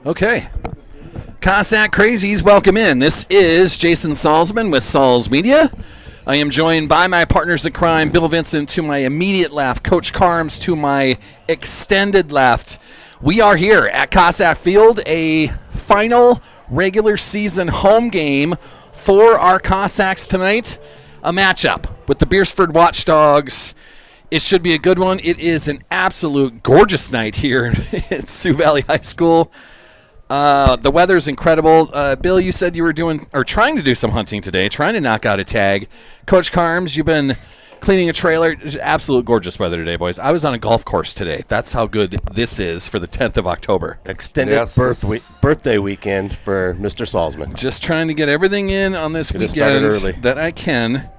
Okay. Cossack Crazies, welcome in. This is Jason Salzman with Salz Media. I am joined by my partners in crime, Bill Vincent to my immediate left, Coach Carms to my extended left. We are here at Cossack Field, a final regular season home game for our Cossacks tonight. A matchup with the Beresford Watchdogs. It should be a good one. It is an absolute gorgeous night here at Sioux Valley High School. The weather's incredible. Bill, you said you were trying to do some hunting today, trying to knock out a tag. Coach Carms, you've been cleaning a trailer. Absolute gorgeous weather today, boys. I was on a golf course today. That's how good this is for the 10th of October. Extended birthday weekend for Mr. Salzman. Just trying to get everything in on this weekend that I can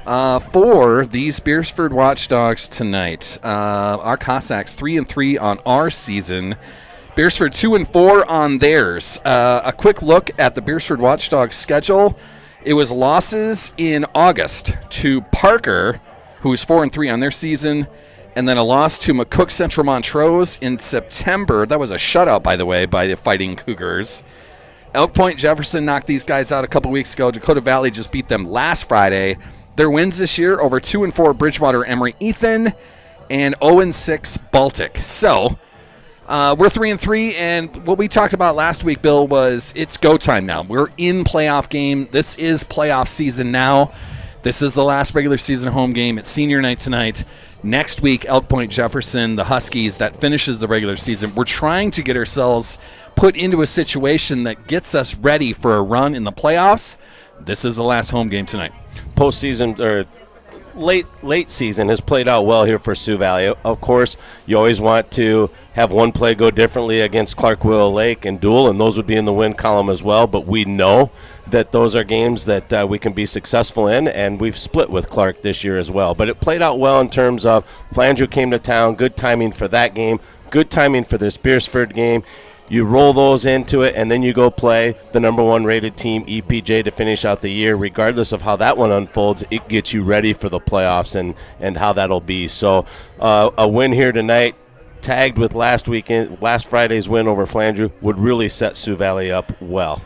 for these Beresford Watchdogs tonight. Our Cossacks 3-3 on our season. Beresford 2-4 on theirs. A quick look at the Beresford Watchdogs schedule. It was losses in August to Parker, who's 4-3 on their season, and then a loss to McCook Central Montrose in September. That was a shutout, by the way, by the Fighting Cougars. Elk Point Jefferson knocked these guys out a couple weeks ago. Dakota Valley just beat them last Friday. Their wins this year over 2-4 Bridgewater Emory Ethan and 0-6 Baltic. So we're 3-3, and what we talked about last week, Bill, was it's go time now. We're in playoff game. This is playoff season now. This is the last regular season home game. It's senior night tonight. Next week, Elk Point Jefferson, the Huskies, that finishes the regular season. We're trying to get ourselves put into a situation that gets us ready for a run in the playoffs. This is the last home game tonight. Postseason or late season has played out well here for Sioux Valley. Of course, you always want to have one play go differently against Clark-Willow Lake and Dual, and those would be in the win column as well. But we know that those are games that we can be successful in, and we've split with Clark this year as well. But it played out well in terms of Flandreau came to town, good timing for that game, good timing for this Beresford game. You roll those into it, and then you go play the number one rated team, EPJ, to finish out the year. Regardless of how that one unfolds, it gets you ready for the playoffs and how that'll be. So a win here tonight, tagged with last Friday's win over Flandreau, would really set Sioux Valley up well.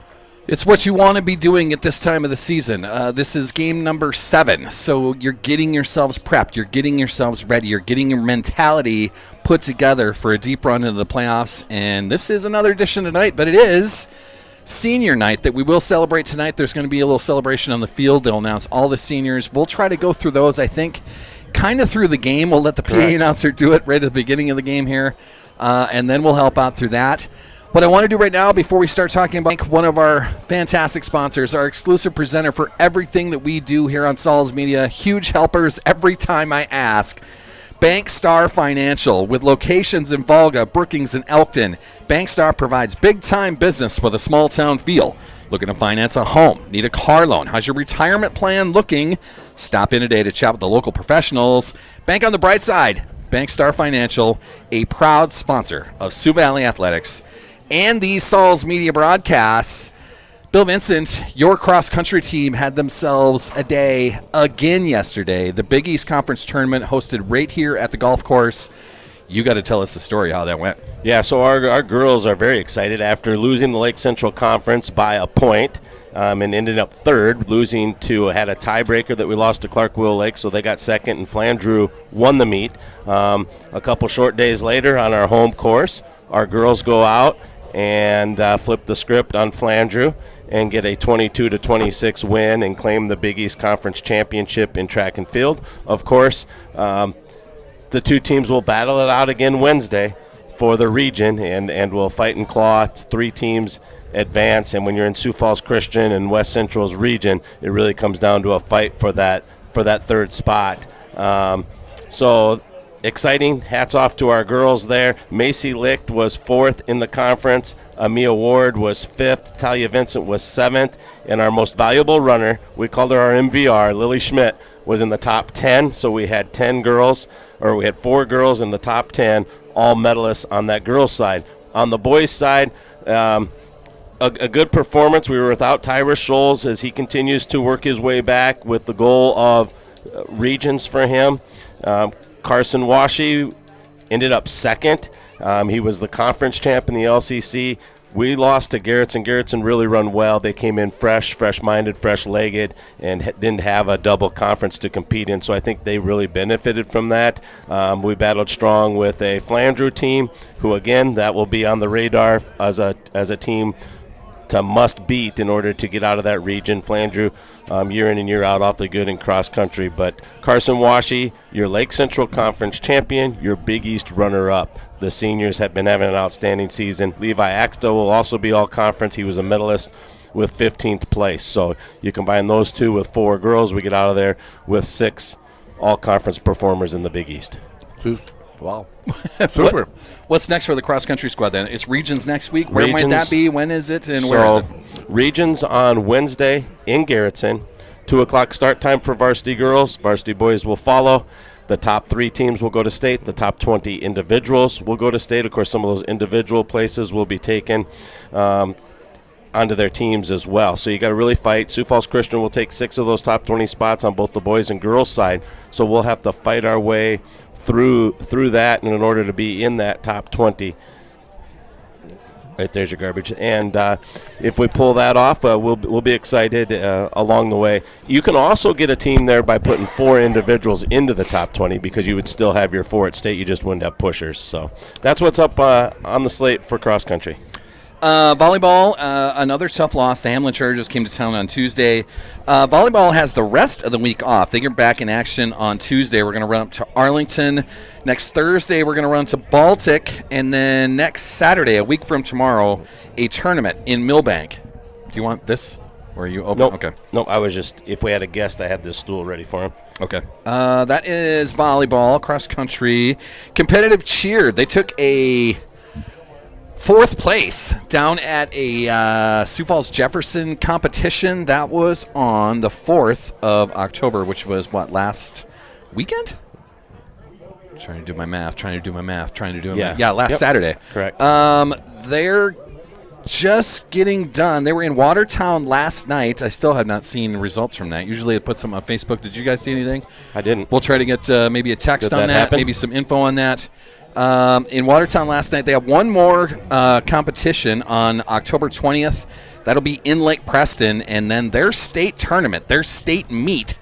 It's what you want to be doing at this time of the season. This is game number 7, so you're getting yourselves prepped. You're getting yourselves ready. You're getting your mentality put together for a deep run into the playoffs, and this is another edition tonight, but it is senior night that we will celebrate tonight. There's going to be a little celebration on the field. They'll announce all the seniors. We'll try to go through those, I think, kind of through the game. We'll let the PA announcer do it right at the beginning of the game here, and then we'll help out through that. What I want to do right now before we start talking about one of our fantastic sponsors, our exclusive presenter for everything that we do here on Salz Media, huge helpers every time I ask, Bankstar Financial. With locations in Volga, Brookings, and Elkton, Bankstar provides big-time business with a small-town feel. Looking to finance a home? Need a car loan? How's your retirement plan looking? Stop in today to chat with the local professionals. Bank on the bright side. Bankstar Financial, a proud sponsor of Sioux Valley Athletics and these Salz Media broadcasts. Bill Vincent, your cross-country team had themselves a day again yesterday. The Big East Conference Tournament hosted right here at the golf course. You got to tell us the story, how that went. Yeah, so our girls are very excited after losing the Lake Central Conference by a point and ended up third, had a tiebreaker that we lost to Clark-Willow Lake, so they got second, and Flandreau won the meet. A couple short days later on our home course, our girls go out and flip the script on Flandreau and get a 22-26 win and claim the Big East Conference Championship in track and field. Of course, the two teams will battle it out again Wednesday for the region, and will fight and claw. 3 teams advance, and when you're in Sioux Falls Christian and West Central's region, it really comes down to a fight for that third spot. So exciting. Hats off to our girls there. Macy Licht was 4th in the conference. Amia Ward was 5th. Talia Vincent was 7th. And our most valuable runner, we called her our MVR, Lily Schmidt, was in the top 10. So we had 4 girls in the top 10, all medalists on that girls' side. On the boys' side, a good performance. We were without Tyrus Scholes as he continues to work his way back with the goal of regions for him. Carson Washi ended up second. He was the conference champ in the LCC. We lost to Garrettson. Garrettson really run well. They came in fresh-minded, fresh-legged, and didn't have a double conference to compete in, so I think they really benefited from that. We battled strong with a Flandreau team, who, again, that will be on the radar as a team to must beat in order to get out of that region. Flandreau, year in and year out, awfully good in cross country. But Carson Washi, your Lake Central Conference champion, your Big East runner-up. The seniors have been having an outstanding season. Levi Axtell will also be all conference. He was a medalist with 15th place. So you combine those two with 4 girls, we get out of there with 6 all-conference performers in the Big East. Wow. Super. What's next for the cross-country squad then? It's regions next week. Where might that be? When is it? And where is it? Regions on Wednesday in Garrettson. 2 o'clock start time for varsity girls. Varsity boys will follow. The top 3 teams will go to state. The top 20 individuals will go to state. Of course, some of those individual places will be taken onto their teams as well. So you got to really fight. Sioux Falls Christian will take 6 of those top 20 spots on both the boys and girls side. So we'll have to fight our way through that, and in order to be in that top 20. Right there's your garbage. And if we pull that off, we'll be excited along the way. You can also get a team there by putting 4 individuals into the top 20, because you would still have your 4 at state. You just wouldn't have pushers. So that's what's up on the slate for cross country. Volleyball, another tough loss. The Hamlin Chargers came to town on Tuesday. Volleyball has the rest of the week off. They get back in action on Tuesday. We're going to run up to Arlington. Next Thursday, we're going to run to Baltic. And then next Saturday, a week from tomorrow, a tournament in Millbank. Do you want this? Or are you open? Nope. Okay. Nope, I was just, if we had a guest, I had this stool ready for him. Okay. That is volleyball, cross country. Competitive cheer. They took a 4th place down at a Sioux Falls Jefferson competition. That was on the 4th of October, which was what, last weekend? Trying to do my math. Yeah, last Saturday. Correct. They're just getting done. They were in Watertown last night. I still have not seen results from that. Usually I put some on Facebook. Did you guys see anything? I didn't. We'll try to get maybe a text on that, happen? maybe some info on that. In Watertown last night, they have one more competition on October 20th. That'll be in Lake Preston, and then their state tournament, their state meet,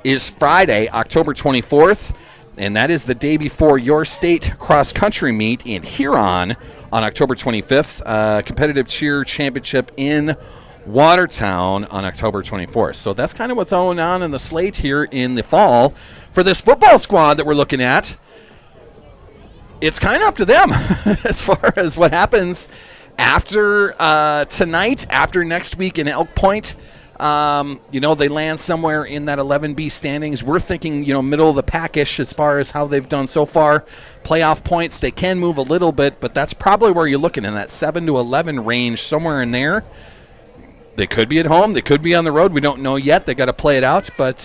is Friday, October 24th, and that is the day before your state cross-country meet in Huron on October 25th. Competitive cheer championship in Watertown on October 24th. So that's kind of what's going on in the slate here in the fall for this football squad that we're looking at. It's kind of up to them as far as what happens after tonight, after next week in Elk Point. They land somewhere in that 11B standings. We're thinking, middle of the pack-ish as far as how they've done so far. Playoff points, they can move a little bit, but that's probably where you're looking, in that 7 to 11 range, somewhere in there. They could be at home. They could be on the road. We don't know yet. They got to play it out, but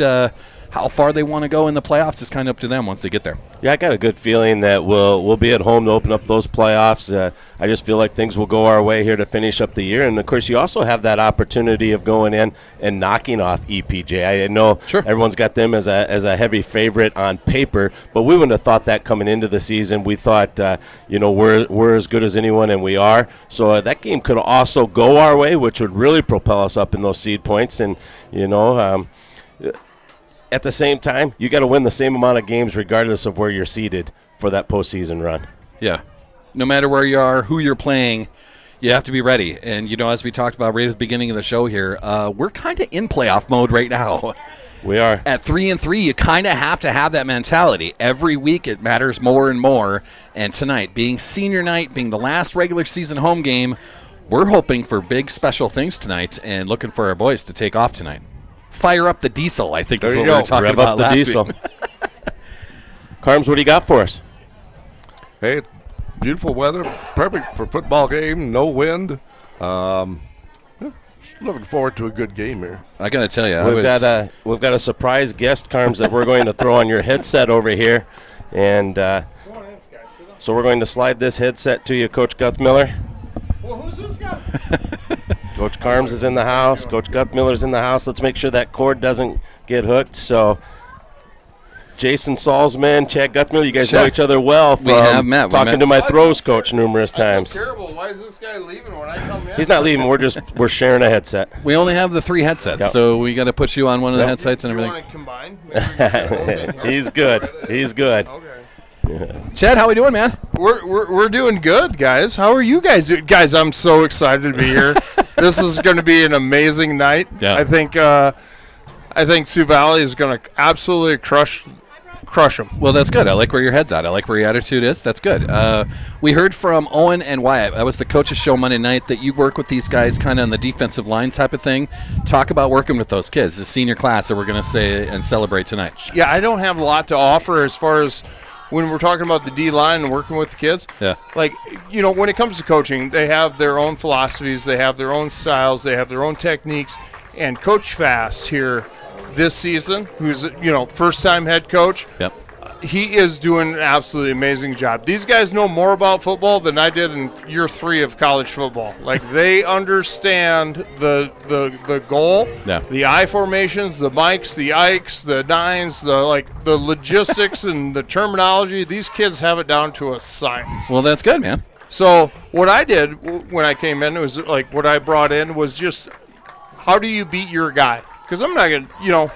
how far they want to go in the playoffs is kind of up to them once they get there. Yeah, I got a good feeling that we'll be at home to open up those playoffs. I just feel like things will go our way here to finish up the year. And, of course, you also have that opportunity of going in and knocking off EPJ. I know Everyone's got them as a heavy favorite on paper, but we wouldn't have thought that coming into the season. We thought, we're as good as anyone, and we are. So that game could also go our way, which would really propel us up in those seed points. And, at the same time, you got to win the same amount of games regardless of where you're seated for that postseason run. Yeah. No matter where you are, who you're playing, you have to be ready. And, as we talked about right at the beginning of the show here, we're kind of in playoff mode right now. We are. At 3-3, you kind of have to have that mentality. Every week it matters more and more. And tonight, being senior night, being the last regular season home game, we're hoping for big special things tonight and looking for our boys to take off tonight. Fire up the diesel, I think is what we were talking about last week. Rev up the diesel. Carms, what do you got for us? Hey, beautiful weather, perfect for football game, no wind. Looking forward to a good game here. I got to tell you, we've got a surprise guest, Carms, that we're going to throw on your headset over here. And so we're going to slide this headset to you, Coach Guthmiller. Well, who's this guy? Coach Carms is in the house. Coach Guthmiller's in the house. Let's make sure that cord doesn't get hooked. So Jason Salzman, Chad Guthmill, you guys Sure. know each other well from We have met. We talking met. to my throws coach numerous times. Terrible. Why is this guy leaving when I come in? He's not leaving. We're sharing a headset. We only have the 3 headsets, Yep. so we got to put you on one of the Yep. headsets and You everything. want to combine? Maybe we can share both in here. He's good. He's good. Okay. Chad, how we doing, man? We're doing good, guys. How are you guys doing? Guys, I'm so excited to be here. This is going to be an amazing night. Yeah. I think Sioux Valley is going to absolutely crush them. Well, that's good. I like where your head's at. I like where your attitude is. That's good. We heard from Owen and Wyatt. That was the coach's show Monday night, that you work with these guys kind of on the defensive line type of thing. Talk about working with those kids, the senior class that we're going to say and celebrate tonight. Yeah, I don't have a lot to offer as far as when we're talking about the D-line and working with the kids. Yeah. Like, when it comes to coaching, they have their own philosophies, they have their own styles, they have their own techniques. And Coach Fast here this season, who's, first-time head coach, Yep. he is doing an absolutely amazing job. These guys know more about football than I did in year 3 of college football. Like, they understand the goal, Yeah. the I formations, the Mikes, the Ikes, the nines, the logistics and the terminology. These kids have it down to a science. Well, that's good, man. So what I did when I came in was like what I brought in was just how do you beat your guy? Because I'm not gonna,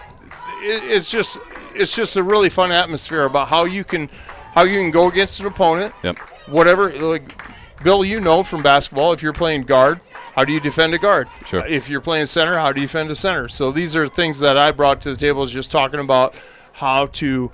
it's just a really fun atmosphere about how you can go against an opponent. Yep. Whatever, like Bill, from basketball, if you're playing guard, how do you defend a guard? Sure. If you're playing center, how do you defend a center? So these are things that I brought to the table, is just talking about how to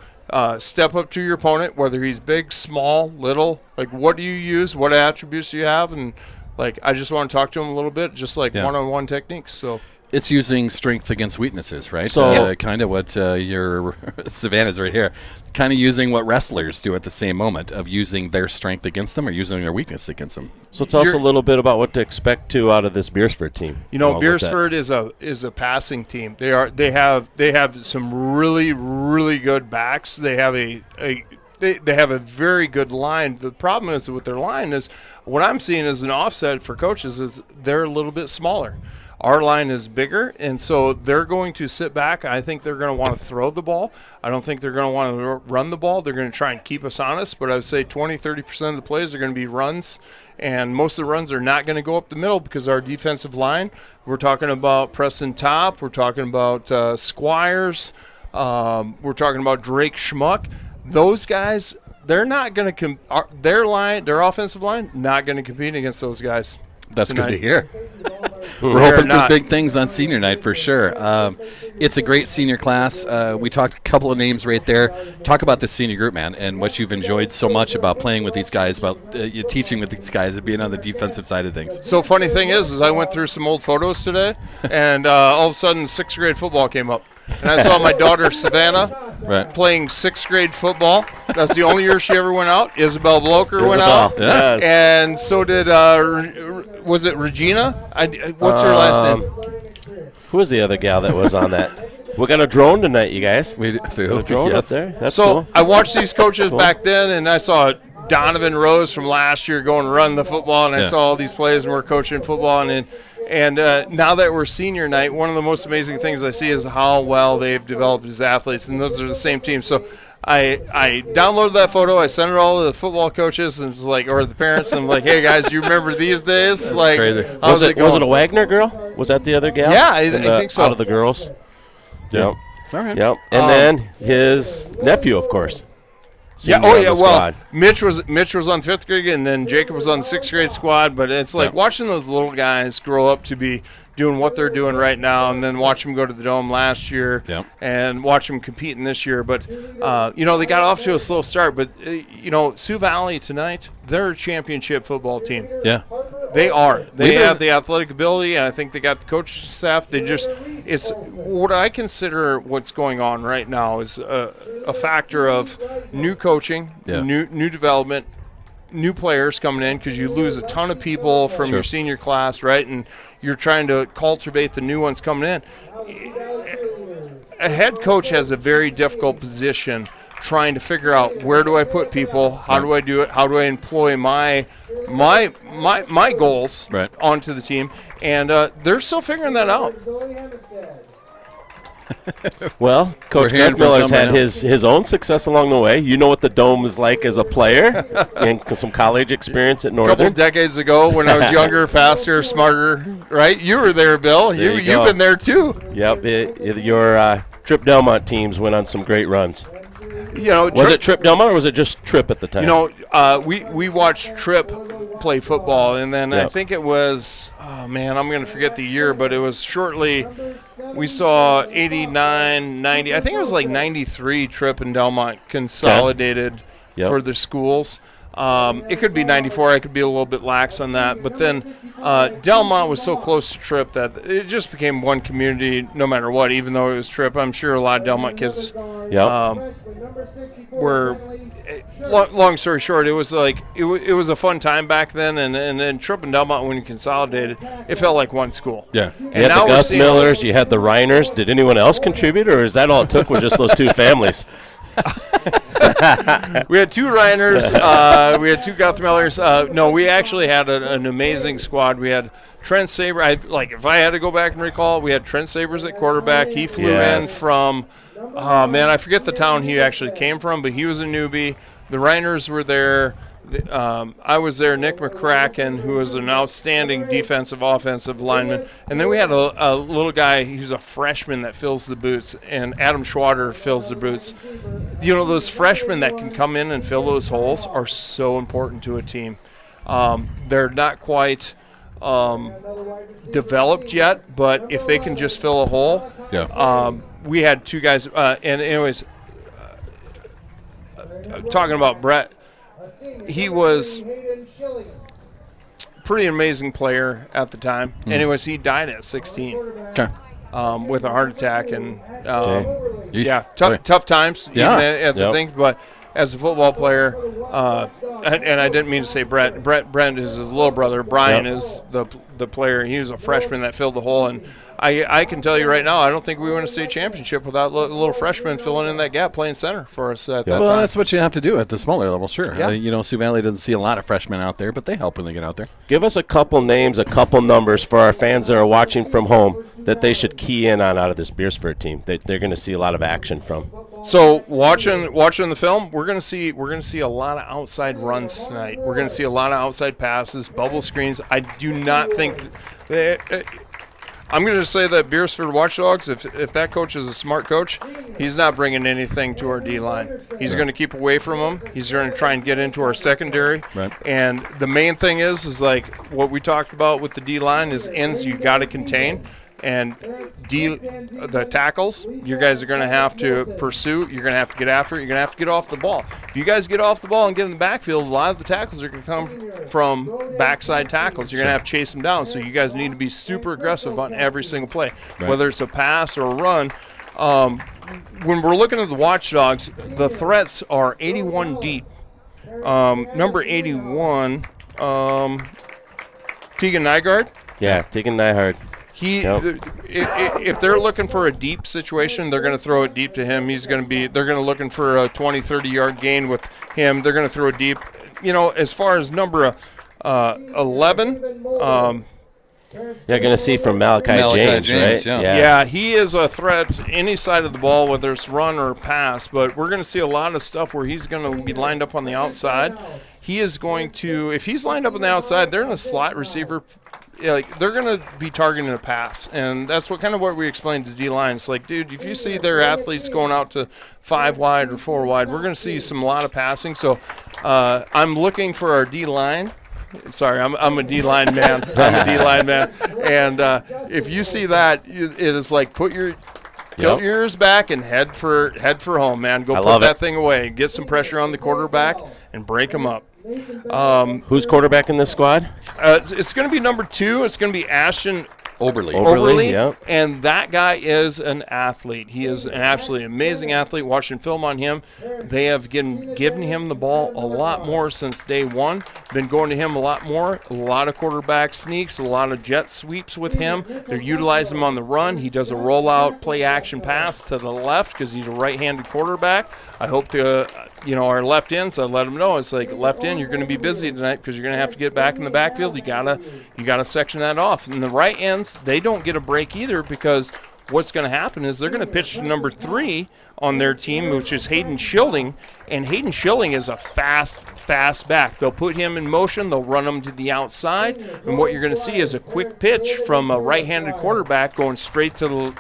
step up to your opponent, whether he's big, small, little. Like, what do you use? What attributes do you have? And like, I just want to talk to him a little bit, just like one-on-one techniques. So. It's using strength against weaknesses, right? So- Kind of what your Savannah's right here. Kind of using what wrestlers do at the same moment of using their strength against them or using their weakness against them. So tell us a little bit about what to expect out of this Beresford team. Beresford is a passing team. They have some really, really good backs. They have they have a very good line. The problem is with their line is what I'm seeing as an offset for coaches is they're a little bit smaller. Our line is bigger, and so they're going to sit back. I think they're going to want to throw the ball. I don't think they're going to want to run the ball. They're going to try and keep us honest, but I would say 20-30% of the plays are going to be runs, and most of the runs are not going to go up the middle because our defensive line, we're talking about Preston Top, we're talking about Squires, we're talking about Drake Schmuck. Those guys, they're not going to their offensive line, not going to compete against those guys. That's tonight. good to hear. We're They're hoping for not. big things on senior night for sure. It's a great senior class. We talked a couple of names right there. Talk about the senior group, man, and what you've enjoyed so much about playing with these guys, about you teaching with these guys, and being on the defensive side of things. So funny thing is I went through some old photos today, and all of a sudden 6th grade football came up. And I saw my daughter Savannah playing 6th grade football. That's the only year she ever went out. Isabel Blocher went out. Yes. And so did, was it Regina? What's her last name? Who was the other gal that was on that? We got a drone tonight, you guys. We A drone yes. up there. That's So cool. I watched these coaches back then, and I saw Donovan Rose from last year go and run the football, and I saw all these plays, and we're coaching football. And now that we're senior night, one of the most amazing things I see is how well they've developed as athletes, and those are the same teams. So I downloaded that photo, I sent it all to the football coaches, and it's like, or the parents, and I'm like, hey guys, do you remember these days? Like, crazy. how's it going? Was it a Wagner girl? Was that the other gal? Yeah, I think so. Out of the girls. Yep. All right. Yep. And then his nephew, of course. Yeah. Senior Oh on yeah. the Well, squad. Mitch was on 5th grade, and then Jacob was on the 6th grade squad. But it's like watching those little guys grow up to be doing what they're doing right now, and then watch them go to the Dome last year, and watch them competing this year. But they got off to a slow start. But Sioux Valley tonight, they're a championship football team. Yeah. They are. They have the athletic ability, and I think they got the coaching staff. It's what I consider what's going on right now is a factor of new coaching, new development, new players coming in, because you lose a ton of people from your senior class, right? And you're trying to cultivate the new ones coming in. A head coach has a very difficult position trying to figure out, where do I put people, how do I do it, how do I employ my goals onto the team, and they're still figuring that out. Well, Coach hearing from Miller's someone had his own success along the way. You know what the Dome is like as a player, and some college experience at A couple Northern. decades ago when I was younger, faster, smarter, right? You were there, Bill. There you You've go. been there too. Yep, your Trip Delmont teams went on some great runs. You know, Was it Trip Delmont or was it just Trip at the time? You know, we watched Tripp play football, and then I Yep. think it was, oh man, I'm going to forget the year, but it was shortly, we saw 89, 90, I think it was like 93 Tripp and Delmont consolidated Yep. for their schools. It could be 94. I could be a little bit lax on that. But then Delmont was so close to Tripp that it just became one community no matter what, even though it was Tripp. I'm sure a lot of Delmont kids were long story short, it was like it was a fun time back then, and then Tripp and Delmont, when you consolidated, it felt like one school. Yeah. You And had now the we're Gus seeing Millers, you had the Reiners. Did anyone else contribute, or is that all it took was just those two families? We had two Reiners. We had two Gus Millers. No, we actually had an amazing squad. We had Trent Saber. If I had to go back and recall, we had Trent Sabers at quarterback. He flew in from, I forget the town he actually came from, but he was a newbie. The Reiners were there. I was there, Nick McCracken, who was an outstanding defensive, offensive lineman. And then we had a little guy, he's a freshman that fills the boots, and Adam Schwader fills the boots. You know, those freshmen that can come in and fill those holes are so important to a team. They're not quite developed yet, but if they can just fill a hole, we had two guys. And anyways, talking about Brett, he was pretty amazing player at the time. Anyways, he died at 16 with a heart attack, and tough times even at the thing. But as a football player, and I didn't mean to say Brett. Brent is his little brother. Brian is the player. He was a freshman that filled the hole, and I can tell you right now, I don't think we win a state championship without little freshmen filling in that gap, playing center for us at that time. Well, that's what you have to do at the smaller level, sure. Yeah. Sioux Valley doesn't see a lot of freshmen out there, but they help when they get out there. Give us a couple names, a couple numbers for our fans that are watching from home that they should key in on out of this Beresford team. They're going to see a lot of action from. So watching the film, we're gonna see a lot of outside runs tonight. We're gonna see a lot of outside passes, bubble screens. I do not think. I'm going to say that Beresford Watchdogs, if that coach is a smart coach, he's not bringing anything to our D-line. He's going to keep away from them. He's going to try and get into our secondary. Right. And the main thing is like what we talked about with the D-line is ends you got to contain. And the tackles, you guys are going to have to pursue. You're going to have to get after it. You're going to have to get off the ball. If you guys get off the ball and get in the backfield, a lot of the tackles are going to come from backside tackles. You're going to have to chase them down. So you guys need to be super aggressive on every single play, whether it's a pass or a run. When we're looking at the Watchdogs, the threats are 81 deep. Number 81, Tegan Nygaard. Yeah, Tegan Nygaard. If they're looking for a deep situation, they're going to throw it deep to him. They're going to looking for a 20, 30-yard gain with him. They're going to throw it deep. You know, as far as number 11, going to see from Malachi James, right? Yeah, he is a threat any side of the ball, whether it's run or pass. But we're going to see a lot of stuff where he's going to be lined up on the outside. He is going to, if he's lined up on the outside, they're in a slot receiver. They're going to be targeting a pass, and that's what we explained to D-line. It's like, dude, if you see their athletes going out to 5 wide or 4 wide, we're going to see a lot of passing. So I'm looking for our D-line. Sorry, I'm a D-line man. I'm a D-line man. And if you see that, it is like tilt your ears back and head for home, man. Go put that thing away. Get some pressure on the quarterback and break him up. Who's quarterback in this squad? It's going to be number 2. It's going to be Ashton Oberly, yep. And that guy is an athlete. He is an absolutely amazing athlete. Watching film on him, they have given him the ball a lot more since day one. Been going to him a lot more. A lot of quarterback sneaks, a lot of jet sweeps with him. They're utilizing him on the run. He does a rollout play-action pass to the left because he's a right-handed quarterback. I hope our left ends, I let them know. It's like, left end, you're going to be busy tonight because you're going to have to get back in the backfield. You gotta section that off. And the right ends, they don't get a break either because what's going to happen is they're going to pitch to number 3 on their team, which is Hayden Schilling. And Hayden Schilling is a fast back. They'll put him in motion. They'll run him to the outside. And what you're going to see is a quick pitch from a right-handed quarterback going straight to the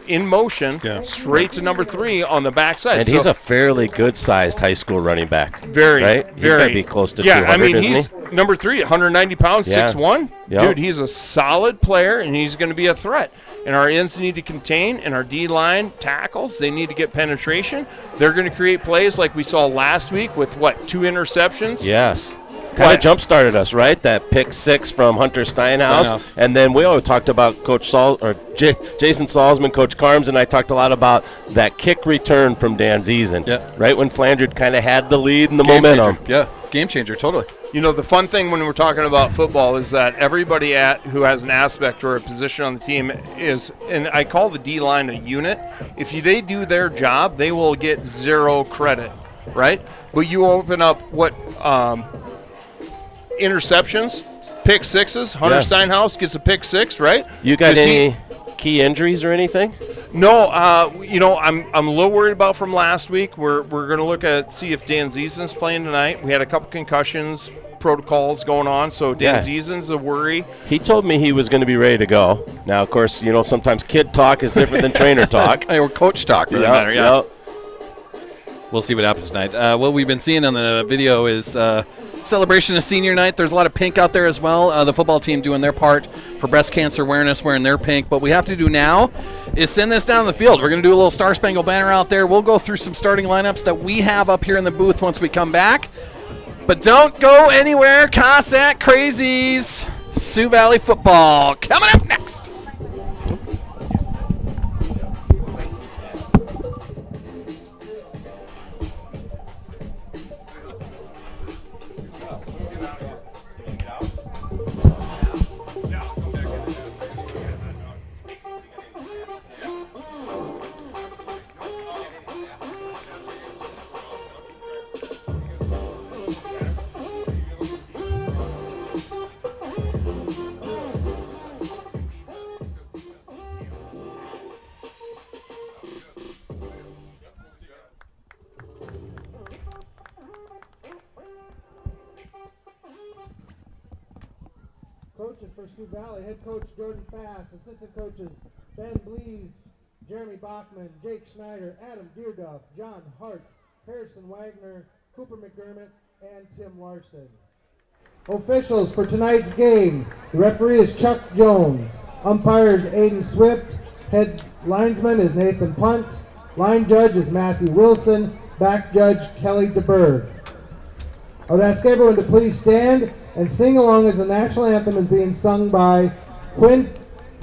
in motion, straight to number 3 on the backside. And he's a fairly good-sized high school running back. Very, right? He's got to be close to 200, I mean, isn't he's he? number 3, 190 pounds, 6'1". Yep. Dude, he's a solid player, and he's going to be a threat. And our ends need to contain, and our D-line tackles, they need to get penetration. They're going to create plays like we saw last week with, 2 interceptions? Yes. Kind of jump-started us, right? That pick 6 from Hunter Steinhaus. And then we always talked about Coach Jason Salzman, Coach Carms, and I talked a lot about that kick return from Dan Ziesen. Right when Flandred kind of had the lead and the momentum. Game changer, totally. You know, the fun thing when we're talking about football is that everybody who has an aspect or a position on the team is, and I call the D-line a unit. If they do their job, they will get 0 credit, right? But you open up interceptions, pick 6s. Hunter Steinhaus gets a pick 6, right? You got any key injuries or anything? No, I'm a little worried about from last week. We're going to look at see if Dan Ziesen's playing tonight. We had a couple concussions protocols going on, so Dan Ziesen's a worry. He told me he was going to be ready to go. Now, of course, sometimes kid talk is different than trainer talk. Or coach talk, for that matter. We'll see what happens tonight. What we've been seeing on the video is celebration of senior night. There's a lot of pink out there as well. The football team doing their part for breast cancer awareness, wearing their pink. What we have to do now is send this down the field. We're going to do a little Star Spangled Banner out there. We'll go through some starting lineups that we have up here in the booth once we come back. But don't go anywhere. Cossack Crazies. Sioux Valley football coming up next. Coaches for Sioux Valley, head coach Jordan Fass, assistant coaches Ben Blees, Jeremy Bachman, Jake Schneider, Adam Deerduff, John Hart, Harrison Wagner, Cooper McDermott, and Tim Larson. Officials for tonight's game, the referee is Chuck Jones, umpires Aiden Swift, head linesman is Nathan Punt, line judge is Matthew Wilson, back judge Kelly DeBerg. I would ask everyone to please stand and sing along as the national anthem is being sung by Quinn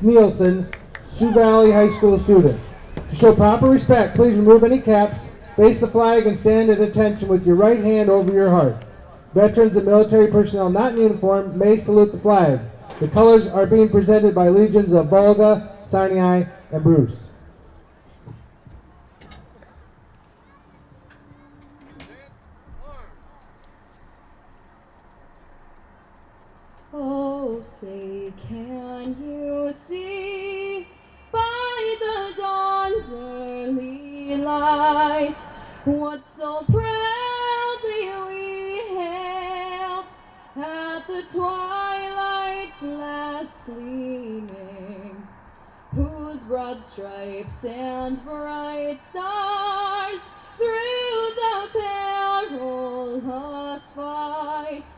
Nielsen, Sioux Valley High School student. To show proper respect, please remove any caps, face the flag, and stand at attention with your right hand over your heart. Veterans and military personnel not in uniform may salute the flag. The colors are being presented by legions of Volga, Sinai, and Bruce. Oh, say, can you see by the dawn's early light what so proudly we hailed at the twilight's last gleaming, whose broad stripes and bright stars through the perilous fight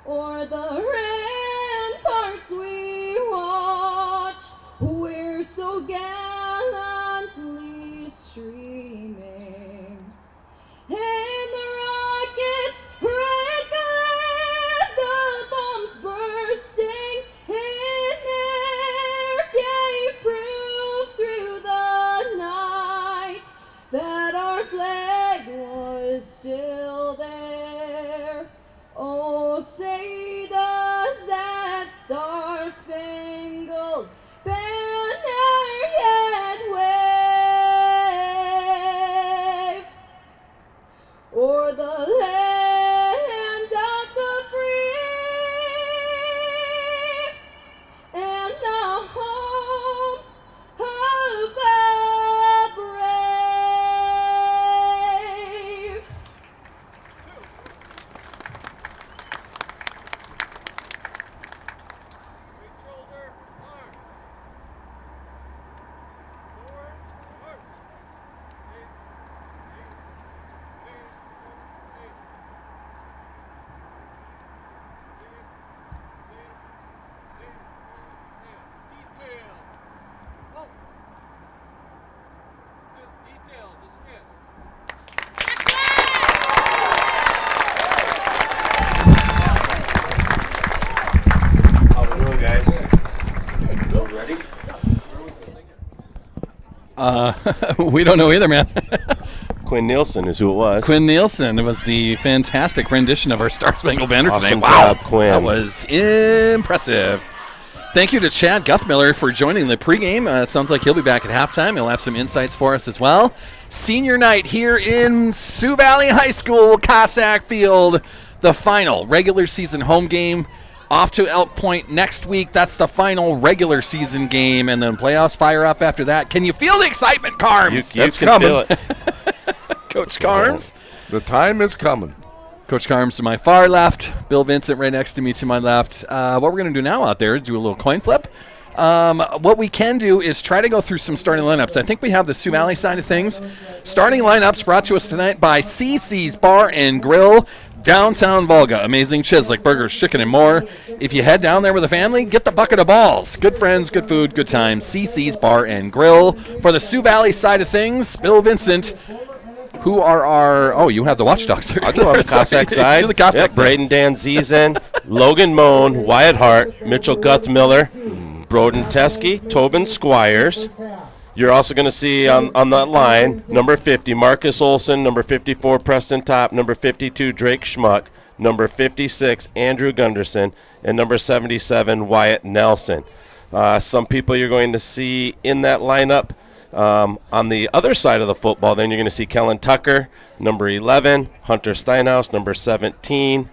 o'er the ramparts we watch, we're so gallantly streaming. And the rockets' red glare, the bombs bursting in air, gave proof through the night that our flag was still there. Oh, say does that star-spangled banner yet wave o'er the land of the free and the home of We don't know either, man. Quinn Nielsen is who it was. Quinn Nielsen was the fantastic rendition of our Star Spangled Banner today. Awesome Wow, job, Quinn. that was impressive. Thank you to Chad Guthmiller for joining the pregame. Sounds like he'll be back at halftime. He'll have some insights for us as well. Senior night here in Sioux Valley High School, Cossack Field. The final regular season home game. Off to Elk Point next week. That's the final regular season game, and then playoffs fire up after that. Can you feel the excitement, Carms? You can feel it. Coach Carms. The time is coming. Coach Carms to my far left, Bill Vincent right next to me to my left. What we're going to do now out there is do a little coin flip. What we can do is try to go through some starting lineups. I think we have the Sioux Valley side of things. Starting lineups brought to us tonight by CC's Bar and Grill, downtown Volga. Amazing Chislik burgers, chicken, and more. If you head down there with a family, get the bucket of balls. Good friends, good food, good times. CC's Bar and Grill. For the Sioux Valley side of things, Bill Vincent. Who are our... Oh, you have the Watchdogs there. I'll go on the Cossack side. To the Cossack side. Braden Danzizen, Logan Moan, Wyatt Hart, Mitchell Guthmiller, Broden Teskey, Tobin Squires. You're also going to see on that line, number 50, Marcus Olson, number 54, Preston Top, number 52, Drake Schmuck, number 56, Andrew Gunderson, and number 77, Wyatt Nelson. Some people you're going to see in that lineup. On the other side of the football, then you're going to see Kellen Tucker, number 11, Hunter Steinhaus, number 17,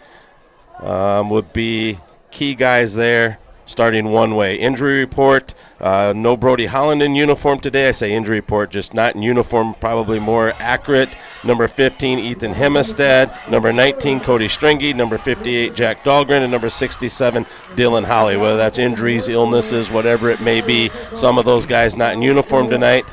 would be key guys there. Starting one way. Injury report, no Brody Holland in uniform today. I say injury report, just not in uniform, probably more accurate. Number 15, Ethan Hemmestead. Number 19, Cody Stringy. Number 58, Jack Dahlgren. And number 67, Dylan Holly. Whether that's injuries, illnesses, whatever it may be, some of those guys not in uniform tonight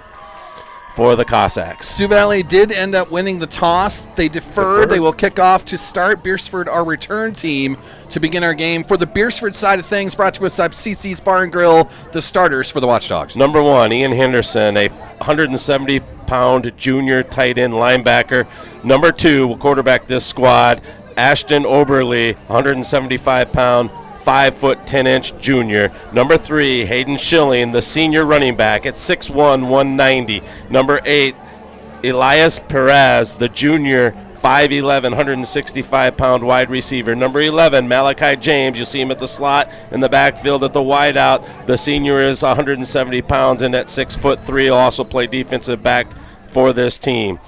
for the Cossacks. Sioux Valley did end up winning the toss. They deferred. They will kick off to start. Beresford, our return team, to begin our game. For the Beresford side of things, brought to us by CC's Bar and Grill, the starters for the Watchdogs. Number 1, Ian Henderson, a 170-pound junior tight end linebacker. Number 2, will quarterback this squad, Ashton Oberly, 175-pound 5'10" junior. Number 3, Hayden Schilling, the senior running back at 6'1", 190. Number 8, Elias Perez, the junior 5'11", 165-pound wide receiver. Number 11, Malachi James. You'll see him at the slot in the backfield at the wideout. The senior is 170 pounds and at 6'3", will also play defensive back for this team.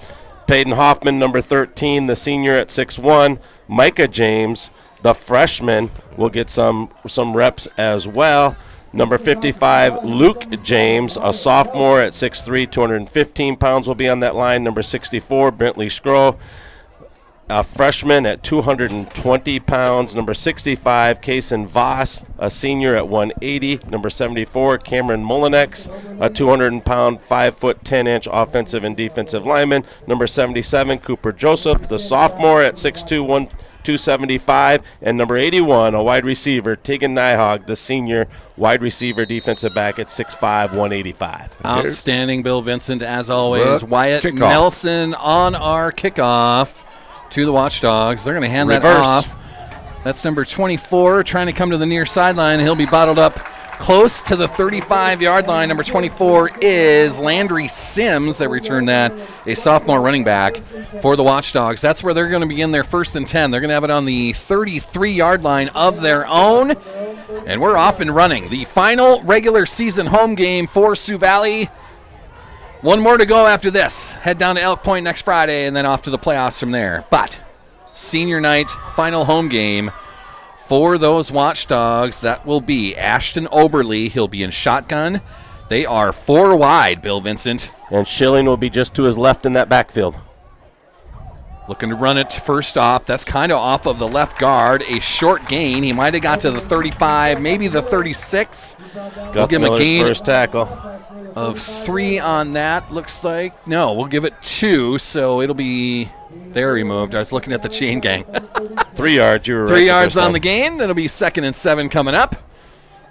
Peyton Hoffman, number 13, the senior at 6'1". Micah James, the freshman, will get some reps as well. Number 55, Luke James, a sophomore at 6'3", 215 pounds, will be on that line. Number 64, Bentley Scroll, a freshman at 220 pounds. Number 65, Kason Voss, a senior at 180. Number 74, Cameron Mullinex, a 200-pound, 5'10" offensive and defensive lineman. Number 77, Cooper Joseph, the sophomore at 6'2", 275, and number 81, a wide receiver, Tegan Nyhog, the senior wide receiver defensive back at 6'5", 185. Outstanding, Bill Vincent, as always. Wyatt kickoff. Nelson on our kickoff to the Watchdogs. They're going to hand that off. That's number 24, trying to come to the near sideline. He'll be bottled up close to the 35-yard line. Number 24 is Landry Sims. They returned that, a sophomore running back for the Watchdogs. That's where they're going to begin their 1st and 10. They're going to have it on the 33-yard line of their own. And we're off and running. The final regular season home game for Sioux Valley. One more to go after this. Head down to Elk Point next Friday and then off to the playoffs from there. But senior night, final home game for those Watchdogs, that will be Ashton Oberly. He'll be in shotgun. They are 4 wide, Bill Vincent. And Schilling will be just to his left in that backfield. Looking to run it first off. That's kind of off of the left guard. A short gain. He might have got to the 35, maybe the 36. We'll give him a gain first tackle of 3 on that, looks like. No, we'll give it 2, so it'll be... There he moved. I was looking at the chain gang. 3 yards. You were 3 right yards on time. the gain. That'll be 2nd and 7 coming up.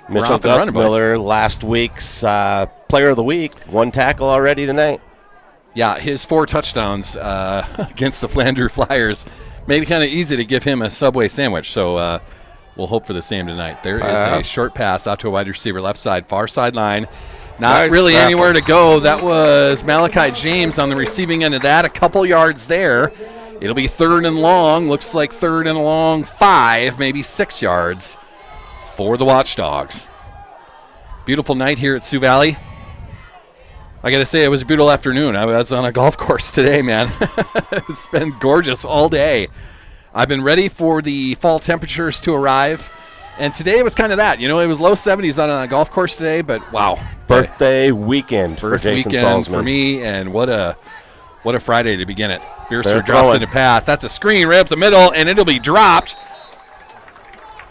Mitchell Guthmiller, last week's player of the week. 1 tackle already tonight. Yeah, his 4 touchdowns against the Flandreau Flyers made it kind of easy to give him a Subway sandwich. So we'll hope for the same tonight. There is a short pass out to a wide receiver, left side, far sideline. Not Nice really tackle. anywhere to go. That was Malachi James on the receiving end of that. A couple yards there. It'll be 3rd and long. Looks like 3rd and long, 5, maybe 6 yards for the Watchdogs. Beautiful night here at Sioux Valley. I got to say, it was a beautiful afternoon. I was on a golf course today, man. It's been gorgeous all day. I've been ready for the fall temperatures to arrive. And today was kind of that. It was low 70s on a golf course today, but wow. Birthday weekend for Birth Jason weekend Salzman. for me, and what a Friday to begin it. They're Beresford drops throwing. into pass. That's a screen right up the middle, and it'll be dropped.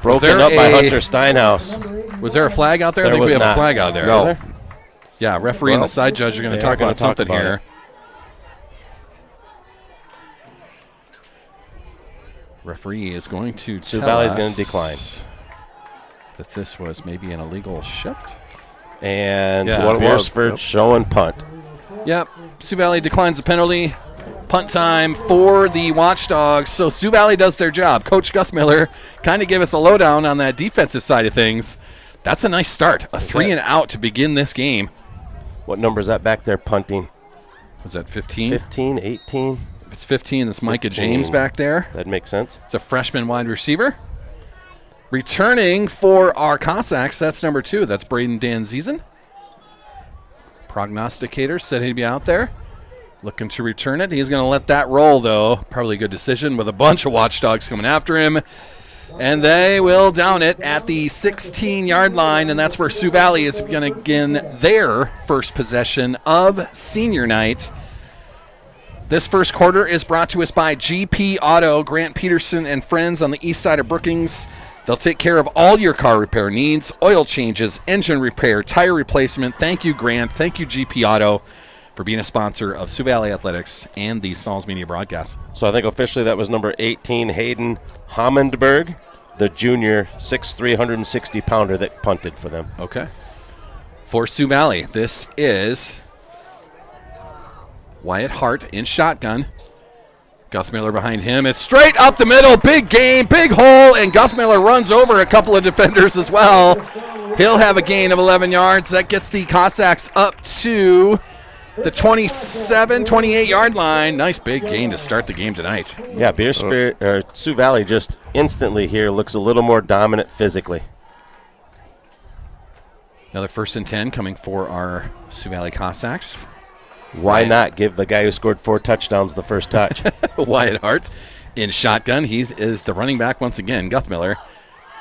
Broken there up by a- Hunter Steinhaus. Was there a flag out there? I There think was we have not. a flag out there. No. Was there? Yeah, referee and Well, the side judge are going to they talk are gonna about talk something about here. it. Referee is going to Sioux tell Valley's us going to decline. that this was maybe an illegal shift. And Yeah. What it was, Beresford yep. showing punt. Yep, Sioux Valley declines the penalty. Punt time for the Watchdogs. So Sioux Valley does their job. Coach Guthmiller kind of gave us a lowdown on that defensive side of things. That's a nice start. A 3 and out to begin this game. What number is that back there punting? Was that 15? 15, 18? If it's 15, that's Micah 15. James back there. That makes sense. It's a freshman wide receiver. Returning for our Cossacks, that's number 2. That's Braden Danzizen. Prognosticator said he'd be out there. Looking to return it. He's going to let that roll, though. Probably a good decision with a bunch of Watchdogs coming after him. And they will down it at the 16-yard line, and that's where Sioux Valley is going to begin their first possession of senior night. This first quarter is brought to us by GP Auto, Grant Peterson and friends on the east side of Brookings. They'll take care of all your car repair needs, oil changes, engine repair, tire replacement. Thank you, Grant. Thank you, GP Auto, for being a sponsor of Sioux Valley Athletics and the Sauls Media broadcast. So I think officially that was number 18, Hayden Hammondberg, the junior 6'3", 160-pounder that punted for them. Okay. For Sioux Valley, this is Wyatt Hart in shotgun. Guthmiller behind him. It's straight up the middle. Big game, big hole, and Guthmiller runs over a couple of defenders as well. He'll have a gain of 11 yards. That gets the Cossacks up to the 27, 28-yard line. Nice big gain to start the game tonight. Yeah, Sioux Valley just instantly here looks a little more dominant physically. Another 1st and 10 coming for our Sioux Valley Cossacks. Why not give the guy who scored 4 touchdowns the first touch? Wyatt Hart in shotgun. He is the running back once again, Guthmiller.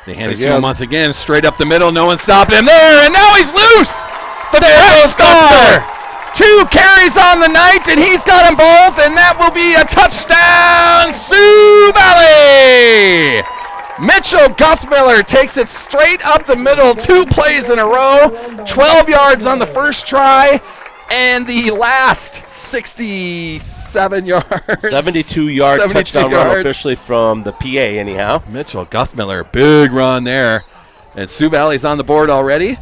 They hand it to Again. him once again, straight up the middle. No one stopping him there, and now he's loose. The track star. 2 carries on the night, and he's got them both, and that will be a touchdown, Sioux Valley. Mitchell Guthmiller takes it straight up the middle, 2 plays in a row, 12 yards on the first try, and the last 67 yards. 72-yard 72 touchdown run yards. officially from the PA anyhow. Mitchell Guthmiller, big run there. And Sioux Valley's on the board already.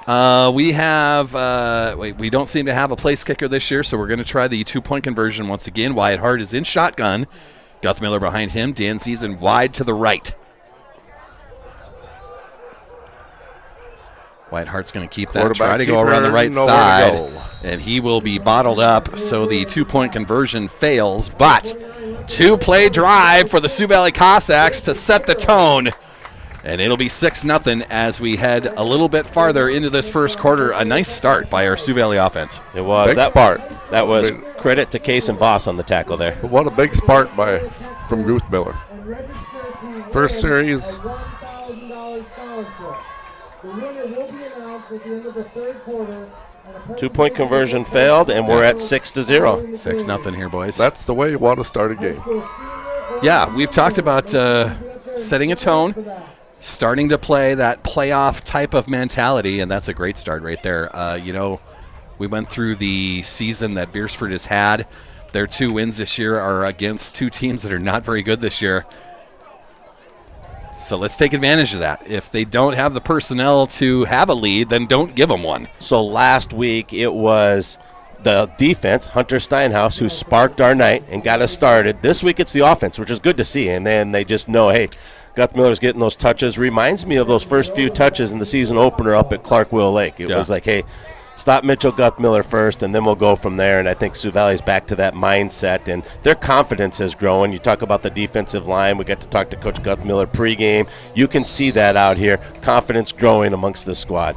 We don't seem to have a place kicker this year, so we're going to try the 2-point conversion once again. Wyatt Hart is in shotgun. Guthmiller behind him. Dan Season wide to the right. Wyatt Hart's going to keep that, try to go around the right nowhere to side, go. and he will be bottled up, so the 2-point conversion fails. But 2-play drive for the Sioux Valley Cossacks to set the tone, and it'll be 6-0 as we head a little bit farther into this first quarter. A nice start by our Sioux Valley offense. It was. Big spark. That was credit to Case and Voss on the tackle there. What a big spark from Guthmiller. First series. $1,000 scholarship. The winner will be announced at the end of the third quarter. 2-point conversion failed, and we're at 6-0. 6-0 here, boys. That's the way you want to start a game. Yeah, we've talked about setting a tone, starting to play that playoff type of mentality, and that's a great start right there. We went through the season that Beresford has had. Their 2 wins this year are against 2 teams that are not very good this year. So let's take advantage of that. If they don't have the personnel to have a lead, then don't give them one. So last week it was the defense, Hunter Steinhaus, who sparked our night and got us started. This week it's the offense, which is good to see. And then they just know, hey, Guthmiller's getting those touches. Reminds me of those first few touches in the season opener up at Clark Will Lake. It was like, hey, stop Mitchell Guthmiller first, and then we'll go from there. And I think Sioux Valley's back to that mindset, and their confidence is growing. You talk about the defensive line. We got to talk to Coach Guthmiller pregame. You can see that out here. Confidence growing amongst the squad.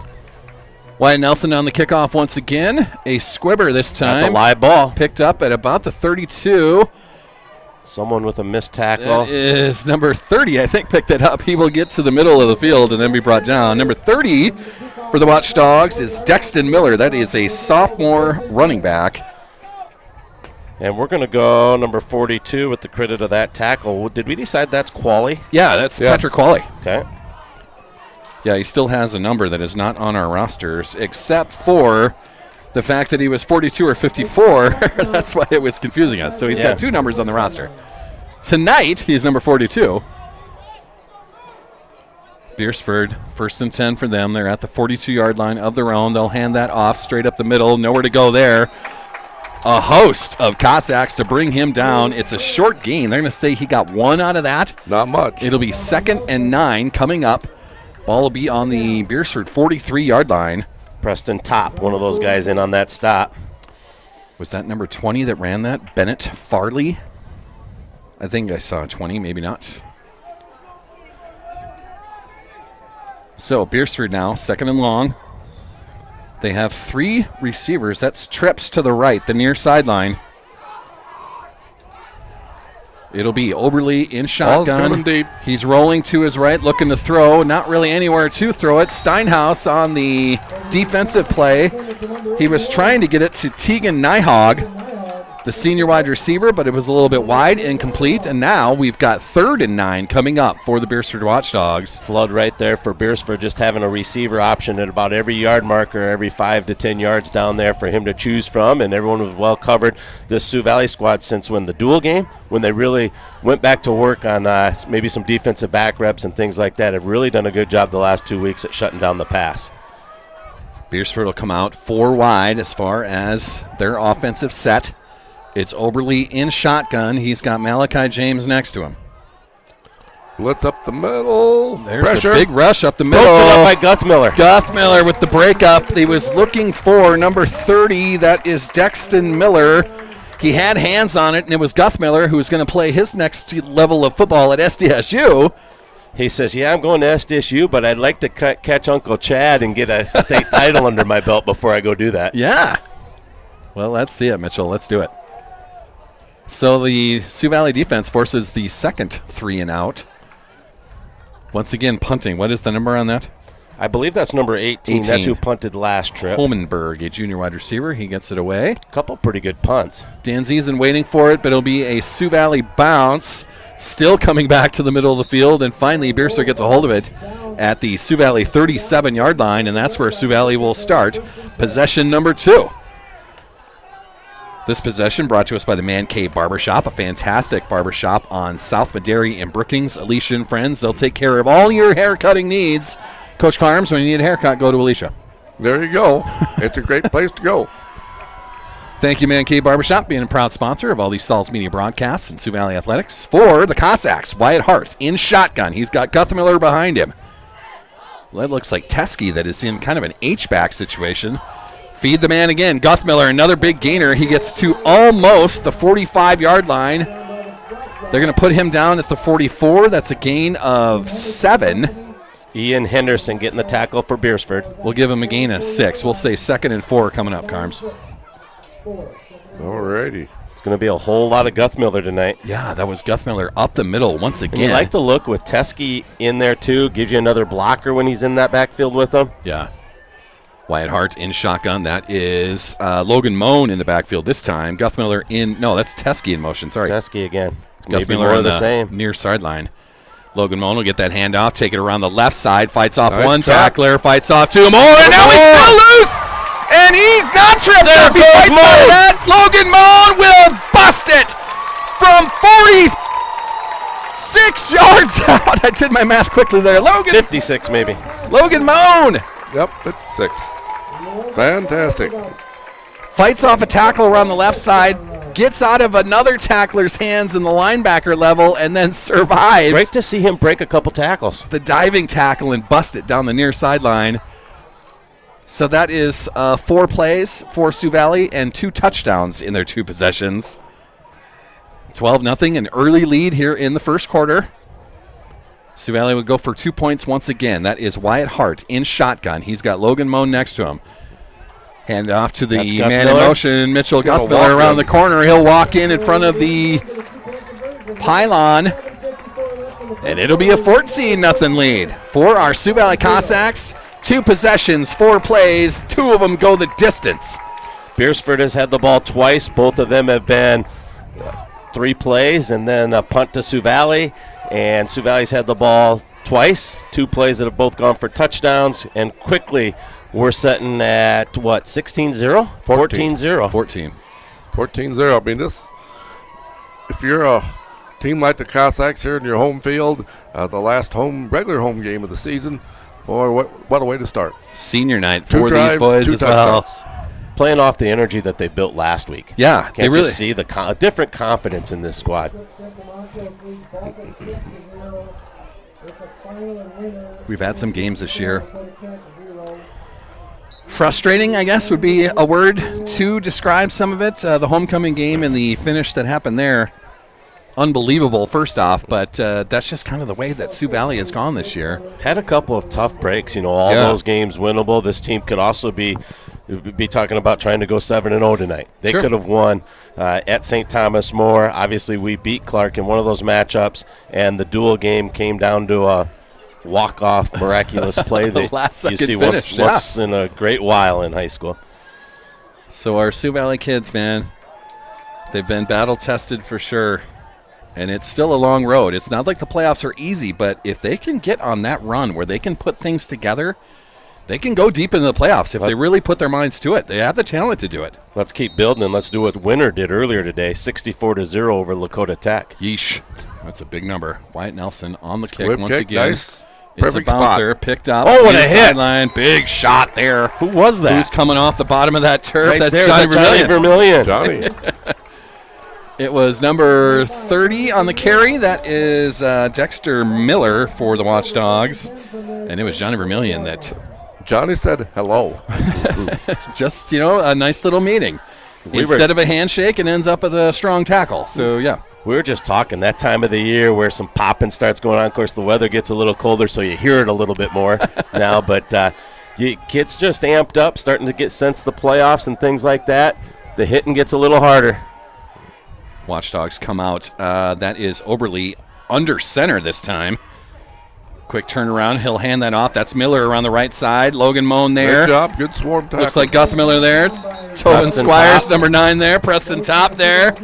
Wyatt Nelson on the kickoff once again. A squibber this time. That's a live ball. Picked up at about the 32. Someone with a missed tackle. That is number 30, I think, picked it up. He will get to the middle of the field and then be brought down. Number 30 for the Watchdogs is Dexton Miller. That is a sophomore running back. And we're going to go number 42 with the credit of that tackle. Did we decide that's Qualley? Yeah, that's Patrick Qualley. Okay. Yeah, he still has a number that is not on our rosters, except for the fact that he was 42 or 54. That's why it was confusing us. So he's got two numbers on the roster. Tonight, he's number 42. Beresford, 1st and 10 for them. They're at the 42-yard line of their own. They'll hand that off straight up the middle. Nowhere to go there. A host of Cossacks to bring him down. It's a short gain. They're going to say he got one out of that. Not much. It'll be 2nd and 9 coming up. Ball will be on the Beresford 43-yard line. Preston Top, one of those guys in on that stop. Was that number 20 that ran that? Bennett Farley? I think I saw 20, maybe not. So Beresford now, 2nd and long. They have 3 receivers. That's trips to the right, the near sideline. It'll be Oberle in shotgun. Deep. He's rolling to his right, looking to throw. Not really anywhere to throw it. Steinhaus on the defensive play. He was trying to get it to Tegan Nyhog, the senior wide receiver, but it was a little bit wide, incomplete. And now we've got 3rd and 9 coming up for the Beresford Watchdogs. Flood right there for Beresford, just having a receiver option at about every yard marker, every 5 to 10 yards down there for him to choose from, and everyone was well covered. This Sioux Valley squad, since when the dual game, when they really went back to work on maybe some defensive back reps and things like that, have really done a good job the last 2 weeks at shutting down the pass. Beresford will come out 4 wide as far as their offensive set. It's Oberle in shotgun. He's got Malachi James next to him. Blitz up the middle. There's Pressure. a big rush up the middle. Broken up by Guthmiller. Guthmiller with the breakup. He was looking for number 30. That is Dexton Miller. He had hands on it, and it was Guthmiller who was going to play his next level of football at SDSU. He says, yeah, I'm going to SDSU, but I'd like to catch Uncle Chad and get a state title under my belt before I go do that. Yeah. Well, let's see it, Mitchell. Let's do it. So the Sioux Valley defense forces the 2nd 3 and out. Once again, punting. What is the number on that? I believe that's number 18. That's who punted last trip. Holmenberg, a junior wide receiver. He gets it away. Couple pretty good punts. Dan Ziesen waiting for it, but it'll be a Sioux Valley bounce. Still coming back to the middle of the field, and finally Beresford gets a hold of it at the Sioux Valley 37-yard line, and that's where Sioux Valley will start. Possession number 2. This possession brought to us by the Man Cave Barbershop, a fantastic barbershop on South Madary and Brookings. Alicia and friends, they'll take care of all your hair cutting needs. Coach Carms, when you need a haircut, go to Alicia. There you go. It's a great place to go. Thank you, Man Cave Barbershop, being a proud sponsor of all these Stalls Media broadcasts and Sioux Valley Athletics. For the Cossacks, Wyatt Hart in shotgun. He's got Guthmiller behind him. Well, that looks like Teskey that is in kind of an H-back situation. Feed the man again. Guthmiller, another big gainer. He gets to almost the 45-yard line. They're going to put him down at the 44. That's a gain of 7. Ian Henderson getting the tackle for Beresford. We'll give him a gain of 6. We'll say 2nd and 4 coming up, Carms. All righty. It's going to be a whole lot of Guthmiller tonight. Yeah, that was Guthmiller up the middle once again. And you like to look with Teskey in there, too. Gives you another blocker when he's in that backfield with him. Yeah. Wyatt Hart in shotgun. That is Logan Moan in the backfield this time. Guthmiller in – no, that's Teskey in motion. Sorry. Teskey again. Maybe Guthmiller more on of the same. Near sideline. Logan Moan will get that handoff, take it around the left side, fights off Nice one trap. tackler, fights off 2 more, and now he's still loose! And he's not tripped There up. He goes fights Moan. out of that. Logan Moan will bust it from 46 yards out. I did my math quickly there. 56 maybe. Logan Moan Yep, it's 6. Fantastic. fights off a tackle around the left side, gets out of another tackler's hands in the linebacker level, and then survives Great to see him break a couple tackles. the diving tackle and bust it down the near sideline. So that is 4 plays for Sioux Valley and 2 touchdowns in their 2 possessions. 12-0, an early lead here in the first quarter. Sioux Valley would go for 2 points once again. That is Wyatt Hart in shotgun. He's got Logan Moan next to him. Hand off to the man in motion, Mitchell Guthmiller around the corner. He'll walk in front of the pylon, and it'll be a 14-0 lead for our Sioux Valley Cossacks. 2 possessions, 4 plays, 2 of them go the distance. Beresford has had the ball twice. Both of them have been 3 plays and then a punt to Sioux Valley. And Sioux Valley's had the ball twice, 2 plays that have both gone for touchdowns. And quickly, we're setting at, what, 16-0? 14-0. 14-0. I mean, if you're a team like the Cossacks here in your home field, the last regular home game of the season, boy, what a way to start. Senior night 2 for drives, these boys 2 as well. touchdowns. Playing off the energy that they built last week. Yeah, Can't they really just see a different confidence in this squad. We've had some games this year. Frustrating, I guess, would be a word to describe some of it. The homecoming game and the finish that happened there, unbelievable, first off, but that's just kind of the way that Sioux Valley has gone this year. Had a couple of tough breaks, all those games winnable. This team could also be talking about trying to go 7-0 tonight. They could have won at St. Thomas More. Obviously, we beat Clark in one of those matchups, and the dual game came down to a walk-off miraculous play that you see finish, once in a great while in high school. So our Sioux Valley kids, man, they've been battle-tested for sure, and it's still a long road. It's not like the playoffs are easy, but if they can get on that run where they can put things together, they can go deep into the playoffs if they really put their minds to it. They have the talent to do it. Let's keep building, and let's do what Winter did earlier today, 64-0 over Lakota Tech. Yeesh. That's a big number. Wyatt Nelson on the kick once kick, again. nice. It's Perfect a bouncer, spot. picked up. Oh, what a near hit. Sideline. Big shot there. Who was that? Who's coming off the bottom of that turf? Right That's there, Johnny Vermillion. Johnny. It was number 30 on the carry. That is Dexter Miller for the Watchdogs. And it was Johnny Vermillion that Johnny said hello. just, a nice little meeting. Instead of a handshake, it ends up with a strong tackle. So, yeah. We were just talking that time of the year where some popping starts going on. Of course, the weather gets a little colder, so you hear it a little bit more now. But kids just amped up, starting to get sense of the playoffs and things like that. The hitting gets a little harder. Watchdogs come out. That is Oberly under center this time. Quick turnaround. He'll hand that off. That's Miller around the right side. Logan Moan there. Good job. Good swarm tackle. Looks like Guthmiller there. Tobin Squires, number 9 there. Preston Top there.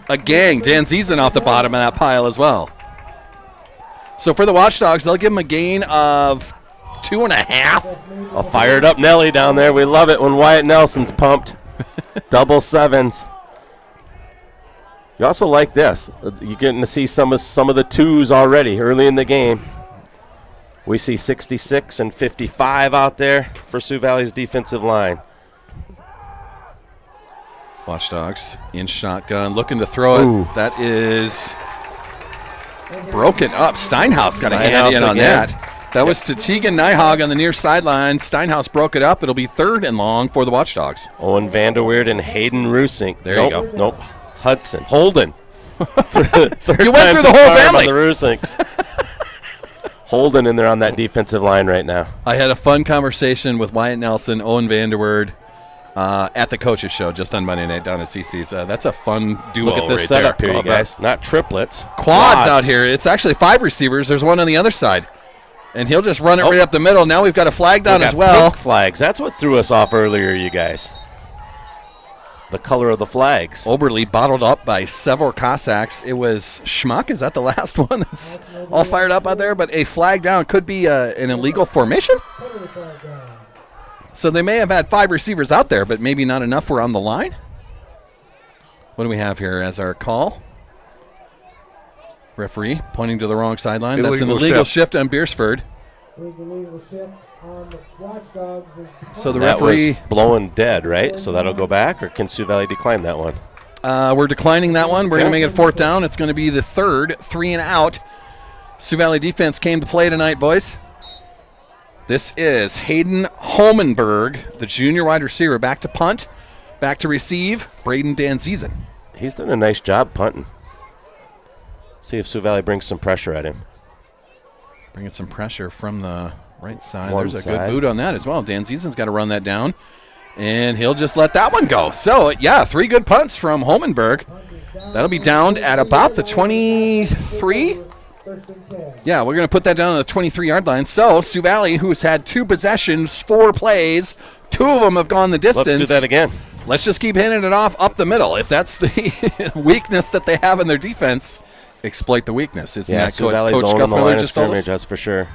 A gang. Dan Ziezen off the bottom of that pile as well. So for the Watchdogs, they'll give them a gain of 2.5. A fired up Nelly down there. We love it when Wyatt Nelson's pumped. Double sevens. You also like this. You're getting to see some of the 2s already early in the game. We see 66 and 55 out there for Sioux Valley's defensive line. Watchdogs in shotgun, looking to throw it. That is broken up. Steinhaus got a hand in on that. That was to Tegan Nyhog on the near sideline. Steinhaus broke it up. It'll be 3rd and long for the Watchdogs. Owen Vanderweerd and Hayden Rusink. There you go. Nope. Hudson. Holden. You went through the whole family. The Rusinks. Holden in there on that defensive line right now. I had a fun conversation with Wyatt Nelson, Owen Vanderweerd, at the coaches show just on Monday night down at CC's. That's a fun duo. Look at this right setup there. here, you guys. Not triplets. Quads out here. It's actually 5 receivers. There's one on the other side. And he'll just run it right up the middle. Now we've got a flag down as well. Pink flags. That's what threw us off earlier, you guys. The color of the flags. Oberly bottled up by several Cossacks. It was Schmuck. Is that the last one that's all fired up out there? But a flag down could be an illegal formation. So they may have had 5 receivers out there, but maybe not enough were on the line. What do we have here as our call? Referee pointing to the wrong sideline. That's an illegal shift on Beresford. So the referee was blowing dead, right? So that'll go back, or can Sioux Valley decline that one? We're declining that one. We're going to make it 4th down. It's going to be the 3rd, 3 and out. Sioux Valley defense came to play tonight, boys. This is Hayden Holmenberg, the junior wide receiver. Back to punt, back to receive, Braden Danzizen. He's done a nice job punting. See if Sioux Valley brings some pressure at him. Bringing some pressure from the right side. One There's a side. good boot on that as well. Danzizen's got to run that down, and he'll just let that one go. So, yeah, 3 good punts from Holmenberg. That'll be downed at about the 23. Yeah, we're going to put that down on the 23-yard line. So, Sioux Valley, who's had 2 possessions, 4 plays, 2 of them have gone the distance. Let's do that again. Let's just keep handing it off up the middle. If that's the weakness that they have in their defense, exploit the weakness. Isn't that Sioux Coach Valley's owning the Guthmiller line of just told us? scrimmage, that's for sure.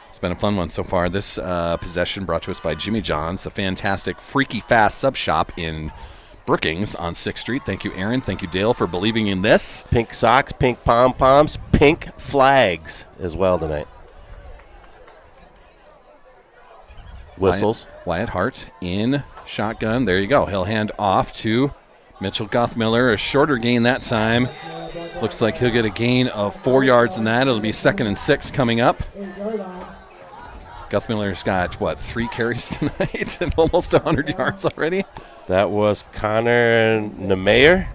It's been a fun one so far. This possession brought to us by Jimmy John's, the fantastic Freaky Fast sub shop in Brookings on 6th Street. Thank you, Aaron. Thank you, Dale, for believing in this. Pink socks, pink pom-poms, pink flags as well tonight. Whistles. Wyatt Hart in shotgun. There you go. He'll hand off to Mitchell Guthmiller. A shorter gain that time. Looks like he'll get a gain of 4 yards in that. It'll be 2nd and 6 coming up. Guthmiller's got, 3 carries tonight and almost 100 yards already? That was Connor Nemeyer,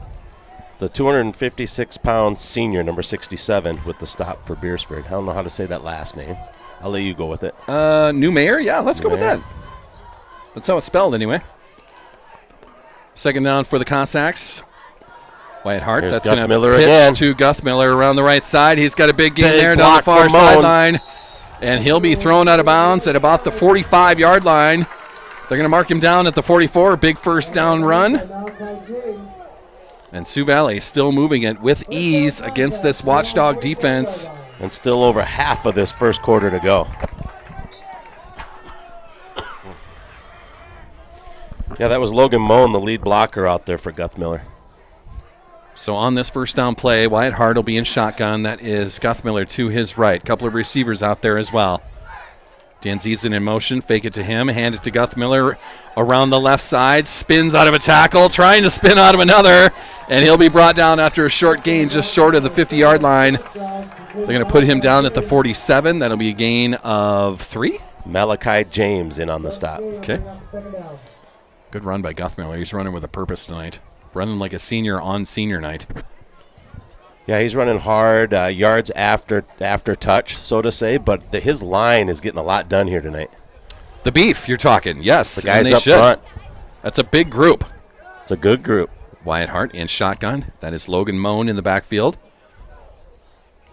the 256-pound senior, number 67, with the stop for Beresford. I don't know how to say that last name. I'll let you go with it. New Mayor? Yeah, let's go with that. That's how it's spelled anyway. 2nd down for the Cossacks. Wyatt Hart. Here's That's going to Guthmiller pitch again. to Guthmiller around the right side. He's got a big gain Big there down the block far from Moan. sideline. And he'll be thrown out of bounds at about the 45-yard line. They're going to mark him down at the 44. Big first down run. And Sioux Valley still moving it with ease against this watchdog defense. And still over half of this first quarter to go. Yeah, that was Logan Moan, the lead blocker out there for Guthmiller. So on this first down play, Wyatt Hart will be in shotgun. That is Guthmiller to his right. Couple of receivers out there as well. Danzizen in motion. Fake it to him. Hand it to Guthmiller around the left side. Spins out of a tackle. Trying to spin out of another. And he'll be brought down after a short gain just short of the 50-yard line. They're going to put him down at the 47. That'll be a gain of 3. Malachi James in on the stop. Okay. Good run by Guthmiller. He's running with a purpose tonight. Running like a senior on senior night. Yeah, he's running hard, yards after touch, so to say, but his line is getting a lot done here tonight. The beef, you're talking. Yes. The guys and they up should. front. That's a big group. It's a good group. Wyatt Hart in shotgun. That is Logan Moan in the backfield.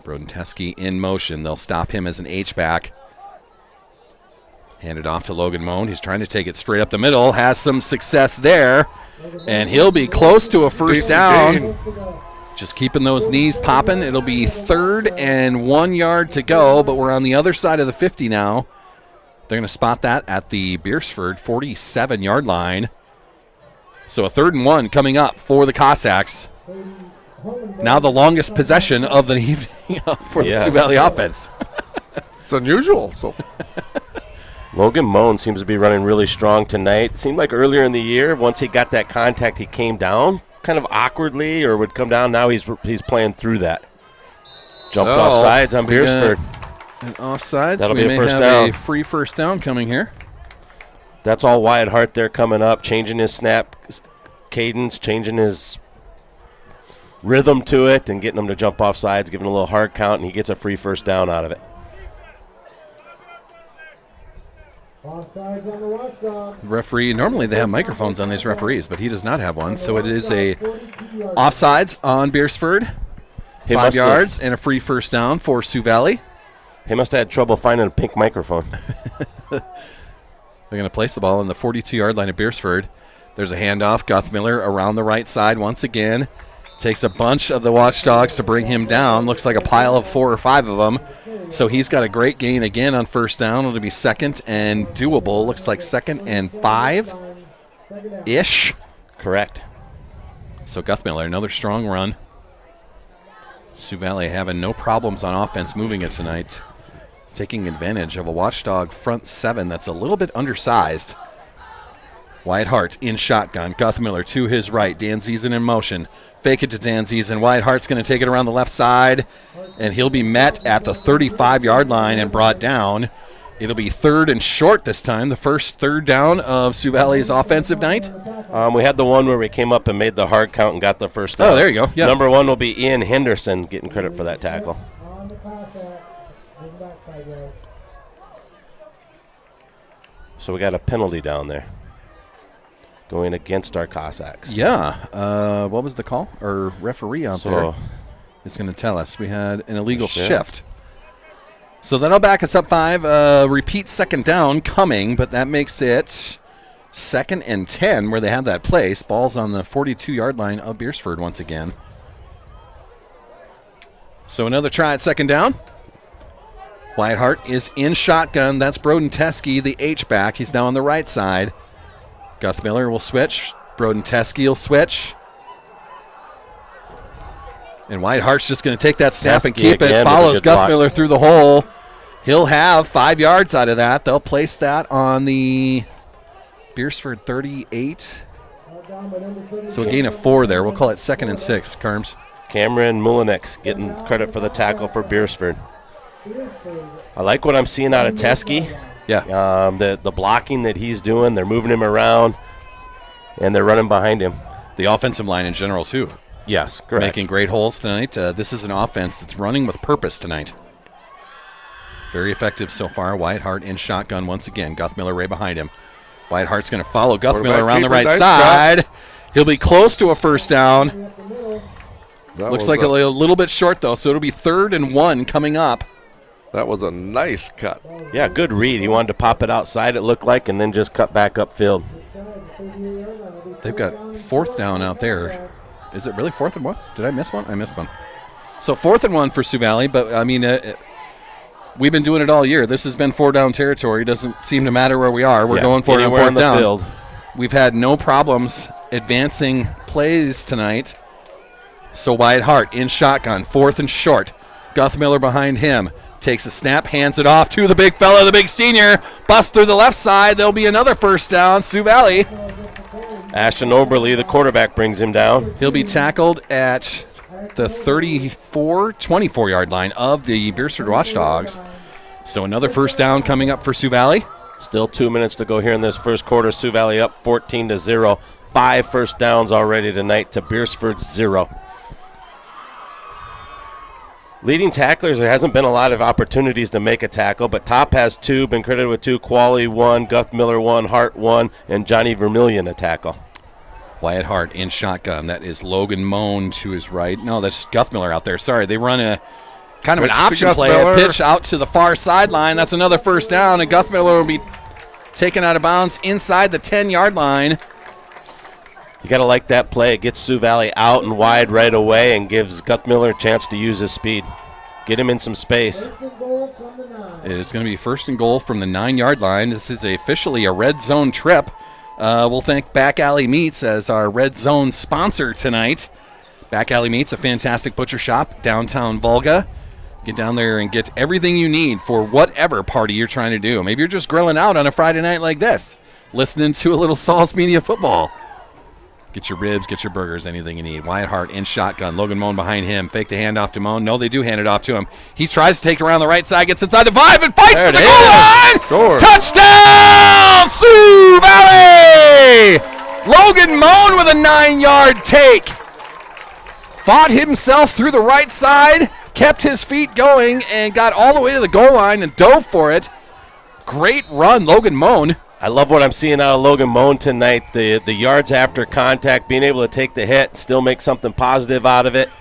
Broden Teskey in motion. They'll stop him as an H-back. Hand it off to Logan Moan. He's trying to take it straight up the middle. Has some success there. And he'll be close to a first down. Just keeping those knees popping. It'll be 3rd and 1 yard to go, but we're on the other side of the 50 now. They're going to spot that at the Beresford 47-yard line. So a 3rd and 1 coming up for the Cossacks. Now the longest possession of the evening for the Sioux Valley offense. It's unusual. So Logan Moan seems to be running really strong tonight. Seemed like earlier in the year, once he got that contact, he came down kind of awkwardly or would come down. Now he's playing through that. Jumped off sides on Beresford. And offsides. That'll we be a may first have down. a free first down coming here. That's all Wyatt Hart there coming up, changing his snap cadence, changing his rhythm to it, and getting him to jump off sides, giving a little hard count, and he gets a free first down out of it. Offsides on the watchdog. Referee, normally they have microphones on these referees, but he does not have one. So it is a offsides on Beresford. 5 yards and a free first down for Sioux Valley. He must have had trouble finding a pink microphone. They're going to place the ball in the 42-yard line of Beresford. There's a handoff. Guthmiller around the right side once again. Takes a bunch of the watchdogs to bring him down. Looks like a pile of 4 or 5 of them. So he's got a great gain again on first down. It'll be 2nd and doable. Looks like 2nd and 5-ish. Correct. So Guthmiller, another strong run. Sioux Valley having no problems on offense moving it tonight. Taking advantage of a watchdog front 7 that's a little bit undersized. Wyatt Hart in shotgun. Guthmiller to his right. Danzizen in motion. Fake it to Danzizen. Wyatt Hart's going to take it around the left side, and he'll be met at the 35-yard line and brought down. It'll be 3rd and short this time, the first 3rd down of Sioux Valley's offensive night. We had the one where we came up and made the hard count and got the first down. Oh, there you go. Yeah. Number 1 will be Ian Henderson getting credit for that tackle. On the Cossacks. Bring back 5 yards. So we got a penalty down there going against our Cossacks. Yeah. What was the call? Or referee out there is going to tell us. We had an illegal shift. So that'll back us up 5. Repeat 2nd down coming, but that makes it 2nd and 10 where they have that place. Ball's on the 42-yard line of Beresford once again. So another try at 2nd down. Whitehart is in shotgun. That's Broden Teskey, the H-back. He's now on the right side. Guthmiller will switch. Broden Teskey will switch. And Whitehart's just going to take that snap and keep it. Follows Guthmiller through the hole. He'll have 5 yards out of that. They'll place that on the Beresford 38. So a gain of 4 there. We'll call it 2nd and 6, Carms. Cameron Mulinex getting credit for the tackle for Beresford. I like what I'm seeing out of Teskey. Yeah. The blocking that he's doing, they're moving him around, and they're running behind him. The offensive line in general, too. Yes, correct. Making great holes tonight. This is an offense that's running with purpose tonight. Very effective so far. Whitehart in shotgun once again. Guthmiller right behind him. Whitehart's going to follow Guthmiller around the right side. He'll be close to a first down. Looks like a little bit short, though, so it'll be 3rd and 1 coming up. That was a nice cut. Yeah, good read. He wanted to pop it outside, it looked like, and then just cut back upfield. They've got 4th down out there. Is it really 4th and 1? Did I miss one? I missed one. So 4th and 1 for Sioux Valley, but, I mean, we've been doing it all year. This has been 4-down territory. It doesn't seem to matter where we are. We're going for it on 4th down. Field. We've had no problems advancing plays tonight. So Whitehart in shotgun, 4th and short. Guthmiller behind him. Takes a snap, hands it off to the big fella, the big senior. Bust through the left side. There'll be another first down. Sioux Valley. Ashton Oberle, the quarterback, brings him down. He'll be tackled at the 24-yard line of the Beresford Watchdogs. So another first down coming up for Sioux Valley. Still 2 minutes to go here in this first quarter. Sioux Valley up 14-0. 5 first downs already tonight to Beresford's 0. Leading tacklers, there hasn't been a lot of opportunities to make a tackle, but Top has 2, been credited with 2, Qualley 1, Guthmiller 1, Hart 1, and Johnny Vermillion a tackle. Wyatt Hart in shotgun. That is Logan Moan to his right. No, that's Guthmiller out there. Sorry, they run a kind of an option play, a pitch out to the far sideline. That's another first down, and Guthmiller will be taken out of bounds inside the 10-yard line. You got to like that play. It gets Sioux Valley out and wide right away and gives Guthmiller a chance to use his speed. Get him in some space. It is going to be 1st and goal from the 9-yard line. This is officially a red zone trip. We'll thank Back Alley Meats as our red zone sponsor tonight. Back Alley Meats, a fantastic butcher shop, downtown Volga. Get down there and get everything you need for whatever party you're trying to do. Maybe you're just grilling out on a Friday night like this, listening to a little Sauls Media football. Get your ribs, get your burgers, anything you need. Wyatt Hart in shotgun. Logan Moan behind him. Fake the handoff to Moan. No, they do hand it off to him. He tries to take it around the right side, gets inside the 5, and fights to the goal line. Score. Touchdown, Sioux Valley! Logan Moan with a 9-yard take. Fought himself through the right side, kept his feet going, and got all the way to the goal line and dove for it. Great run, Logan Moan. I love what I'm seeing out of Logan Moan tonight. The yards after contact, being able to take the hit, still make something positive out of it.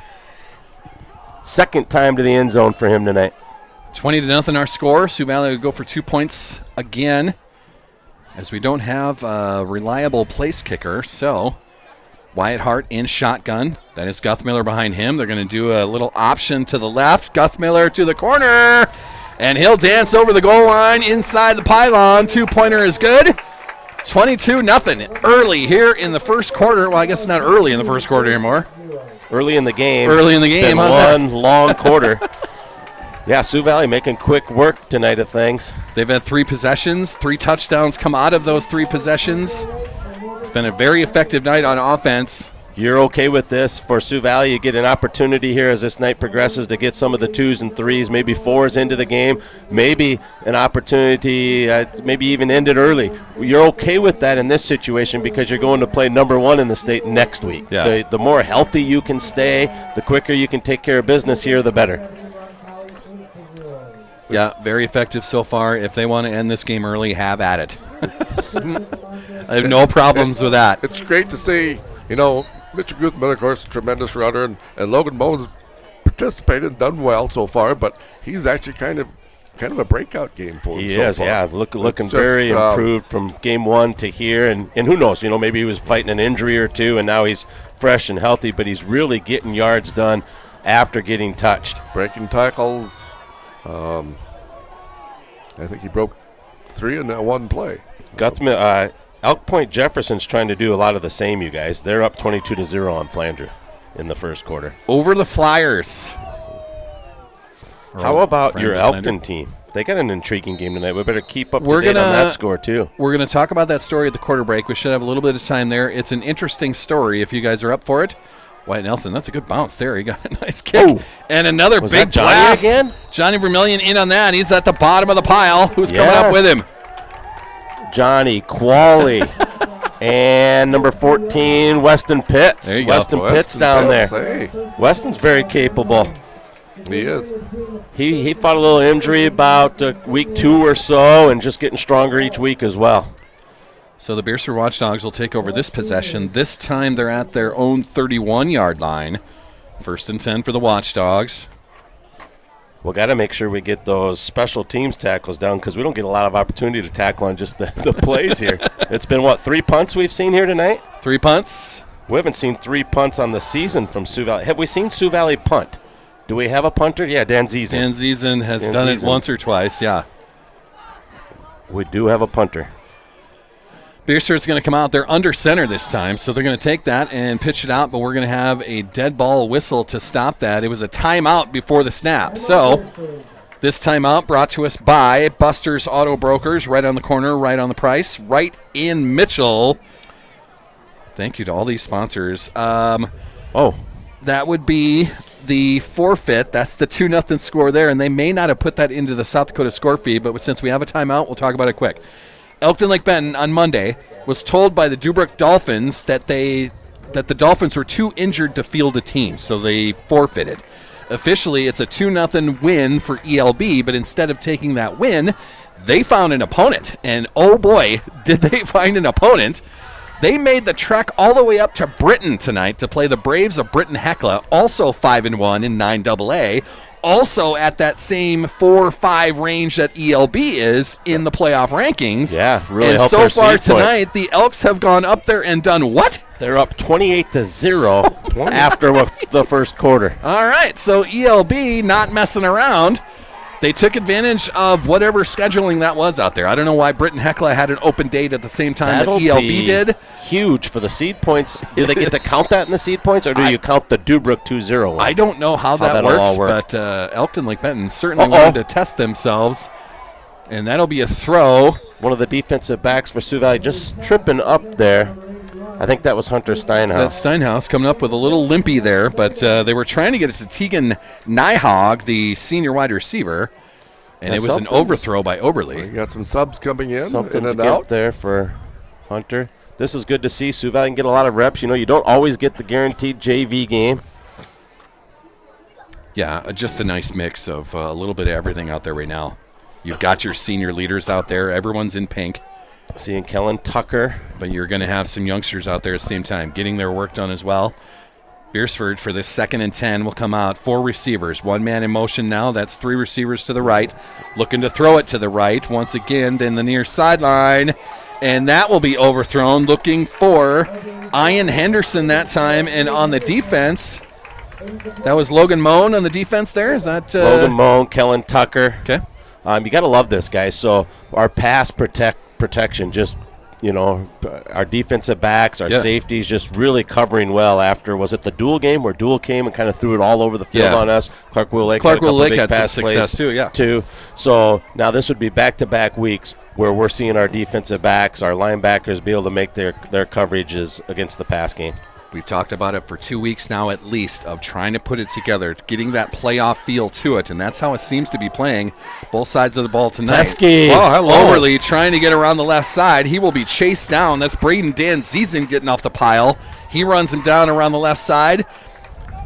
Second time to the end zone for him tonight. 20-0 our score. Sioux Valley will go for 2 points again, as we don't have a reliable place kicker. So Wyatt Hart in shotgun. That is Guthmiller behind him. They're going to do a little option to the left. Guthmiller to the corner. And he'll dance over the goal line inside the pylon. 2-pointer is good. 22-0 early here in the first quarter. Well, I guess not early in the first quarter anymore. Early in the game. Early in the game. One long quarter. Yeah, Sioux Valley making quick work tonight of things. They've had 3 possessions. 3 touchdowns come out of those 3 possessions. It's been a very effective night on offense. You're okay with this for Sioux Valley? You get an opportunity here as this night progresses to get some of the 2s and 3s, maybe 4s into the game, maybe an opportunity, maybe even end it early. You're okay with that in this situation because you're going to play number 1 in the state next week. Yeah. The more healthy you can stay, the quicker you can take care of business here, the better. Yeah, very effective so far. If they want to end this game early, have at it. I have no problems with that. It's great to see, Mitchell Guzman, of course, a tremendous runner, and Logan Bones participated and done well so far, but he's actually kind of a breakout game for him. He so is, far. yeah, looking It's very just, improved from game 1 to here, and who knows, maybe he was fighting an injury or two, and now he's fresh and healthy, but he's really getting yards done after getting touched. Breaking tackles. I think he broke 3 in that one play. Guthman, Elk Point Jefferson's trying to do a lot of the same, you guys. They're up 22-0 on Flandreau in the first quarter. Over the Flyers. How about Friends your of Elkton team? They got an intriguing game tonight. We better keep up We're to date on gonna- that score, too. We're going to talk about that story at the quarter break. We should have a little bit of time there. It's an interesting story if you guys are up for it. Wyatt Nelson, that's a good bounce there. He got a nice kick. Oh. And another Was big that Johnny blast. again? Johnny Vermillion in on that. He's at the bottom of the pile. Who's coming up Yes. with him? Johnny Qualley. And number 14, Weston Pitts. There you go. Weston Pitts down Pitts, there. hey, Weston's very capable. he is. He fought a little injury about week 2 or so and just getting stronger each week as well. So the Beresford Watchdogs will take over this possession. This time they're at their own 31-yard line. 1st and 10 for the Watchdogs. We'll got to make sure we get those special teams tackles down because we don't get a lot of opportunity to tackle on just the plays here. It's been, 3 punts we've seen here tonight? 3 punts. We haven't seen 3 punts on the season from Sioux Valley. Have we seen Sioux Valley punt? Do we have a punter? Yeah, Dan Ziesen. Dan Ziesen has Dan done it Ziesens. once or twice, yeah. We do have a punter. Beresford's going to come out. They're under center this time, so they're going to take that and pitch it out, but we're going to have a dead ball whistle to stop that. It was a timeout before the snap. So this timeout brought to us by Buster's Auto Brokers, right on the corner, right on the price, right in Mitchell. Thank you to all these sponsors. That would be the forfeit. That's the 2-0 score there, and they may not have put that into the South Dakota score feed, but since we have a timeout, we'll talk about it quick. Elkton Lake Benton on Monday was told by the Dubrook Dolphins that the Dolphins were too injured to field a team, so they forfeited. Officially, it's a 2-0 win for ELB, but instead of taking that win, they found an opponent. And oh boy, did they find an opponent. They made the trek all the way up to Britain tonight to play the Braves of Britain Hecla, also 5-1 in 9AA, also at that same 4-5 range that ELB is in the playoff rankings. Yeah, really and helped so their far seed points. tonight, the Elks have gone up there and done what? They're up 28-0 after the first quarter. All right, so ELB not messing around. They took advantage of whatever scheduling that was out there. I don't know why Britain Hecla had an open date at the same time That'll that ELB be did. huge for the seed points. Do they get to It's- count that in the seed points, or do you count the Dubrook 2-0 one? I don't know how that that'll works, all work. but Elkton Lake Benton certainly wanted to test themselves, and that'll be a throw. One of the defensive backs for Sioux Valley just tripping up there. I think that was Hunter Steinhaus. That's Steinhaus coming up with a little limpy there, but they were trying to get it to Tegan Nyhog, the senior wide receiver, and it was an overthrow by Oberly. We got some subs coming in Something's and good out. there for Hunter. This is good to see. Sioux Valley can get a lot of reps. You don't always get the guaranteed JV game. Yeah, just a nice mix of a little bit of everything out there right now. You've got your senior leaders out there. Everyone's in pink. Seeing Kellen Tucker. But you're going to have some youngsters out there at the same time getting their work done as well. Beresford for this 2nd and 10 will come out. 4 receivers. 1 man in motion now. That's 3 receivers to the right. Looking to throw it to the right once again. Then the near sideline. And that will be overthrown. Looking for Ian Henderson that time. And on the defense, that was Logan Moan on the defense there. Is that Logan Moan, Kellen Tucker. Okay. You got to love this, guys. So our pass protection, just, our defensive backs, our safeties just really covering well after, was it the Dual game where Dual came and kind of threw it all over the field on us? Clark Will Lake had some pass success plays too, So now this would be back-to-back weeks where we're seeing our defensive backs, our linebackers be able to make their coverages against the pass game. We've talked about it for 2 weeks now at least, of trying to put it together, getting that playoff feel to it, and that's how it seems to be playing both sides of the ball tonight. Teske. Oh, hello. Overly trying to get around the left side. He will be chased down. That's Braden Dan Ziesen getting off the pile. He runs him down around the left side.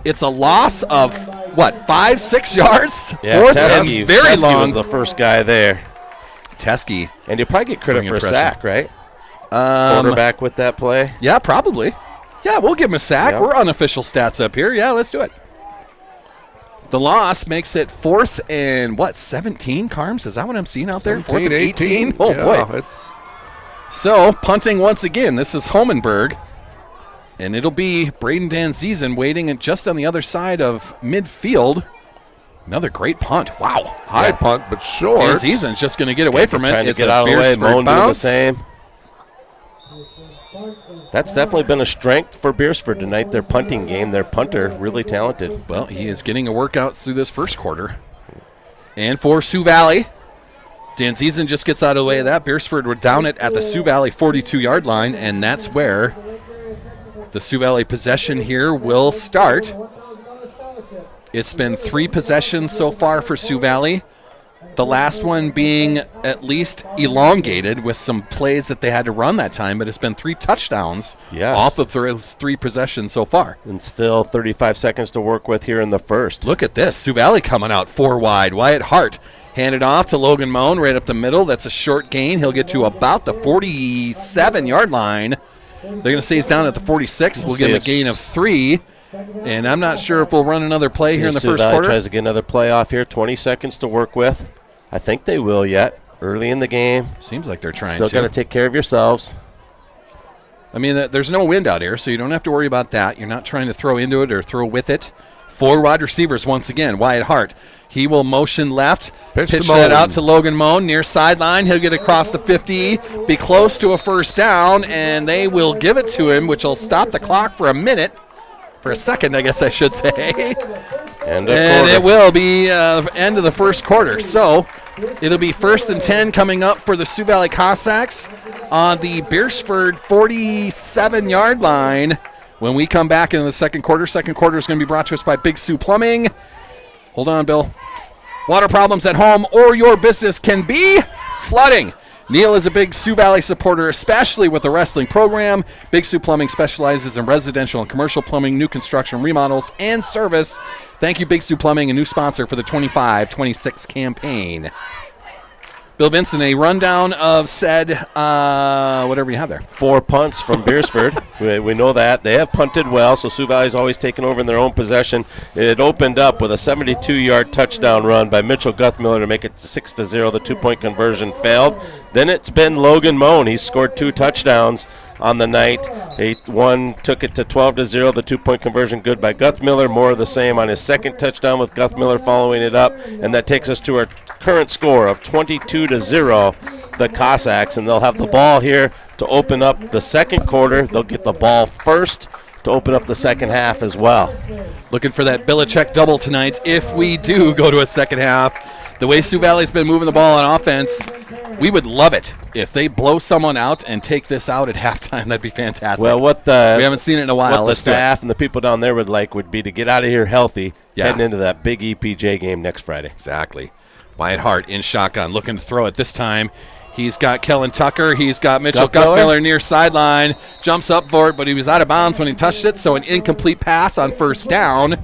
It's a loss of, 5-6 yards? Yeah, Fourth Teske, and very Teske long. was the first guy there. Teske. And you'll probably get credit Bringing for a pressure. sack, right? Quarterback with that play. Yeah, probably. Yeah, we'll give him a sack. Yep. We're unofficial stats up here. Yeah, let's do it. The loss makes it 4th and 17, Carms? Is that what I'm seeing out there? 4th and 18? Oh, yeah, boy. It's So, punting once again. This is Homenberg. And it'll be Braden Dan Ziesen waiting just on the other side of midfield. Another great punt. Wow. high punt, but short. Dan Ziesen's just going to get away from it. Trying to It's get a out of the way. Beresford Moan doing the bounce. same. That's definitely been a strength for Beresford tonight, their punting game. Their punter, really talented. Well, he is getting a workout through this first quarter. And for Sioux Valley, Dan Ziesen just gets out of the way of that. Beresford were down it at the Sioux Valley 42-yard line, and that's where the Sioux Valley possession here will start. It's been 3 possessions so far for Sioux Valley. The last one being at least elongated with some plays that they had to run that time, but it's been 3 touchdowns off of those 3 possessions so far. And still 35 seconds to work with here in the first. Look at this. Sioux Valley coming out 4 wide. Wyatt Hart handed off to Logan Moan right up the middle. That's a short gain. He'll get to about the 47-yard line. They're going to say he's down at the 46. We'll give him a gain of 3. And I'm not sure if we'll run another play here in the Sioux first Valley quarter. tries to get another play off here. 20 seconds to work with. I think they will yet. Early in the game. Seems like they're trying Still to. got to take care of yourselves. I mean, there's no wind out here, so you don't have to worry about that. You're not trying to throw into it or throw with it. 4 wide receivers once again. Wyatt Hart. He will motion left. Pitch Pitch to that Moan. out to Logan Moan near sideline. He'll get across the 50, be close to a first down, and they will give it to him, which will stop the clock for a minute. For a second, I guess I should say. And it will be end of the first quarter. So it'll be 1st and 10 coming up for the Sioux Valley Cossacks on the Beresford 47-yard line when we come back into the second quarter. Second quarter is going to be brought to us by Big Sioux Plumbing. Hold on, Bill. Water problems at home or your business can be flooding. Neil is a big Sioux Valley supporter, especially with the wrestling program. Big Sioux Plumbing specializes in residential and commercial plumbing, new construction, remodels, and service. Thank you, Big Sioux Plumbing, a new sponsor for the 25-26 campaign. Bill Vincent, a rundown of said whatever you have there. 4 punts from Beresford. we know that. They have punted well, so Sioux Valley's always taken over in their own possession. It opened up with a 72-yard touchdown run by Mitchell Guthmiller to make it 6-0. The 2-point conversion failed. Then it's been Logan Moan. He scored 2 touchdowns on the night. One took it to 12-0. The 2-point conversion good by Guthmiller. More of the same on his second touchdown with Guthmiller following it up. And that takes us to our current score of 22-0, the Cossacks. And they'll have the ball here to open up the second quarter. They'll get the ball first to open up the second half as well. Looking for that Belichick double tonight if we do go to a second half. The way Sioux Valley's been moving the ball on offense, we would love it if they blow someone out and take this out at halftime. That'd be fantastic. Well, we haven't seen it in a while. What Let's the staff and the people down there would be to get out of here healthy, Yeah. heading into that big EPJ game next Friday. Exactly. Wyatt Hart in shotgun, looking to throw it this time. He's got Kellen Tucker. He's got Mitchell Guthmiller near sideline. Jumps up for it, but he was out of bounds when he touched it, so an incomplete pass on first down.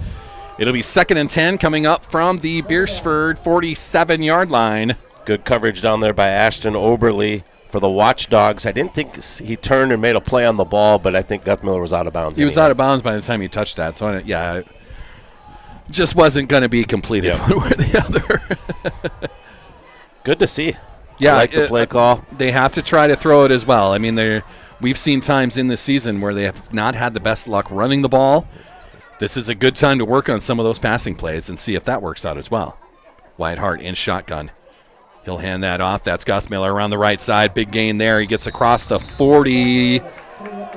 It'll be 2nd and 10 coming up from the Beresford 47-yard line. Good coverage down there by Ashton Oberly for the Watchdogs. I didn't think he turned and made a play on the ball, but I think Guthmiller was out of bounds. He was out of bounds by the time he touched that, so it just wasn't going to be completed one way or the other. Good to see. Yeah, I like the play call. They have to try to throw it as well. I mean, we've seen times in this season where they have not had the best luck running the ball. This is a good time to work on some of those passing plays and see if that works out as well. Wyatt Hart in shotgun. He'll hand that off. That's Guthmiller around the right side. Big gain there. He gets across the 40.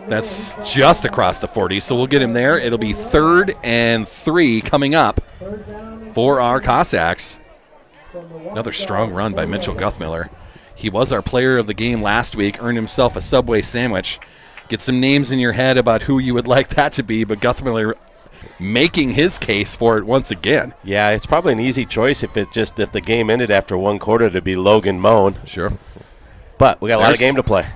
That's just across the 40, so we'll get him there. It'll be 3rd and 3 coming up for our Cossacks. Another strong run by Mitchell Guthmiller. He was our player of the game last week, earned himself a Subway sandwich. get some names in your head about who you would like that to be, but Guthmiller making his case for it once again. Yeah, it's probably an easy choice if the game ended after one quarter to be Logan Moan. Sure. But we got a lot of game to play.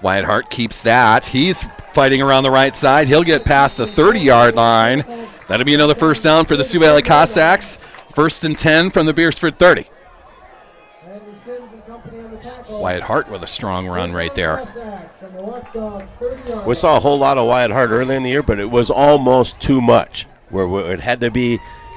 Wyatt Hart keeps that. He's fighting around the right side. He'll get past the 30-yard line. That'll be another first down for the Sioux Valley Cossacks. 1st and 10 from the Beresford 30. Wyatt Hart with a strong run right there. We saw a whole lot of Wyatt Hart early in the year, but it was almost too much. Where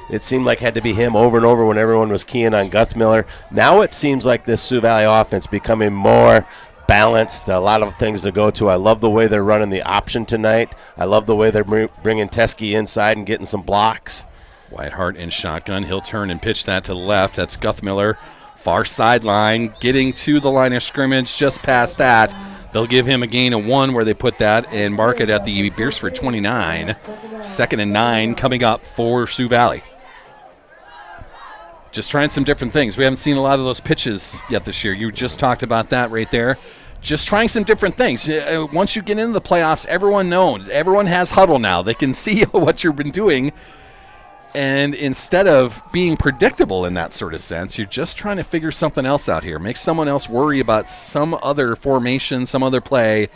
it seemed like had to be him over and over when everyone was keying on Guthmiller. Now it seems like this Sioux Valley offense becoming more balanced, a lot of things to go to. I love the way they're running the option tonight. I love the way they're bringing Teskey inside and getting some blocks. Wyatt Hart in shotgun. He'll turn and pitch that to the left. That's Guthmiller. Far sideline, getting to the line of scrimmage, just past that. They'll give him a gain of 1 where they put that and mark it at the Beresford 29. 2nd and 9 coming up for Sioux Valley. Just trying some different things. We haven't seen a lot of those pitches yet this year. You just talked about that right there. Just trying some different things. Once you get into the playoffs, everyone knows. Everyone has huddle now. They can see what you've been doing. And instead of being predictable in that sort of sense, you're just trying to figure something else out here. Make someone else worry about some other formation, some other play,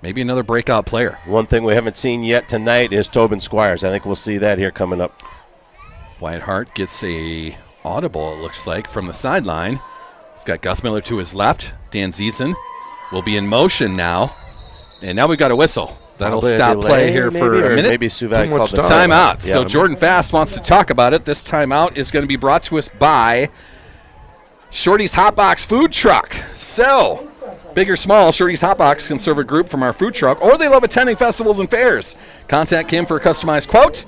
maybe another breakout player. One thing we haven't seen yet tonight is Tobin Squires. I think we'll see that here coming up. Wyatt Hart gets a audible, it looks like, from the sideline. He's got Guthmiller to his left. Dan Ziesen will be in motion now. And now we've got a whistle. That'll Probably stop play here for a minute. Maybe Sioux Valley called the timeout. Yeah, So Jordan Fast wants to talk about it. This timeout is going to be brought to us by Shorty's Hotbox Food Truck. So, big or small, Shorty's Hotbox can serve a group from our food truck, or they love attending festivals and fairs. Contact Kim for a customized quote.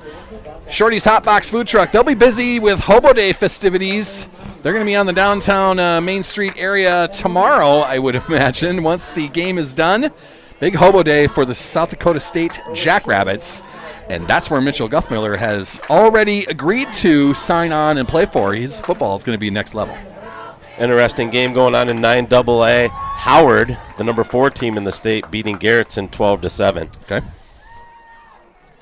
Shorty's Hotbox Food Truck. They'll be busy with Hobo Day festivities. They're going to be on the downtown Main Street area tomorrow, I would imagine, once the game is done. Big Hobo Day for the South Dakota State Jackrabbits. And that's where Mitchell Guthmiller has already agreed to sign on and play for. His football is going to be next level. Interesting game going on in 9AA. Howard, the number 4 team in the state, beating Garrettson 12-7. Okay.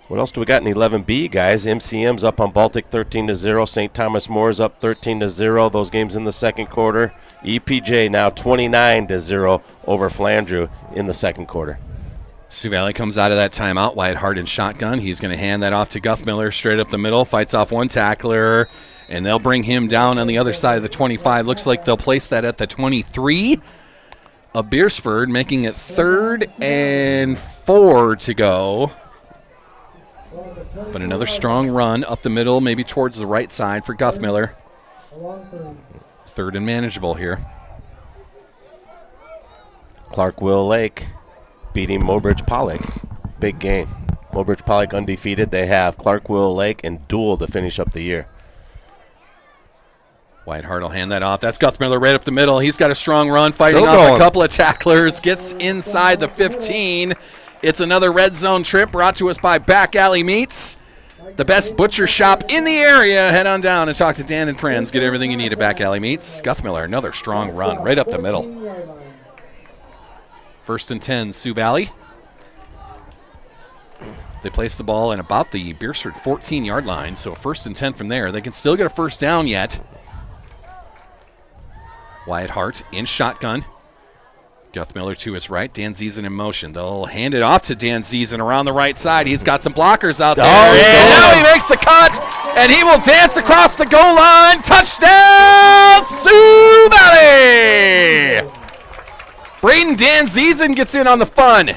What else do we got in 11B, guys? MCM's up on Baltic 13-0. St. Thomas More's up 13-0. Those games in the second quarter. EPJ now 29-0 over Flandreau in the second quarter. Sioux Valley comes out of that timeout. Wyatt Hart in shotgun. He's going to hand that off to Guthmiller straight up the middle. Fights off one tackler, and they'll bring him down on the other side of the 25. Looks like they'll place that at the 23 of Beresford, making it 3rd and 4 to go. But another strong run up the middle, maybe towards the right side for Guthmiller. 3rd and manageable here. Clark-Will Lake beating Mobridge Pollock. Big game. Mobridge Pollock undefeated. They have Clark-Will Lake and Dual to finish up the year. Wyatt Hart will hand that off. That's Guthmiller right up the middle. He's got a strong run, fighting off a couple of tacklers. Gets inside the 15. It's another red zone trip brought to us by Back Alley Meats, the best butcher shop in the area. Head on down and talk to Dan and friends. Get everything you need at Back Alley Meats. Guthmiller, another strong run right up the middle. 1st and 10, Sioux Valley. They place the ball in about the Beresford 14-yard line, so 1st and 10 from there. They can still get a first down yet. Wyatt Hart in shotgun. Guthmiller to his right. Dan Ziesen in motion. They'll hand it off to Dan Ziesen around the right side. He's got some blockers out there. And now he makes the cut, and he will dance across the goal line. Touchdown, Sioux Valley! Braden Dan Ziesen gets in on the fun.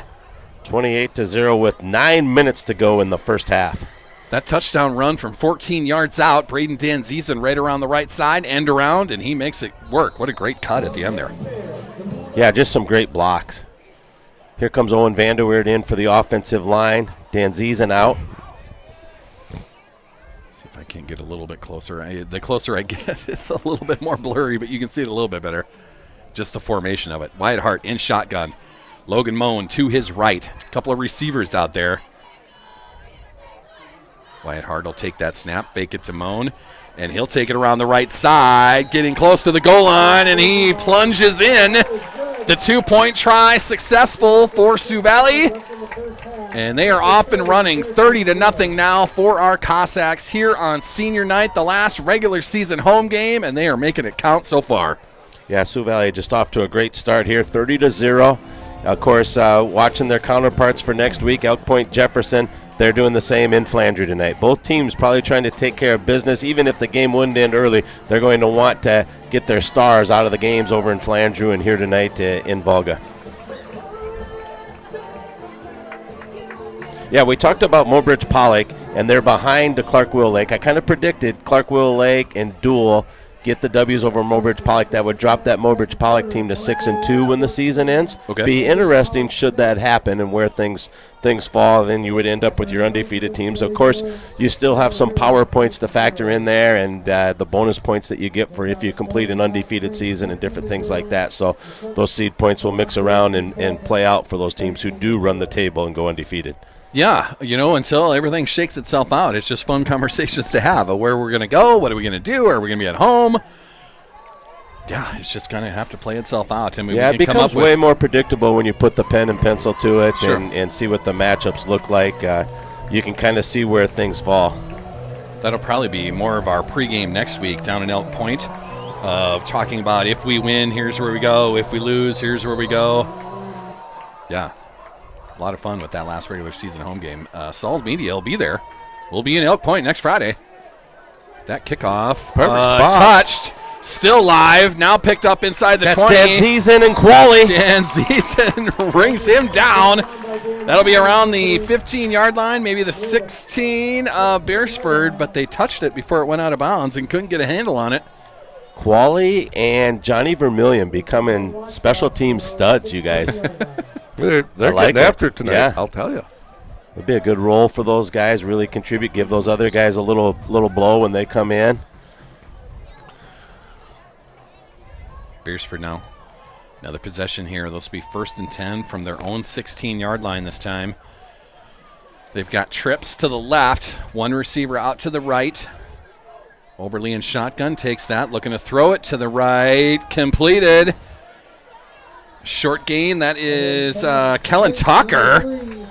28-0 with 9 minutes to go in the first half. That touchdown run from 14 yards out. Braden Dan Ziesen right around the right side, end around, and he makes it work. What a great cut at the end there. Yeah, just some great blocks. Here comes Owen Vanderweerd in for the offensive line. Dan Ziesen out. See if I can get a little bit closer. The closer I get, it's a little bit more blurry, but you can see it a little bit better. Just the formation of it. Wyatt Hart in shotgun. Logan Moen to his right. A couple of receivers out there. Wyatt Hart will take that snap, fake it to Moen, and he'll take it around the right side, getting close to the goal line, and he plunges in The 2-point try successful for Sioux Valley. And they are off and running 30-0 now for our Cossacks here on senior night, the last regular season home game, and they are making it count so far. Yeah, Sioux Valley just off to a great start here, 30-0. Of course, watching their counterparts for next week, Elk Point Jefferson, they're doing the same in Flandreau tonight. Both teams probably trying to take care of business. Even if the game wouldn't end early, they're going to want to get their stars out of the games over in Flandreau and here tonight in Volga. Yeah, we talked about Mobridge Pollock, and they're behind the Clark-Willow Lake. I kind of predicted Clark-Willow Lake and Dual get the W's over Mobridge Pollock. That would drop that Mobridge Pollock team to 6-2 when the season ends. Okay. Be interesting should that happen and where things fall. Then you would end up with your undefeated teams. Of course, you still have some power points to factor in there, and the bonus points that you get for if you complete an undefeated season and different things like that. So those seed points will mix around and play out for those teams who do run the table and go undefeated. Yeah, until everything shakes itself out, it's just fun conversations to have of where we're going to go, what are we going to do, are we going to be at home? Yeah, it's just going to have to play itself out. And it becomes way more predictable when you put the pen and pencil to it. Sure. and see what the matchups look like. You can kind of see where things fall. That'll probably be more of our pregame next week down in Elk Point of talking about if we win, here's where we go. If we lose, here's where we go. Yeah. A lot of fun with that last regular season home game. Sauls Media will be there. We'll be in Elk Point next Friday. That kickoff. Perfect spot. Touched. Still live. Now picked up inside the 20. That's Dan Ziesen and Qualley. Dan Ziesen rings him down. That'll be around the 15-yard line, maybe the 16 of Beresford, but they touched it before it went out of bounds and couldn't get a handle on it. Qualley and Johnny Vermillion becoming special team studs, you guys. They're getting after it tonight, yeah. I'll tell you. It'd be a good role for those guys, really contribute, give those other guys a little blow when they come in. Beresford now. Another possession here. They'll be 1st and 10 from their own 16-yard line this time. They've got trips to the left, one receiver out to the right. Oberle in shotgun takes that, looking to throw it to the right. Completed. Short gain, that is Kellen Tucker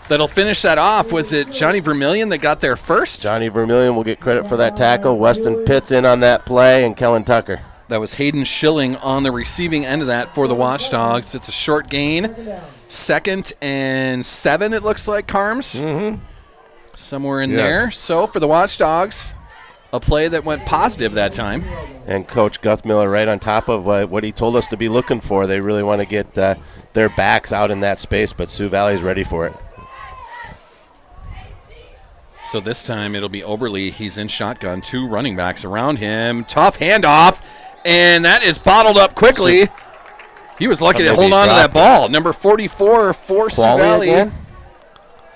that'll finish that off. Was it Johnny Vermillion that got there first? Johnny Vermillion will get credit for that tackle. Weston Pitts in on that play, and Kellen Tucker. That was Hayden Schilling on the receiving end of that for the Watchdogs. It's a short gain. 2nd and 7, it looks like, Carms. Mm-hmm. Somewhere in there. So for the Watchdogs, a play that went positive that time. And Coach Guthmiller right on top of what he told us to be looking for. They really want to get their backs out in that space, but Sioux Valley's ready for it. So this time it'll be Oberle. He's in shotgun. 2 running backs around him. Tough handoff, and that is bottled up quickly. He was lucky to hold on to that ball. Number 44 for Sioux Valley. Again?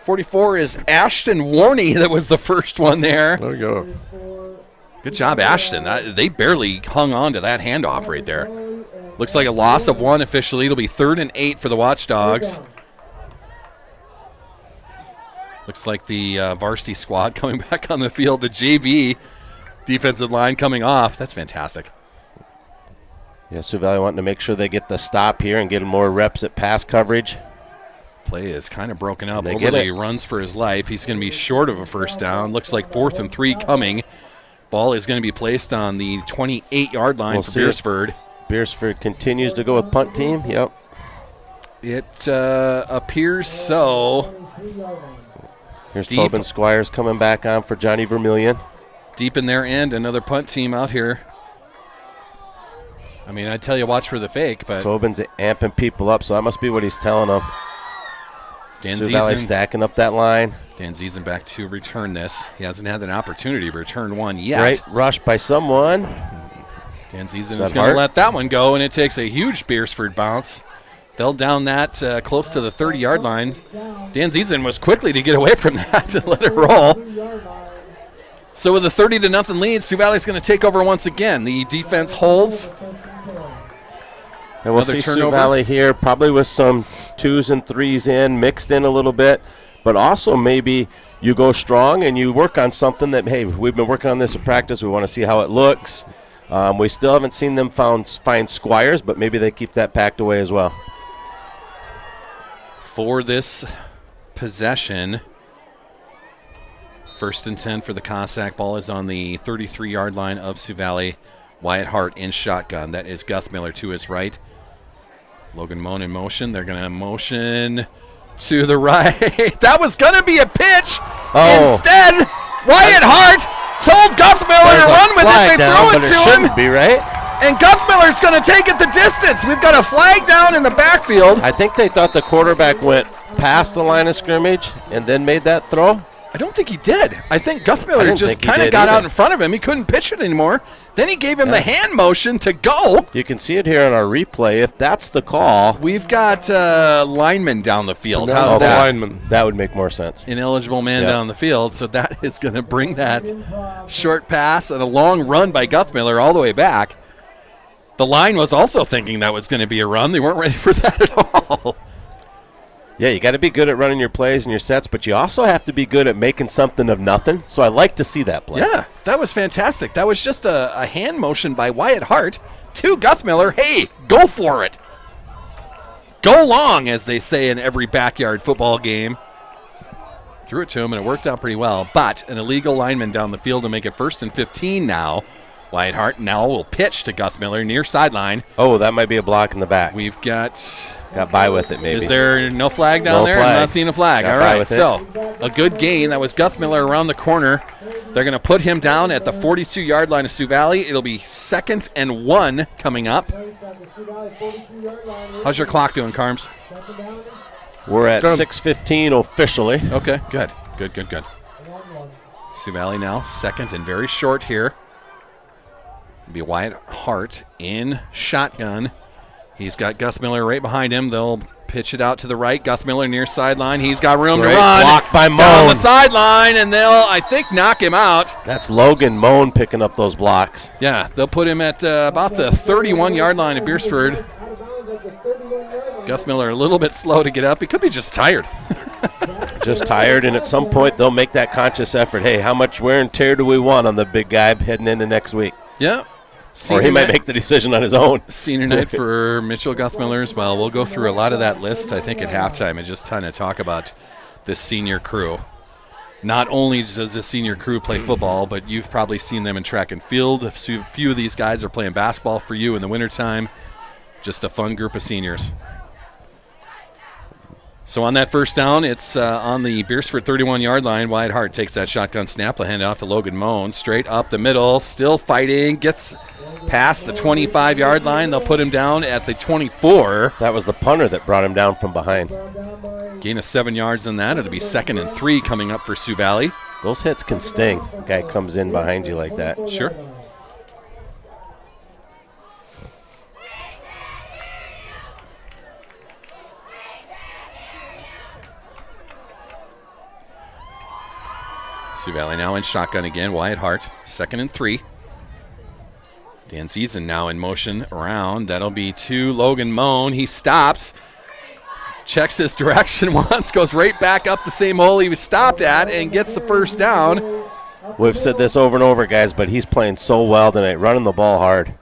44 is Ashton Warney. That was the first one there. There we go. Good job, Ashton. They barely hung on to that handoff right there. Looks like a loss of 1 officially. It'll be 3rd and 8 for the Watchdogs. Looks like the varsity squad coming back on the field. The JV defensive line coming off. That's fantastic. Yeah, Sioux Valley wanting to make sure they get the stop here and get more reps at pass coverage. Play is kind of broken up. Oberle runs for his life. He's going to be short of a first down. Looks like 4th and 3 coming. Ball is going to be placed on the 28-yard line for Beresford. Beresford continues to go with punt team. Yep. It appears so. Here's Tobin Squires coming back on for Johnny Vermillion. Deep in their end, another punt team out here. I mean, I tell you, watch for the fake, but Tobin's amping people up, so that must be what he's telling them. Sioux Valley stacking up that line. Dan Ziesen back to return this. He hasn't had an opportunity to return one yet. Great rush by someone. Dan Ziesen is going to let that one go, and it takes a huge Beresford bounce. They'll down that close to the 30-yard line. Dan Ziesen was quickly to get away from that to let it roll. So with a 30-0 lead, Sioux Valley's going to take over once again. The defense holds. And we'll see Sioux Valley here probably with some 2s and 3s in, mixed in a little bit. But also maybe you go strong and you work on something that, hey, we've been working on this in practice. We want to see how it looks. We still haven't seen them find Squires, but maybe they keep that packed away as well. For this possession, 1st and 10 for the Cossack. Ball is on the 33-yard line of Sioux Valley. Wyatt Hart in shotgun. That is Guthmiller to his right. Logan Moan in motion. They're going to motion to the right. That was going to be a pitch. Instead, Wyatt Hart told Guthmiller to run with it. They threw it to him. Be right. And Guthmiller's going to take it the distance. We've got a flag down in the backfield. I think they thought the quarterback went past the line of scrimmage and then made that throw. I don't think he did. I think Guthmiller just kind of got out in front of him. He couldn't pitch it anymore. Then he gave him the hand motion to go. You can see it here on our replay. If that's the call. We've got linemen down the field. How's that? Lineman. That would make more sense. Ineligible man down the field. So that is going to bring that short pass and a long run by Guthmiller all the way back. The line was also thinking that was going to be a run. They weren't ready for that at all. Yeah, you got to be good at running your plays and your sets, but you also have to be good at making something of nothing. So I like to see that play. Yeah, that was fantastic. That was just a hand motion by Wyatt Hart to Guthmiller. Hey, go for it. Go long, as they say in every backyard football game. Threw it to him, and it worked out pretty well. But an illegal lineman down the field to make it 1st and 15 now. Wyatt Hart now will pitch to Guthmiller near sideline. Oh, that might be a block in the back. We've got by with it, maybe. Is there no flag down there? I'm not seeing a flag. All right, so a good gain. That was Guthmiller around the corner. They're going to put him down at the 42-yard line of Sioux Valley. It'll be 2nd and 1 coming up. How's your clock doing, Carms? We're at 6:15 officially. Okay, good. Sioux Valley now 2nd and very short here. It'll be Wyatt Hart in shotgun. He's got Guthmiller right behind him. They'll pitch it out to the right. Guthmiller near sideline. He's got room to run. Blocked by Moan. Down the sideline, and they'll, I think, knock him out. That's Logan Moan picking up those blocks. Yeah, they'll put him at about the 31-yard line of Beresford. Guthmiller a little bit slow to get up. He could be just tired. Just tired, and at some point they'll make that conscious effort. Hey, how much wear and tear do we want on the big guy heading into next week? Yeah. Or he might make the decision on his own. Senior night for Mitchell Guthmiller as well. We'll go through a lot of that list, I think, at halftime and just kind of talk about this senior crew. Not only does this senior crew play football, but you've probably seen them in track and field. A few of these guys are playing basketball for you in the wintertime. Just a fun group of seniors. So on that first down, it's on the Beresford 31-yard line. Wyatt Hart takes that shotgun snap. They'll hand it off to Logan Moan. Straight up the middle, still fighting. Gets past the 25-yard line. They'll put him down at the 24. That was the punter that brought him down from behind. Gain of 7 yards on that. It'll be 2nd and 3 coming up for Sioux Valley. Those hits can sting. Guy comes in behind you like that. Sure. Sioux Valley now in shotgun again. Wyatt Hart, 2nd and 3. Dan Season now in motion around. That'll be to Logan Moan. He stops, checks his direction once, goes right back up the same hole he was stopped at, and gets the first down. We've said this over and over, guys, but he's playing so well tonight, running the ball hard.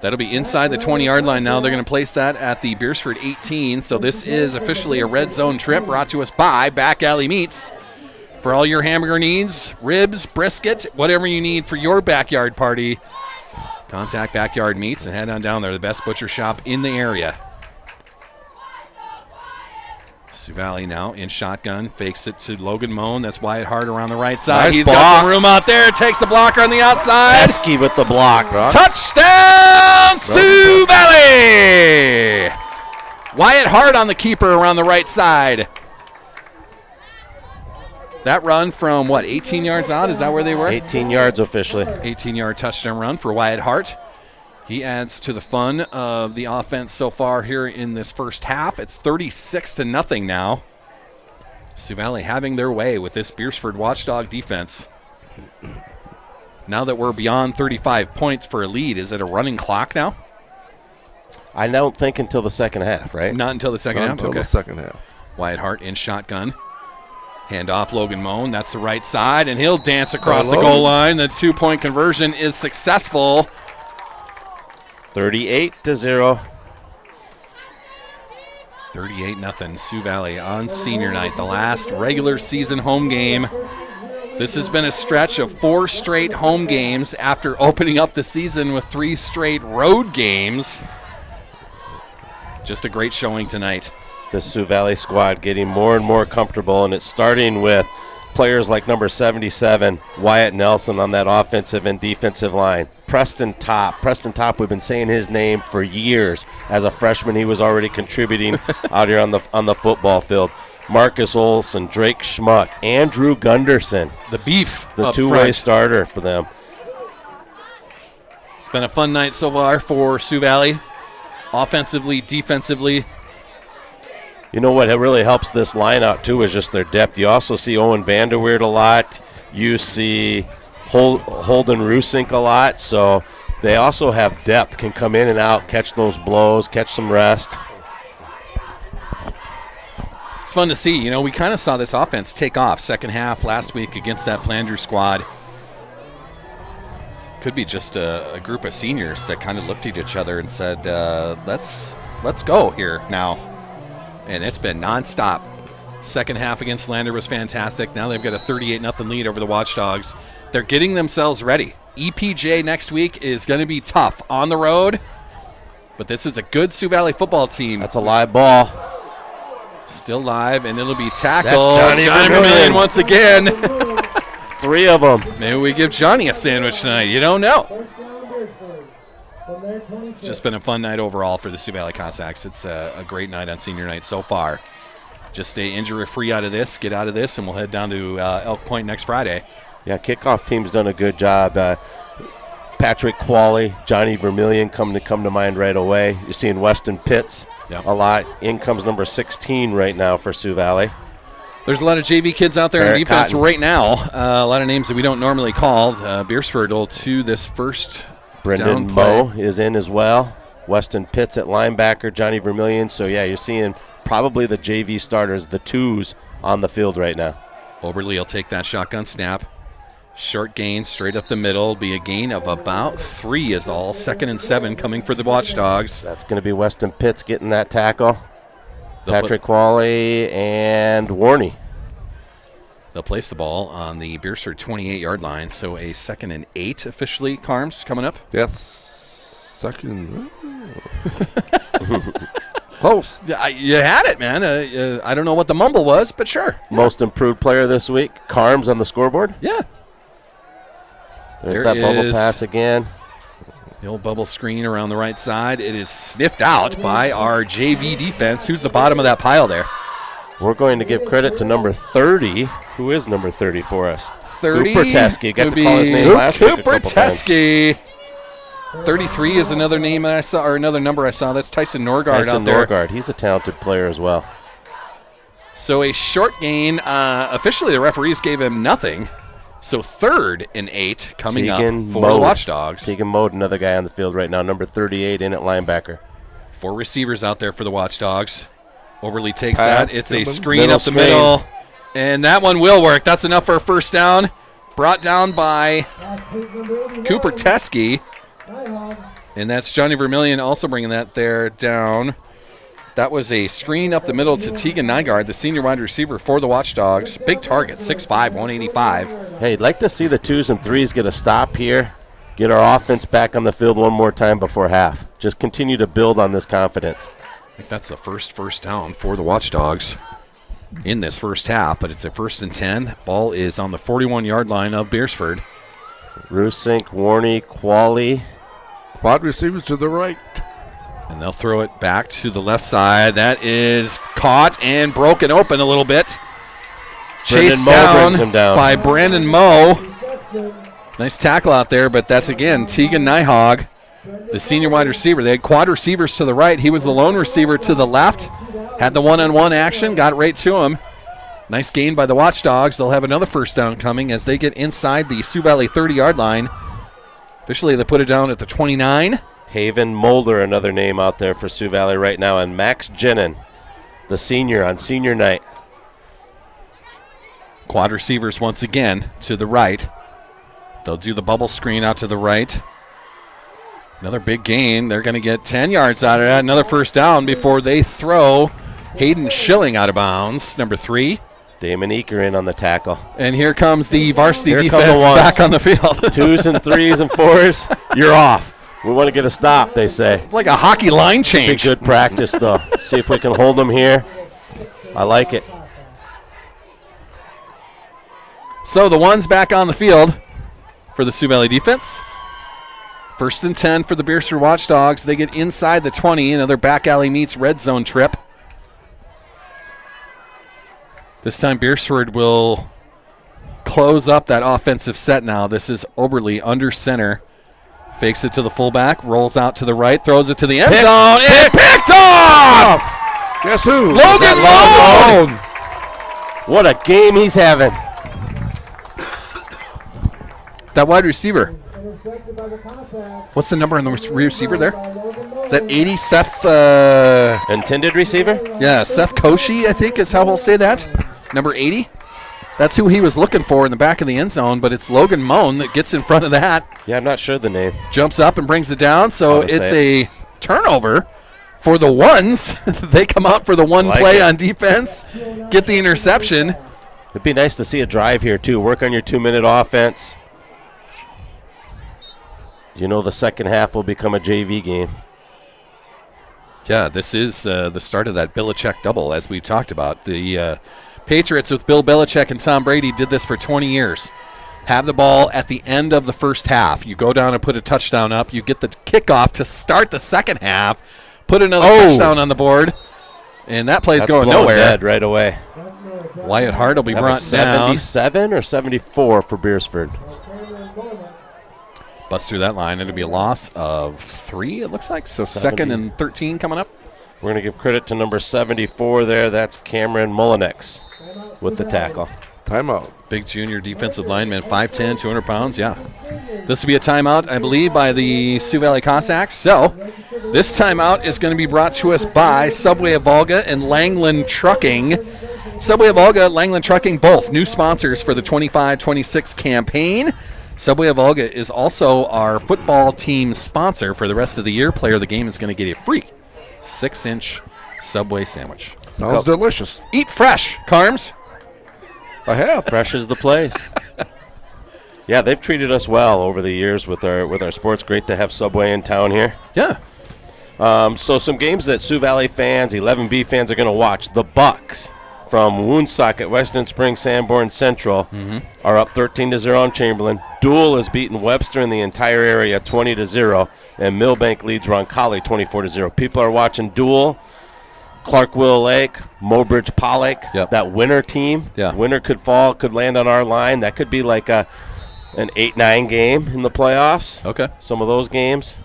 That'll be inside the 20-yard line now. They're going to place that at the Beresford 18. So this is officially a red zone trip brought to us by Back Alley Meats. For all your hamburger needs, ribs, brisket, whatever you need for your backyard party, contact Backyard Meats and head on down there. The best butcher shop in the area. Sioux Valley now in shotgun. Fakes it to Logan Moan. That's Wyatt Hart around the right side. Nice He's block. got some room out there. Takes the blocker on the outside. Teskey with the block. Right? Touchdown, Sioux Valley! Wyatt Hart on the keeper around the right side. That run from, 18 yards out? Is that where they were? 18 yards officially. 18-yard touchdown run for Wyatt Hart. He adds to the fun of the offense so far here in this first half. It's 36-0 now. Sioux Valley having their way with this Beresford Watchdog defense. Now that we're beyond 35 points for a lead, is it a running clock now? I don't think until the second half, right? Not until the second half? Until the second half. Wyatt Hart in shotgun. Hand off Logan Moan. That's the right side, and he'll dance across the goal line. The two-point conversion is successful. 38-0. 38-0 Sioux Valley on senior night, the last regular season home game. This has been a stretch of 4 straight home games after opening up the season with 3 straight road games. Just a great showing tonight. The Sioux Valley squad getting more and more comfortable, and it's starting with players like number 77, Wyatt Nelson, on that offensive and defensive line. Preston Top, we've been saying his name for years. As a freshman, he was already contributing out here on the football field. Marcus Olson, Drake Schmuck, Andrew Gunderson. The beef, the two-way starter for them. It's been a fun night so far for Sioux Valley, offensively, defensively. You know what really helps this line out, too, is just their depth. You also see Owen Vanderweerd a lot. You see Holden Rusink a lot. So they also have depth, can come in and out, catch those blows, catch some rest. It's fun to see. You know, we kind of saw this offense take off second half last week against that Flandreau squad. Could be just a group of seniors that kind of looked at each other and said, let's go here now. And it's been nonstop. Second half against Flandreau was fantastic. Now they've got a 38-0 lead over the Watchdogs. They're getting themselves ready. EPJ next week is going to be tough on the road, but this is a good Sioux Valley football team. That's a live ball. Still live, and it'll be tackled. That's Johnny Vermillion once again. 3 of them. Maybe we give Johnny a sandwich tonight. You don't know. It's just been a fun night overall for the Sioux Valley Cossacks. It's a great night on senior night so far. Just stay injury-free out of this, get out of this, and we'll head down to Elk Point next Friday. Yeah, kickoff team's done a good job. Patrick Qualley, Johnny Vermillion come to mind right away. You're seeing Weston Pitts a lot. In comes number 16 right now for Sioux Valley. There's a lot of JV kids out there in defense right now. A lot of names that we don't normally call. Beresford will to this first Brendan Moe is in as well. Weston Pitts at linebacker, Johnny Vermillion. So, yeah, you're seeing probably the JV starters, the 2s, on the field right now. Oberly will take that shotgun snap. Short gain straight up the middle. Be a gain of about 3 is all. 2nd and 7 coming for the Watchdogs. That's going to be Weston Pitts getting that tackle. Patrick Qualley and Warney. They'll place the ball on the Beresford 28-yard line, so a 2nd and 8 officially, Carms, coming up. Yes, 2nd. Close. You had it, man. I don't know what the mumble was, but sure. Most improved player this week, Carms on the scoreboard. Yeah. There's that bubble pass again. The old bubble screen around the right side. It is sniffed out by our JV defense. Who's the bottom of that pile there? We're going to give credit to number 30. Who is number 30 for us? 30. Cooper Teskey. Got to call his name last week a couple times. Cooper Teskey. 33 is another name I saw, or another number I saw. That's Tyson Norgard out there. Tyson Norgard. He's a talented player as well. So a short gain. Officially, the referees gave him nothing. So 3rd and 8 coming up for the Watchdogs. Tegan Mode, another guy on the field right now, number 38 in at linebacker. 4 receivers out there for the Watchdogs. Overly takes that. It's a screen up the screen. middle. And that one will work. That's enough for a first down. Brought down by Cooper Teskey. And that's Johnny Vermillion also bringing that there down. That was a screen up the middle to Tegan Nygaard, the senior wide receiver for the Watchdogs. Big target, 6'5", 185. Hey, I'd like to see the 2s and 3s get a stop here. Get our offense back on the field one more time before half. Just continue to build on this confidence. I think that's the first down for the Watchdogs in this first half, but it's a 1st and 10. Ball is on the 41-yard line of Beresford. Rusink, Warney, Qualley. Quad receivers to the right. And they'll throw it back to the left side. That is caught and broken open a little bit. Chased down by Brandon Moe. Nice tackle out there, but that's, again, Tegan Nyhog, the senior wide receiver. They had quad receivers to the right. He was the lone receiver to the left. Had the one-on-one action, got right to him. Nice gain by the Watchdogs. They'll have another first down coming as they get inside the Sioux Valley 30-yard line. Officially, they put it down at the 29. Haven Mulder, another name out there for Sioux Valley right now, and Max Jenin, the senior on senior night. Quad receivers once again to the right. They'll do the bubble screen out to the right. Another big gain. They're going to get 10 yards out of that. Another first down before they throw Hayden Schilling out of bounds, number 3. Damon Eaker in on the tackle. And here comes the varsity Here come defense the ones. back on the field. 2s and 3s and 4s, you're off. We want to get a stop, they say. Like a hockey line Be change. good practice, though. See if we can hold them here. I like it. So the ones back on the field for the Sioux Valley defense. 1st and 10 for the Beresford Watchdogs. They get inside the 20. Another back alley meets red zone trip. This time Beresford will close up that offensive set now. This is Oberle under center. Fakes it to the fullback, rolls out to the right, throws it to the end zone, and picked off! Guess who? Logan Malone! What a game he's having. That wide receiver. Intercepted by the contact. What's the number on the receiver there? Is that 80? Seth, Intended receiver? yeah, Seth Koshi, I think is how we'll say that. Number 80. That's who he was looking for in the back of the end zone, but it's Logan Moan that gets in front of that. Yeah, I'm not sure the name. Jumps up and brings it down, so How to it's say a turnover for the ones. They come out for the one Like play it. on defense, get the interception. It'd be nice to see a drive here, too. Work on your 2-minute offense. You know the second half will become a JV game. Yeah, this is the start of that Belichick double, as we've talked about. The Patriots with Bill Belichick and Tom Brady did this for 20 years. Have the ball at the end of the first half. You go down and put a touchdown up. You get the kickoff to start the second half. Put another touchdown on the board. And that play's That's going blown nowhere. dead right away. Wyatt Hart will be That was brought down. 77 or 74 for Beresford. Bust through that line. It'll be a loss of 3, it looks like. So 70. 2nd and 13 coming up. We're going to give credit to number 74 there. That's Cameron Mullinex with the tackle. Timeout. Big junior defensive lineman, 5'10", 200 pounds. Yeah. This will be a timeout, I believe, by the Sioux Valley Cossacks. So this timeout is going to be brought to us by Subway of Volga and Langland Trucking. Subway of Volga, Langland Trucking, both new sponsors for the 25-26 campaign. Subway of Volga is also our football team sponsor for the rest of the year. Player of the game is going to get a free 6-inch Subway sandwich. Sounds delicious. Eat fresh, Carms. I have. Fresh is the place. Yeah, they've treated us well over the years with our sports. Great to have Subway in town here. Yeah. So some games that Sioux Valley fans, 11B fans, are going to watch. The Bucks from Woonsocket, Western Springs, Sanborn Central are up 13-0 on Chamberlain. Dual has beaten Webster in the entire area 20-0, and Millbank leads Roncalli 24-0. People are watching Dual, Clark-Will Lake, Mobridge Pollock, that winner team. Yeah. Winner could fall, could land on our line. That could be like an 8-9 game in the playoffs. Okay. Some of those games,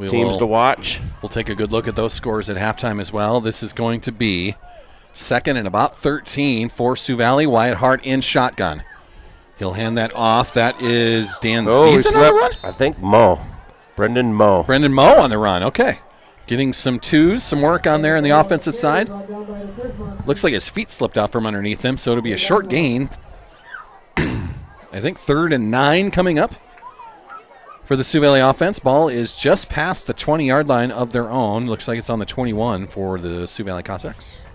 teams to watch. We'll take a good look at those scores at halftime as well. This is going to be 2nd and about 13 for Sioux Valley. Wyatt Hart in shotgun. He'll hand that off. That is Dan Season on the run? I think Brendan Moe. Brendan Moe on the run. Okay. Getting some twos, some work on there on the offensive side. Looks like his feet slipped out from underneath him, so it'll be a short gain. I think 3rd and 9 coming up for the Sioux Valley offense. Ball is just past the 20-yard line of their own. Looks like it's on the 21 for the Sioux Valley Cossacks.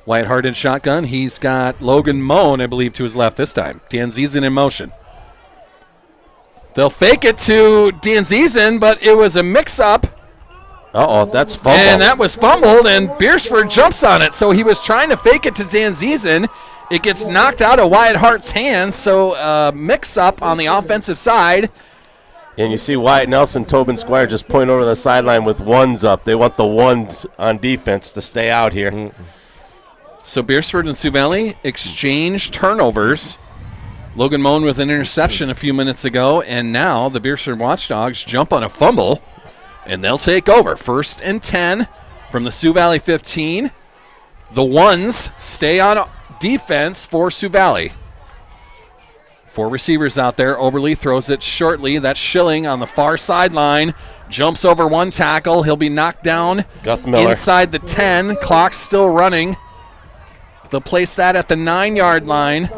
Wyatt Hart in shotgun. He's got Logan Moan, I believe, to his left this time. Dan Ziesen in motion. They'll fake it to Dan Ziesen, but it was a mix-up. That's fumbled. And that was fumbled, and Beresford jumps on it. So he was trying to fake it to Dan Ziesen. It gets knocked out of Wyatt Hart's hands, so mix-up on the offensive side. And you see Wyatt Nelson, Tobin Squire just point over the sideline with ones up. They want the ones on defense to stay out here. So Beresford and Sioux Valley exchange turnovers. Logan Moan with an interception a few minutes ago, and now the Beresford Watchdogs jump on a fumble, and they'll take over. 1st and 10 from the Sioux Valley 15. The ones stay on defense for Sioux Valley. 4 receivers out there. Oberle throws it shortly. That's Schilling on the far sideline. Jumps over one tackle. He'll be knocked down inside the 10. Clock's still running. They'll place that at the 9-yard line.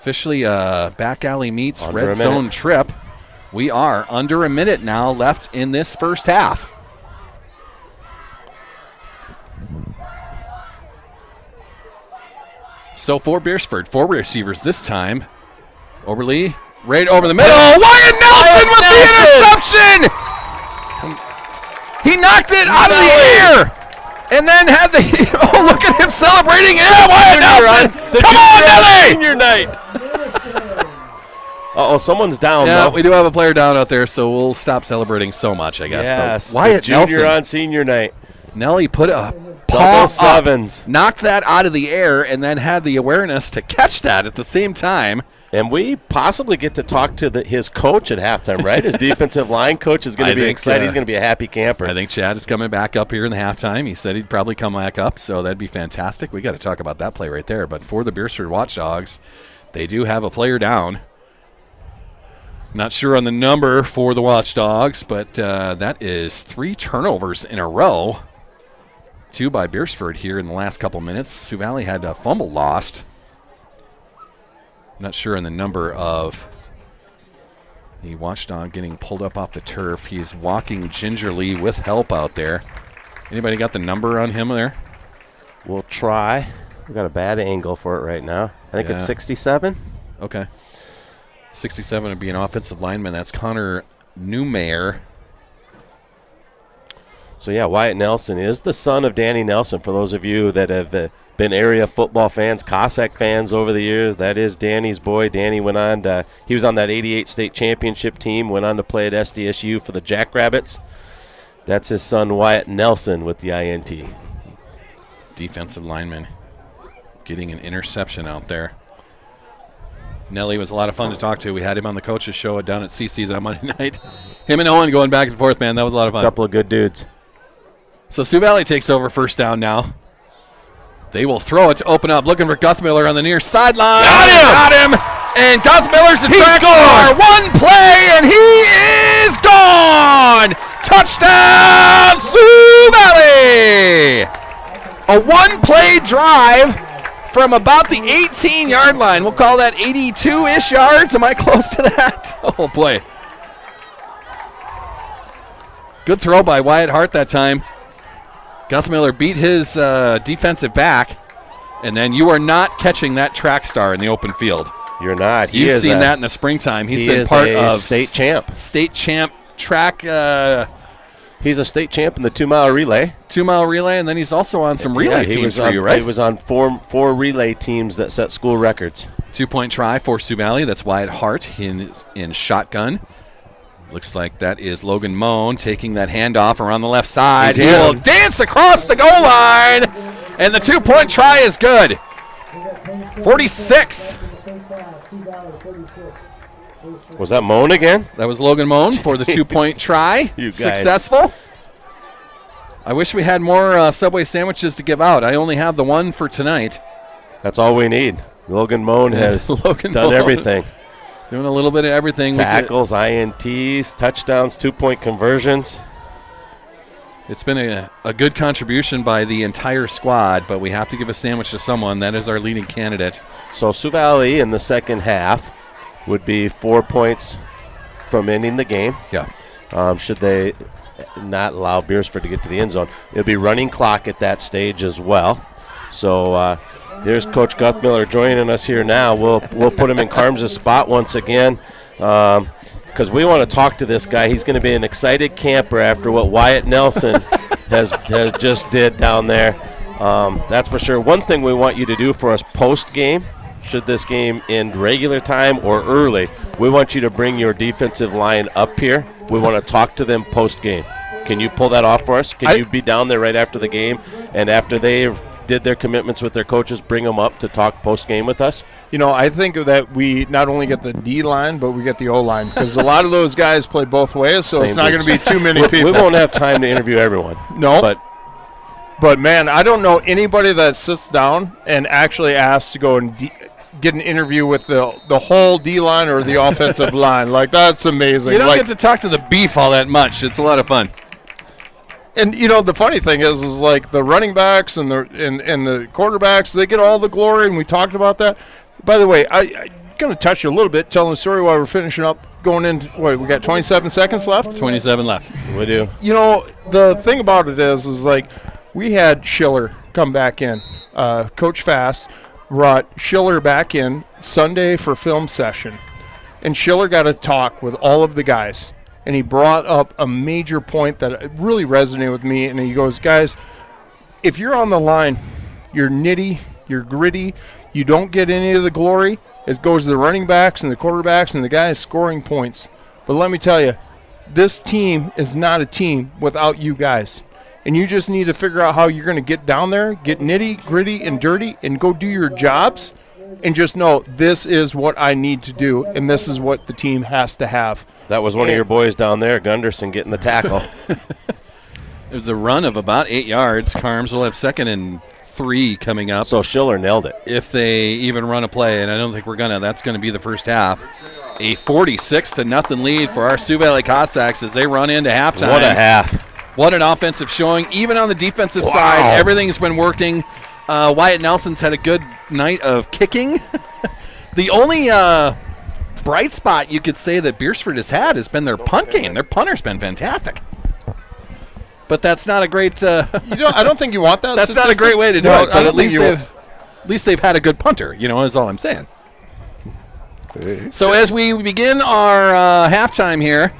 Officially back alley meets red zone trip. We are under a minute now left in this first half. So for Beresford, 4 receivers this time. Oberle, right over the middle. Wyatt Nelson with the interception! He knocked it out of the air! And then had the, oh, look at him celebrating. Yeah, Wyatt Nelson! Come on, Nelly! Senior night. Uh-oh, someone's down, Yeah, though. we do have a player down out there, so we'll stop celebrating so much, I guess. Yes, But Wyatt the junior Nelson, on senior night. Nelly put a paw Double up, sevens. knocked that out of the air, and then had the awareness to catch that at the same time. And we possibly get to talk to his coach at halftime, right? His defensive line coach is going I to be think, excited. He's going to be a happy camper. I think Chad is coming back up here in the halftime. He said he'd probably come back up, so that'd be fantastic. We got to talk about that play right there. But for the Beresford Watchdogs, they do have a player down. Not sure on the number for the Watchdogs, but that is 3 turnovers in a row. 2 by Beresford here in the last couple minutes. Sioux Valley had a fumble lost. Not sure on the number of the Watchdog getting pulled up off the turf. He's walking gingerly with help out there. Anybody got the number on him there? We'll try. We've got a bad angle for it right now. I think it's Yeah. 67. Okay. 67 would be an offensive lineman. That's Connor Newmayer. So, yeah, Wyatt Nelson is the son of Danny Nelson. For those of you that have been area football fans, Cossack fans over the years, that is Danny's boy. Danny went on to, he was on that 88 state championship team, went on to play at SDSU for the Jackrabbits. That's his son, Wyatt Nelson, with the INT. Defensive lineman getting an interception out there. Nelly was a lot of fun to talk to. We had him on the coaches show down at CC's on Monday night. Him and Owen going back and forth, man. That was a lot of fun. Couple of good dudes. So Sioux Valley takes over first down now. They will throw it to open up, looking for Guthmiller on the near sideline. Got him! And Guthmiller's a track star. One play, and he is gone! Touchdown, Sioux Valley! A one-play drive from about the 18-yard line. We'll call that 82-ish yards. Am I close to that? Oh, boy. Good throw by Wyatt Hart that time. Guthmiller beat his defensive back, and then you are not catching that track star in the open field. You're not. You've seen that in the springtime. He's been is part a of state champ. State champ track, He's a state champ in the 2-mile relay. 2-mile relay, and then he's also on some relay teams for you, right? He was on four relay teams that set school records. 2-point try for Sioux Valley. That's Wyatt Hart in shotgun. Looks like that is Logan Moan taking that handoff around the left side. He will dance across the goal line, and the 2-point try is good. 46. Was that Moan again? That was Logan Moan for the 2-point try. You guys. Successful. I wish we had more Subway sandwiches to give out. I only have the one for tonight. That's all we need. Logan Moan has Logan done Moan. everything. Doing a little bit of everything. Tackles, INTs, touchdowns, 2-point conversions. It's been a good contribution by the entire squad, but we have to give a sandwich to someone. That is our leading candidate. So Sioux Valley in the second half would be 4 points from ending the game. Yeah. Should they not allow Beresford to get to the end zone. It'll be running clock at that stage as well. So here's Coach Guthmiller joining us here now. We'll put him in Carms' spot once again because we want to talk to this guy. He's going to be an excited camper after what Wyatt Nelson has just did down there. That's for sure. One thing we want you to do for us post-game, should this game end regular time or early, we want you to bring your defensive line up here. We want to talk to them post-game. Can you pull that off for us? Can you be down there right after the game, and after they did their commitments with their coaches, bring them up to talk post-game with us? You know, I think that we not only get the D line, but we get the O line because a lot of those guys play both ways, so it's not going to be too many people. We won't have time to interview everyone. No, but man, I don't know anybody that sits down and actually asks to go and get an interview with the whole D line or the offensive line. Like, that's amazing. You don't get to talk to the beef all that much. It's a lot of fun. And you know, the funny thing is like the running backs and the quarterbacks, they get all the glory, and we talked about that. By the way, going to touch you a little bit, telling the story while we're finishing up, going into, we got 27 seconds left? 27 left. We do. You know, the thing about it is like we had Schiller come back in. Coach Fast brought Schiller back in Sunday for film session. And Schiller got to talk with all of the guys. And he brought up a major point that really resonated with me. And he goes, guys, if you're on the line, you're nitty, you're gritty, you don't get any of the glory. It goes to the running backs and the quarterbacks and the guys scoring points. But let me tell you, this team is not a team without you guys. And you just need to figure out how you're going to get down there, get nitty, gritty, and dirty, and go do your jobs. And just know this is what I need to do, and this is what the team has to have. That was one of your boys down there, Gunderson, getting the tackle. It was a run of about 8 yards. Carms will have 2nd and 3 coming up. So Schiller nailed it. If they even run a play, and I don't think we're going to. That's going to be the first half. A 46-0 lead for our Sioux Valley Cossacks as they run into halftime. What a half. What an offensive showing. Even on the defensive side, everything's been working. Wyatt Nelson's had a good night of kicking. The only bright spot you could say that Beresford has been their punt game. Their punter's been fantastic. But that's not a great. I don't think you want that. That's not a great way to do it. But at least they've had a good punter. Is all I'm saying. So as we begin our halftime here,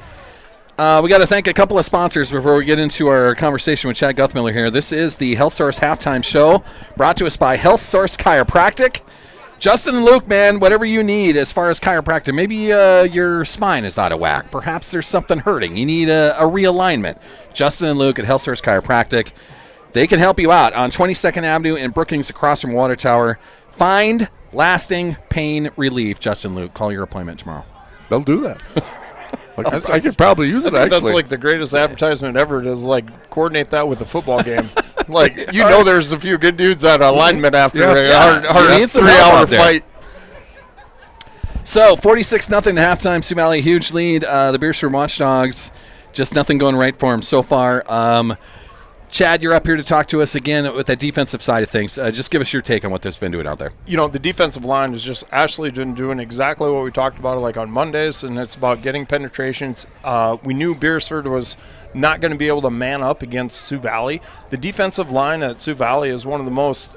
we got to thank a couple of sponsors before we get into our conversation with Chad Guthmiller here. This is the Health Source Halftime Show, brought to us by Health Source Chiropractic. Justin and Luke, man, whatever you need as far as chiropractic. Maybe your spine is out of whack. Perhaps there's something hurting. You need a realignment. Justin and Luke at Health Source Chiropractic. They can help you out on 22nd Avenue in Brookings across from Water Tower. Find lasting pain relief. Justin and Luke, call your appointment tomorrow. They'll do that. I could probably use it, actually. That's like the greatest advertisement ever to coordinate that with the football game. There's a few good dudes on alignment after a hard 3-hour fight. So 46-0 at halftime. Sioux Valley, huge lead. The Beresford Watchdogs, just nothing going right for them so far. Chad, you're up here to talk to us again with the defensive side of things. Just give us your take on what they've been doing out there. The defensive line is just actually been doing exactly what we talked about on Mondays, and it's about getting penetrations. We knew Beresford was not going to be able to man up against Sioux Valley. The defensive line at Sioux Valley is one of the most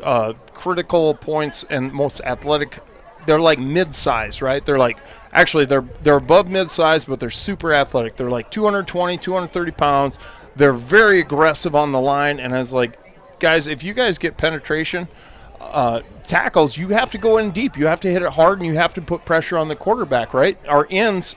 critical points and most athletic. They're like mid-size, right? They're they're above mid-size, but they're super athletic. They're 220, 230 pounds. They're very aggressive on the line, and it's guys, if you guys get penetration tackles, you have to go in deep. You have to hit it hard, and you have to put pressure on the quarterback, right? Our ends,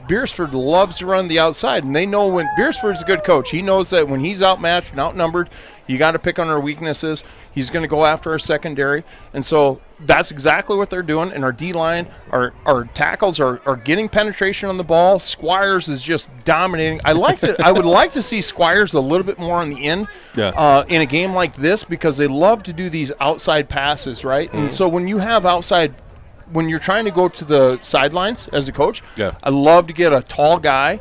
Beresford loves to run the outside, and they know when Beresford's a good coach. He knows that when he's outmatched and outnumbered, you got to pick on our weaknesses. He's going to go after our secondary, and so that's exactly what they're doing. And our D-line, our tackles are getting penetration on the ball. Squires is just dominating. I would like to see Squires a little bit more on the end in a game like this, because they love to do these outside passes, right? Mm-hmm. And so when you have outside, when you're trying to go to the sidelines as a coach, I love to get a tall guy.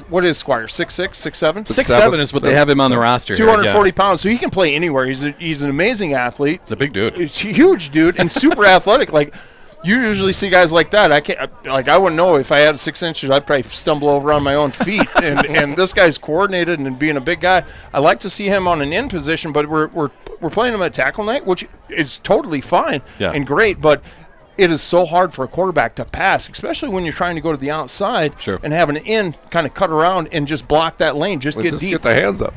What is Squire? 6'6", 6'7"? 6'7" is what they have him on the roster. 240 pounds, so he can play anywhere. He's an amazing athlete. He's a big dude. He's a huge dude and super athletic. You usually see guys like that. I can't. I wouldn't know if I had 6 inches. I'd probably stumble over on my own feet. and this guy's coordinated and being a big guy. I like to see him on an end position, but we're playing him at tackle night, which is totally fine and great. But it is so hard for a quarterback to pass, especially when you're trying to go to the outside and have an end kind of cut around and just block that lane, get deep. Get the hands up,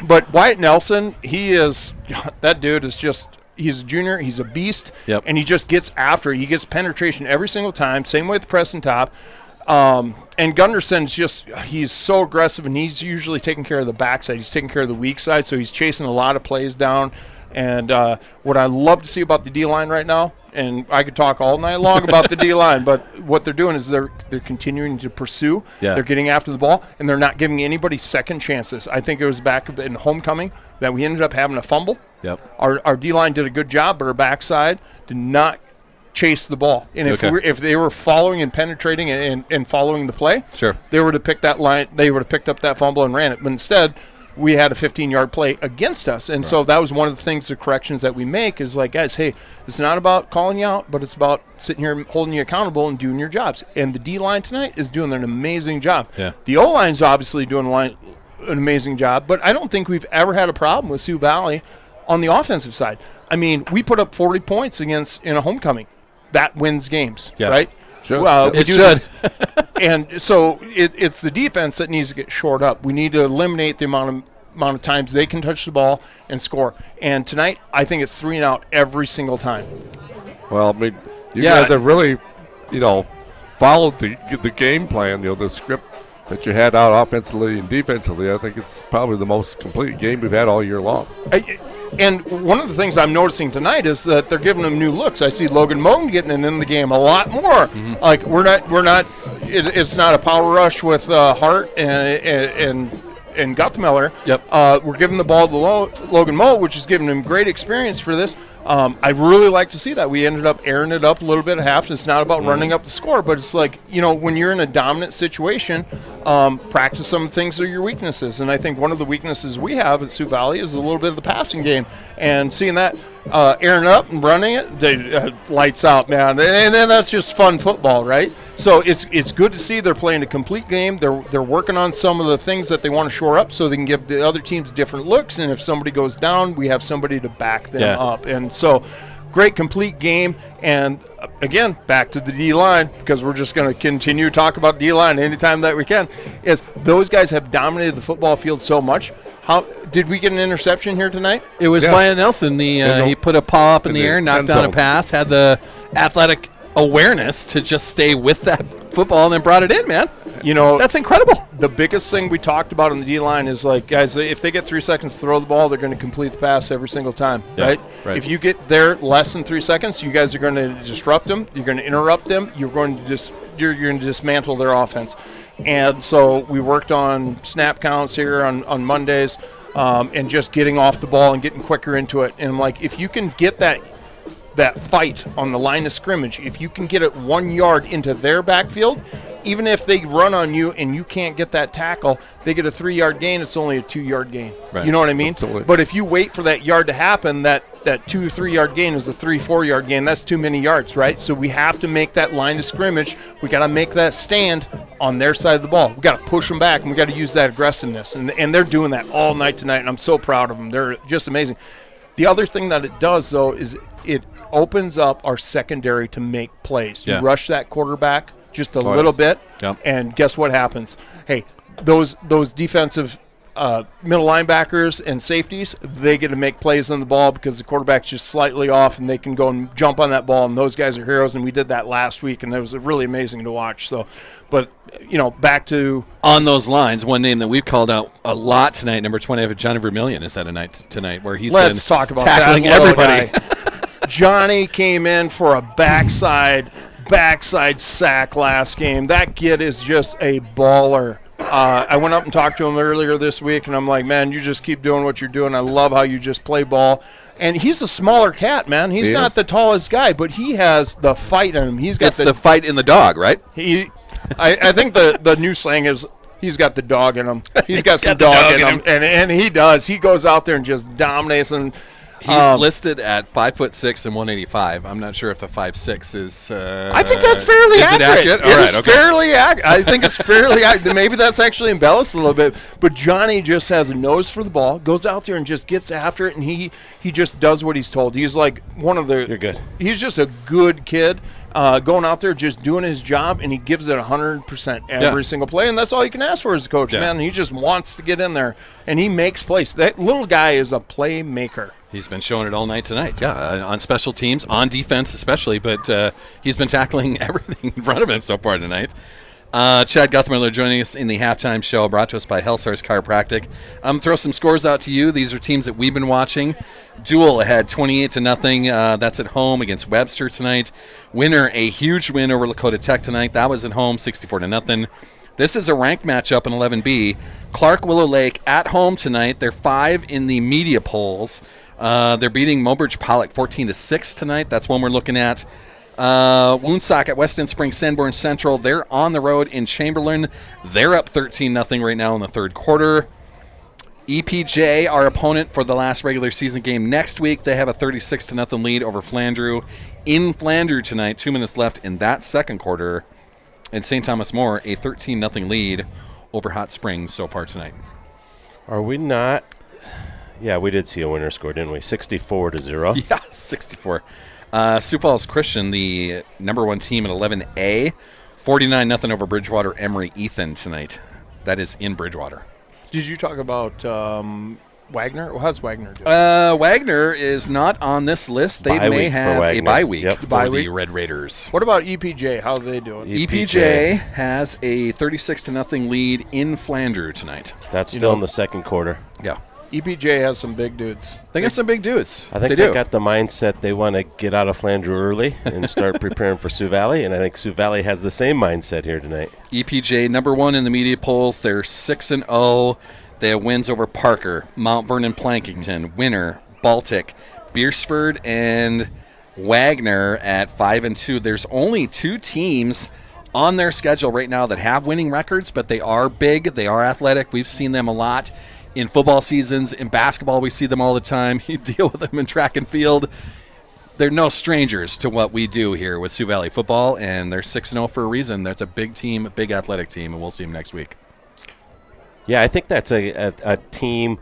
But Wyatt Nelson, that dude is just – he's a junior. He's a beast, and he just gets after it. He gets penetration every single time, same way with Preston Top. And Gunderson's he's so aggressive, and he's usually taking care of the backside. He's taking care of the weak side, so he's chasing a lot of plays down. And what I love to see about the D-line right now, and I could talk all night long about the D-line, but what they're doing is they're continuing to pursue. They're getting after the ball, and they're not giving anybody second chances. I think it was back in homecoming that we ended up having a fumble. Our D-line did a good job, but our backside did not chase the ball. And if they were following and penetrating and following the play, they would have picked that line. They would have picked up that fumble and ran it. But instead, we had a 15-yard play against us. And so that was one of the things, the corrections that we make is like, guys, hey, it's not about calling you out, but it's about sitting here holding you accountable and doing your jobs. And the D-line tonight is doing an amazing job. Yeah. The O-line's obviously doing an amazing job, but I don't think we've ever had a problem with Sioux Valley on the offensive side. I mean, we put up 40 points in a homecoming. That wins games, right? Sure. It should. And so it's the defense that needs to get shored up. We need to eliminate the amount of times they can touch the ball and score. And tonight, I think it's 3 and out every single time. Well, I mean, you guys have really, followed the game plan, the script that you had out offensively and defensively. I think it's probably the most complete game we've had all year long. And one of the things I'm noticing tonight is that they're giving them new looks. I see Logan Moan getting in the game a lot more. Like it's not a power rush with Hart and Guthmiller. Yep. We're giving the ball to Logan Moe, which is giving him great experience for this. I really like to see that. We ended up airing it up a little bit at half. It's not about running up the score, but it's like, when you're in a dominant situation, practice some things that are your weaknesses. And I think one of the weaknesses we have at Sioux Valley is a little bit of the passing game. And seeing that, airing it up and running it, lights out, man. And then that's just fun football, right? So it's good to see they're playing a complete game. They're working on some of the things that they want to shore up so they can give the other teams different looks. And if somebody goes down, we have somebody to back them up. And so great complete game. And again, back to the D-line, because we're just going to continue to talk about D-line anytime that we can, is those guys have dominated the football field so much. How did we get an interception here tonight? It was Wyatt Nelson. He put a paw up in the air, knocked down a pass, had the athletic awareness to just stay with that football and then brought it in, man. That's incredible. The biggest thing we talked about on the D-line is, like, guys, if they get 3 seconds to throw the ball, they're going to complete the pass every single time, right? If you get there less than 3 seconds, you guys are going to disrupt them. You're going to interrupt them. You're going to dismantle their offense. And so we worked on snap counts here on Mondays and just getting off the ball and getting quicker into it. And, like, if you can get that fight on the line of scrimmage, if you can get it 1 yard into their backfield, even if they run on you and you can't get that tackle, they get a 3-yard gain. It's only a 2-yard gain. Right. You know what I mean? Absolutely. But if you wait for that yard to happen, that 2 or 3 yard gain is a 3-4 yard gain. That's too many yards, right? So we have to make that line of scrimmage. We got to make that stand on their side of the ball. We got to push them back, and we got to use that aggressiveness. And they're doing that all night tonight, and I'm so proud of them. They're just amazing. The other thing that it does, though, is it opens up our secondary to make plays. You rush that quarterback just a little bit, and guess what happens? Hey, those defensive middle linebackers and safeties, they get to make plays on the ball because the quarterback's just slightly off, and they can go and jump on that ball, and those guys are heroes, and we did that last week, and it was really amazing to watch. So, but, back to... On those lines, one name that we've called out a lot tonight, number 20, Johnny Vermillion, is that a night tonight where he's been talk about tackling everybody. Johnny came in for a backside sack last game. That kid is just a baller. I went up and talked to him earlier this week, and I'm like, man, you just keep doing what you're doing. I love how you just play ball. And he's a smaller cat, man. He's not the tallest guy, but he has the fight in him. He's got the fight in the dog, right? I think the new slang is he's got the dog in him. He's got some dog in him, and he does. He goes out there and just dominates. And he's listed at 5'6" and 185. I'm not sure if the 5'6" is. I think that's fairly accurate. It is fairly accurate. I think it's fairly accurate. Maybe that's actually embellished a little bit. But Johnny just has a nose for the ball, goes out there and just gets after it, and he just does what he's told. He's like one of the. You're good. He's just a good kid. Going out there, just doing his job, and he gives it 100% every single play, and that's all you can ask for as a coach, man. He just wants to get in there, and he makes plays. That little guy is a playmaker. He's been showing it all night tonight, on special teams, on defense especially, but he's been tackling everything in front of him so far tonight. Chad Guthmiller joining us in the halftime show, brought to us by Hellstars Chiropractic. Throw some scores out to you. These are teams that we've been watching. Dual ahead 28-0. That's at home against Webster tonight. Winner, a huge win over Lakota Tech tonight. That was at home, 64-0. This is a ranked matchup in 11B. Clark Willow Lake at home tonight. They're 5 in the media polls. They're beating Mobridge Pollock 14-6 tonight. That's one we're looking at. Woonsock at West End Spring Sanborn Central. They're on the road in Chamberlain. They're up 13-0 right now in the third quarter. EPJ, our opponent for the last regular season game next week, they have a 36-0 lead over Flandreau in Flandreau tonight. 2 minutes left in that second quarter. And St. Thomas More, a 13-0 lead over Hot Springs so far tonight. Are we not? Yeah, we did see a winner score, didn't we? 64-0. Yeah, 64. Sioux Falls Christian, the number one team at 11A, 49-0 over Bridgewater Emory Ethan tonight. That is in Bridgewater. Did you talk about Wagner? Well, how's Wagner doing? Wagner is not on this list. They may have a bye week for the Red Raiders. What about EPJ? How are they doing? EPJ has a 36-0 lead in Flandreau tonight. That's still in the second quarter. Yeah. EPJ has some big dudes. They got some big dudes. I think they got the mindset they want to get out of Flandreau early and start preparing for Sioux Valley, and I think Sioux Valley has the same mindset here tonight. EPJ, number one in the media polls. They're 6-0. They have wins over Parker, Mount Vernon Plankington, Winter, Baltic, Beresford, and Wagner at 5-2. There's only 2 teams on their schedule right now that have winning records, but they are big. They are athletic. We've seen them a lot in football seasons. In basketball, we see them all the time. You deal with them in track and field. They're no strangers to what we do here with Sioux Valley football, and they're 6-0 for a reason. That's a big team, a big athletic team, and we'll see them next week. Yeah, I think that's a team.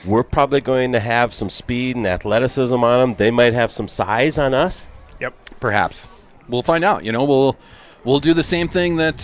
We're probably going to have some speed and athleticism on them. They might have some size on us. Yep. Perhaps. We'll find out. We'll do the same thing that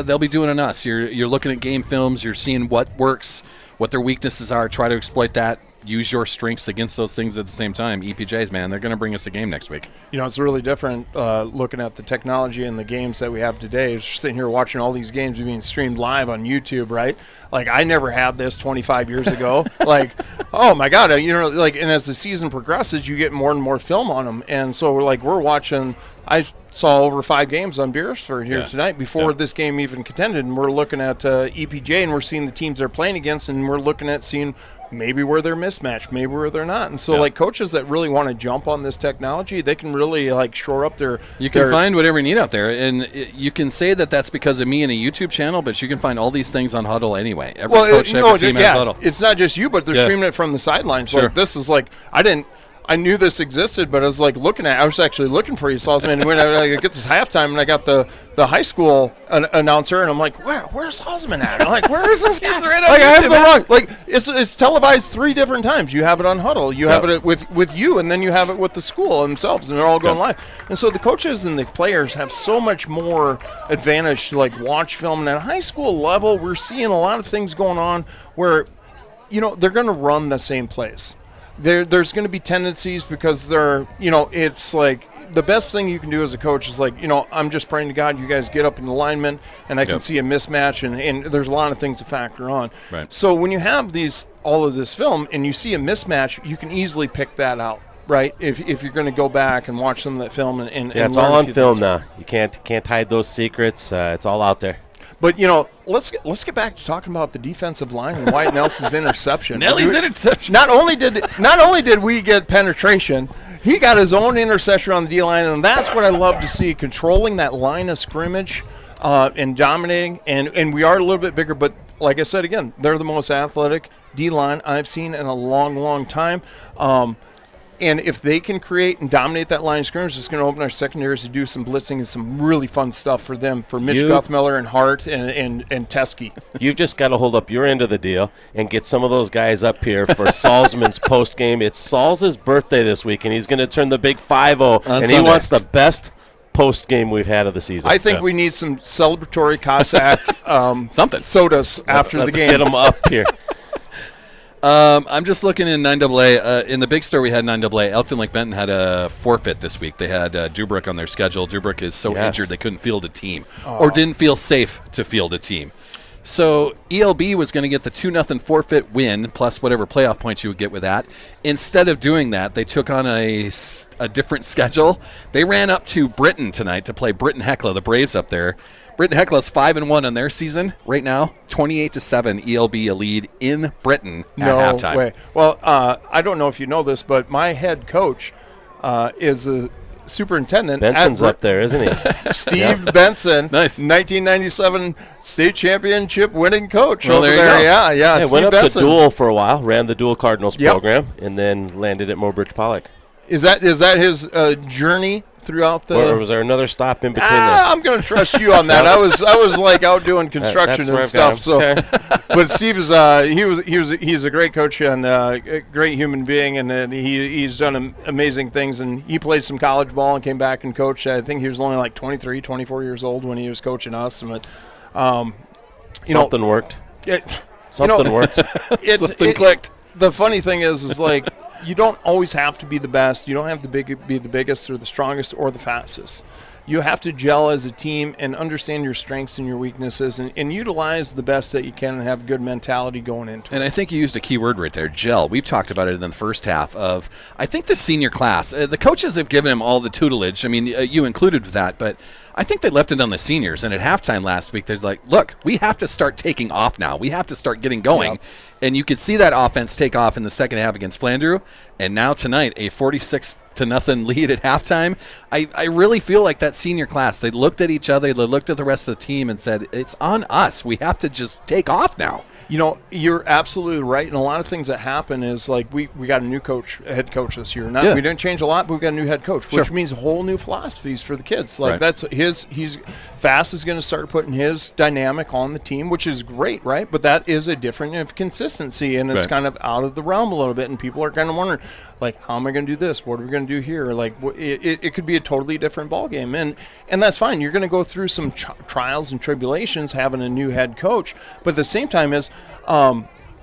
they'll be doing on us. You're looking at game films. You're seeing what works, what their weaknesses are. Try to exploit that. Use your strengths against those things at the same time. EPJs, man, they're going to bring us a game next week. It's really different looking at the technology and the games that we have today. Just sitting here watching all these games being streamed live on YouTube, right? Like, I never had this 25 years ago. Like, oh, my God. And as the season progresses, you get more and more film on them. And so we're watching – I saw over 5 games on Beresford here tonight before this game even contended, and we're looking at EPJ, and we're seeing the teams they're playing against, and we're looking at seeing maybe where they're mismatched, maybe where they're not. And so, coaches that really want to jump on this technology, they can really, shore up their – You can find whatever you need out there, and you can say that that's because of me and a YouTube channel, but you can find all these things on Huddle anyway. Every team has Huddle. It's not just you, but they're streaming it from the sidelines. Sure. This is I knew this existed, but I was I was actually looking for you, Salzman. And when I get this halftime, and I got the high school announcer, and I'm like, where's Salzman at? I'm like, where is this guy? Right on I have YouTube, the wrong. It's televised 3 different times. You have it on Huddle, you have it with you, and then you have it with the school themselves, and they're all going live. And so the coaches and the players have so much more advantage to watch film. And at a high school level, we're seeing a lot of things going on where, they're going to run the same plays. There's going to be tendencies because it's the best thing you can do as a coach is I'm just praying to God you guys get up in alignment, and I can see a mismatch, and there's a lot of things to factor on. Right. So when you have all of this film and you see a mismatch, you can easily pick that out, right? If you're going to go back and watch some of that film and it's all on film now. You can't hide those secrets. It's all out there. But let's get back to talking about the defensive line and Wyatt Nelson's interception. Nellie's interception. Not only did we get penetration, he got his own interception on the D line, and that's what I love to see, controlling that line of scrimmage and dominating. And we are a little bit bigger, but like I said again, they're the most athletic D line I've seen in a long, long time. And if they can create and dominate that line of scrimmage, it's going to open our secondaries to do some blitzing and some really fun stuff for them, for Mitch Guthmiller and Hart and Teskey. You've just got to hold up your end of the deal and get some of those guys up here for Salzman's post game. It's Sal's birthday this week, and he's going to turn the big 5-0, and he wants the best post game we've had of the season. I think we need some celebratory Cossack something sodas after the game. Let's get them up here. I'm just looking in 9AA. In the big store we had 9AA. Elkton Lake Benton had a forfeit this week. They had Dubrook on their schedule. Dubrook is so injured they couldn't field a team or didn't feel safe to field a team. So ELB was going to get the 2-0 forfeit win plus whatever playoff points you would get with that. Instead of doing that, they took on a different schedule. They ran up to Britain tonight to play Britain Hecla, the Braves up there. Britain Hecla's 5-1 on their season right now. 28-7, ELB a lead in Britain at halftime. No way. Well, I don't know if you know this, but my head coach is superintendent. Benson's up there, isn't he? Steve Benson, Nice. 1997 state championship winning coach Well, over there you there. go. Yeah. Yeah, Steve went up Benson. to Dual for a while, ran the Dual Cardinals Yep. program, and then landed at Mobridge Pollock. Is that his journey throughout the? Or was there another stop in between I'm going to trust you on that. I was like out doing construction That's where and I've got stuff. him. So, but Steve is he's a great coach and a great human being, and he's done amazing things. And he played some college ball and came back and coached. I think he was only like 23, 24 years old when he was coaching us. And Something worked. Something worked. Something clicked. The funny thing is like you don't always have to be the best. You don't have to be the biggest or the strongest or the fastest. You have to gel as a team and understand your strengths and your weaknesses and utilize the best that you can and have a good mentality going into it. And I think you used a key word right there, gel. We've talked about it in the first half of, I think, the senior class. The coaches have given him all the tutelage. I mean, you included that, but I think they left it on the seniors. And at halftime last week, they're like, look, we have to start taking off now. We have to start getting going. Yep. And you could see that offense take off in the second half against Flandreau. And now tonight, a 46-0 lead at halftime. I really feel like that senior class, they looked at each other, they looked at the rest of the team and said, it's on us. We have to just take off now. You know, you're absolutely right. And a lot of things that happen is like we got a new head coach this year. We didn't change a lot, but we got a new head coach, which means whole new philosophies for the kids. Like that's he's Fast is going to start putting his dynamic on the team, which is great, right? But that is a different of consistency, and it's kind of out of the realm a little bit, and people are kind of wondering, like, how am I going to do this? What are we going to do here? Like, it could be a totally different ballgame, and that's fine. You're going to go through some trials and tribulations having a new head coach, but at the same time is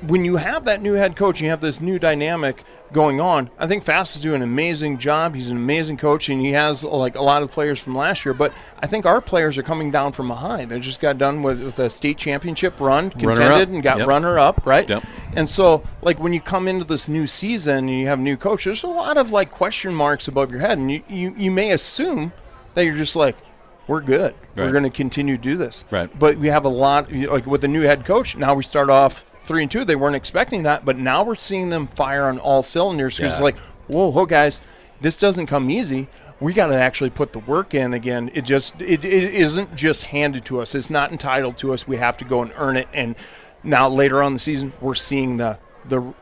when you have that new head coach and you have this new dynamic going on, I think Fast is doing an amazing job. He's an amazing coach, and he has like a lot of players from last year. But I think our players are coming down from behind. They just got done with a state championship run, contended, and got runner-up, right? Yep. And so, like, when you come into this new season and you have a new coach, there's a lot of, like, question marks above your head. And you may assume that you're just like, we're good. Right. We're going to continue to do this. Right. But we have a lot, like, with the new head coach, now we start off 3-2. They weren't expecting that, but now we're seeing them fire on all cylinders. Because it's like, whoa, guys, this doesn't come easy. We got to actually put the work in again. It isn't just handed to us. It's not entitled to us. We have to go and earn it. And now later on in the season, we're seeing the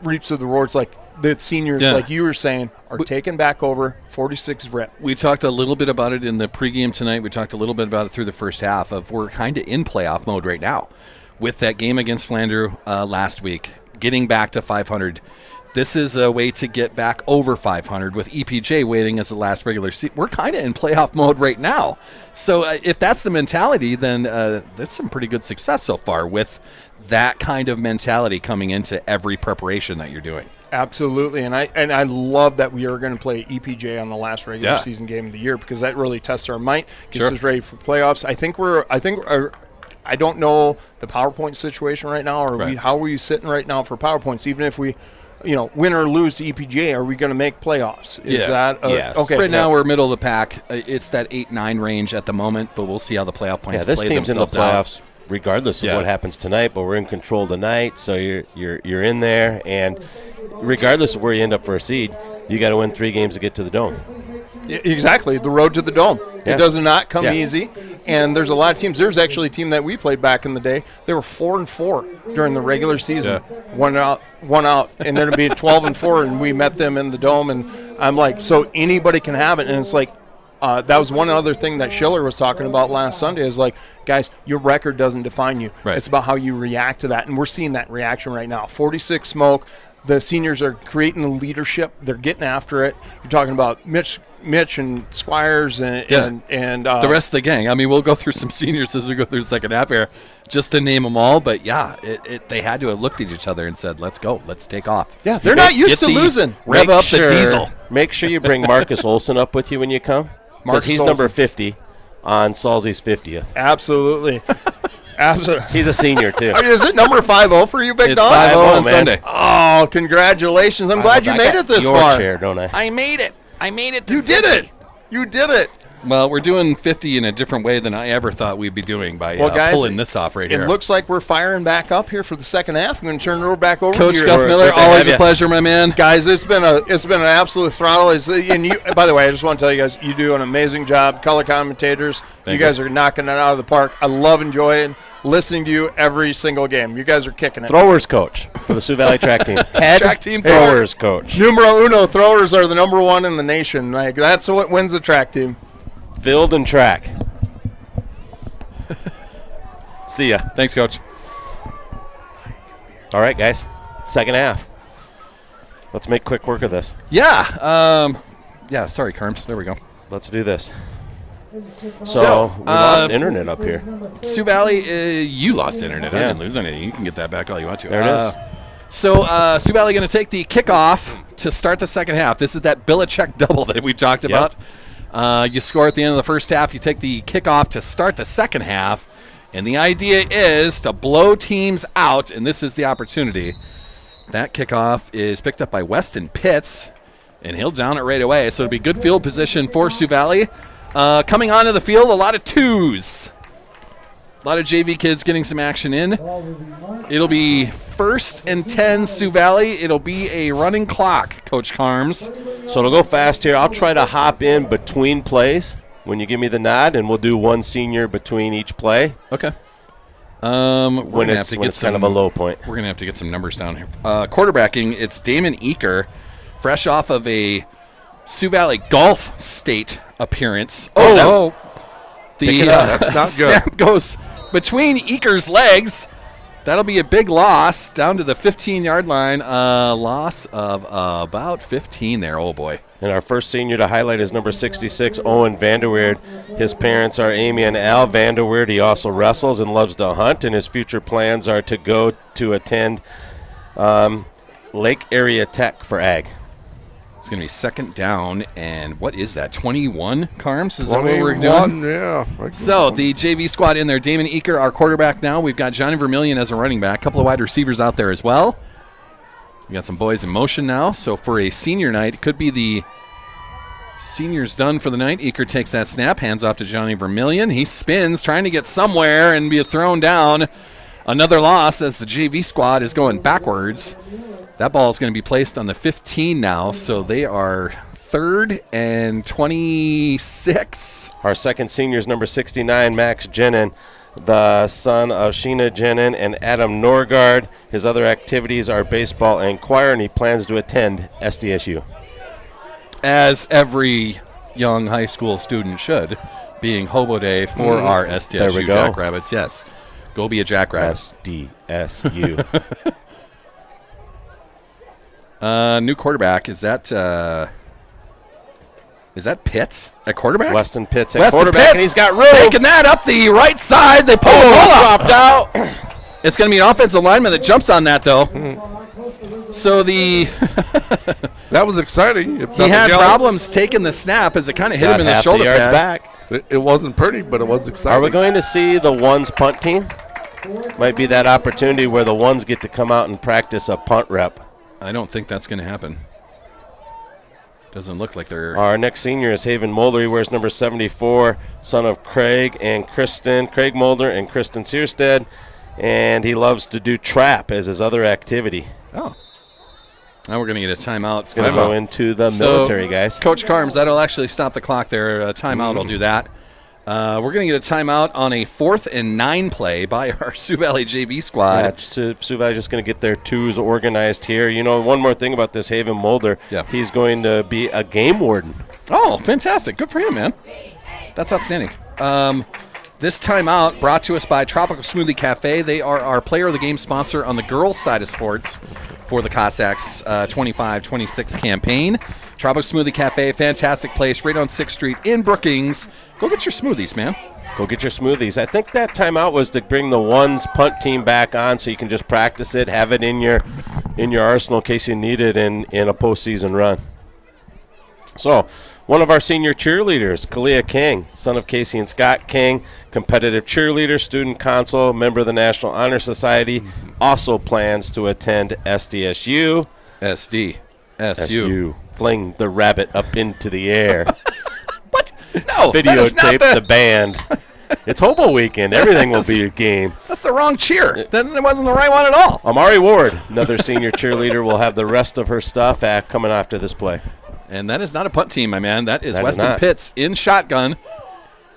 reaps of the rewards, like the seniors, like you were saying, are taking back over 46 rep. We talked a little bit about it in the pregame tonight. We talked a little bit about it through the first half of we're kind of in playoff mode right now. With that game against Flandreau last week, getting back to 500. This is a way to get back over 500 with EPJ waiting as the last regular season. We're kind of in playoff mode right now. So if that's the mentality, then there's some pretty good success so far with that kind of mentality coming into every preparation that you're doing. Absolutely, and I love that we are going to play EPJ on the last regular season game of the year, because that really tests our might, gets us ready for playoffs. I don't know the PowerPoint situation right now, or how are we sitting right now for PowerPoints? Even if we, win or lose to EPJ, are we going to make playoffs? Is that okay? Right now we're middle of the pack. It's that 8-9 range at the moment, but we'll see how the playoff points play themselves out. This team's in the playoffs regardless of what happens tonight, but we're in control tonight, so you're in there, and regardless of where you end up for a seed, you got to win 3 games to get to the Dome. Exactly, the road to the Dome. It does not come easy, and there's a lot of teams. There's actually a team that we played back in the day. They were 4-4 during the regular season. One out, and then it'd be 12-4, and we met them in the Dome. And I'm like, so anybody can have it, and it's like that was one other thing that Schiller was talking about last Sunday. Is like, guys, your record doesn't define you. Right. It's about how you react to that, and we're seeing that reaction right now. 46 smoke. The seniors are creating the leadership. They're getting after it. You're talking about Mitch and Squires and the rest of the gang. I mean, we'll go through some seniors as we go through the second half here, just to name them all. But they had to have looked at each other and said, "Let's go, let's take off." Yeah, they're not used to losing. Rev up the diesel. Make sure you bring Marcus Olson up with you when you come, because he's number 50 on Salzy's 50th. Absolutely. He's a senior, too. Is it number 50 for you, Big Dog? It's 5-0 on Sunday. Oh, congratulations. I'm glad you made it this far. Your chair, don't I? I made it. You did it. You did it. Well, we're doing 50 in a different way than I ever thought we'd be doing by guys, pulling this off right here. It looks like we're firing back up here for the second half. I'm going to turn it back over Coach to Guff Miller, always a pleasure, my man. Guys, it's been an absolute throttle. And you, by the way, I just want to tell you guys, you do an amazing job. Color commentators, you guys are knocking it out of the park. I love enjoying listening to you every single game. You guys are kicking it. Throwers coach for the Sioux Valley track team. Head Track team throwers coach. Numero uno, throwers are the number one in the nation. Like, that's what wins the track team. Field and track. See ya. Thanks, Coach. All right, guys. Second half. Let's make quick work of this. Yeah. Sorry, Carms. There we go. Let's do this. So we lost internet up here. Sioux Valley, you lost internet. I Yeah. didn't lose anything. You can get that back all you want to. There it is. So Sioux Valley going to take the kickoff to start the second half. This is that Belichick double that we talked about. You score at the end of the first half. You take the kickoff to start the second half. And the idea is to blow teams out, and this is the opportunity. That kickoff is picked up by Weston Pitts, and he'll down it right away. So it'll be good field position for Sioux Valley. Coming onto the field, a lot of twos. A lot of JV kids getting some action in. It'll be 1st and 10 Sioux Valley. It'll be a running clock, Coach Carms. So it'll go fast here. I'll try to hop in between plays when you give me the nod, and we'll do one senior between each play. Okay. When it's kind of a low point. We're going to have to get some numbers down here. Quarterbacking, it's Damon Eaker, fresh off of a Sioux Valley Golf State appearance. That's not snap good. goes between Eaker's legs. That'll be a big loss down to the 15-yard line. Loss of about 15 there. Oh, boy. And our first senior to highlight is number 66, Owen Vanderweerd. His parents are Amy and Al Vanderweerd. He also wrestles and loves to hunt, and his future plans are to go to attend Lake Area Tech for ag. It's going to be second down, and what is that, 21, Carms? Is that what we're 21, doing? yeah. So the JV squad in there, Damon Eaker, our quarterback now. We've got Johnny Vermillion as a running back, a couple of wide receivers out there as well. We got some boys in motion now. So for a senior night, it could be the seniors done for the night. Eaker takes that snap, hands off to Johnny Vermillion. He spins, trying to get somewhere and be thrown down. Another loss as the JV squad is going backwards. That ball is going to be placed on the 15 now, so they are 3rd and 26. Our second senior is number 69, Max Jenin, the son of Sheena Jenin and Adam Norgard. His other activities are baseball and choir, and he plans to attend SDSU. As every young high school student should, being Hobo Day for our SDSU Jackrabbits. Yes, go be a Jackrabbit. SDSU. New quarterback, is that Pitts at quarterback? Weston Pitts at Weston quarterback, Pitts and he's got room. taking that up the right side. They pull the ball up. Dropped out. It's going to be an offensive lineman that jumps on that, though. So that was exciting. He had problems taking the snap as it kind of hit him in the half shoulder yards pad. back. It wasn't pretty, but it was exciting. Are we going to see the ones punt team? Might be that opportunity where the ones get to come out and practice a punt rep. I don't think that's going to happen. Doesn't look like they're... Our next senior is Haven Mulder. He wears number 74, son of Craig Mulder and Kristen Searstead, and he loves to do trap as his other activity. Oh. Now we're going to get a timeout. It's going to go into the military, guys. Coach Carms, that'll actually stop the clock there. A timeout will do that. We're going to get a timeout on a 4th and 9 play by our Sioux Valley JV squad. Yeah, Sioux Valley just going to get their twos organized here. You know, one more thing about this Haven Mulder. Yeah. He's going to be a game warden. Oh, fantastic. Good for him, man. That's outstanding. This timeout brought to us by Tropical Smoothie Cafe. They are our player of the game sponsor on the girls' side of sports for the Cossacks 25-26 campaign. Tropical Smoothie Cafe, fantastic place right on 6th Street in Brookings. Go get your smoothies, man. Go get your smoothies. I think that timeout was to bring the ones punt team back on so you can just practice it, have it in your arsenal in case you need it in a postseason run. So, one of our senior cheerleaders, Kalia King, son of Casey and Scott King, competitive cheerleader, student council, member of the National Honor Society, also plans to attend SDSU. SU. Fling the rabbit up into the air. What? No, that is not videotape the band. It's Hobo Weekend. Everything will be a game. That's the wrong cheer. That wasn't the right one at all. Amari Ward, another senior cheerleader, will have the rest of her stuff coming after this play. And that is not a punt team, my man. That is That is Weston not. Pitts in shotgun.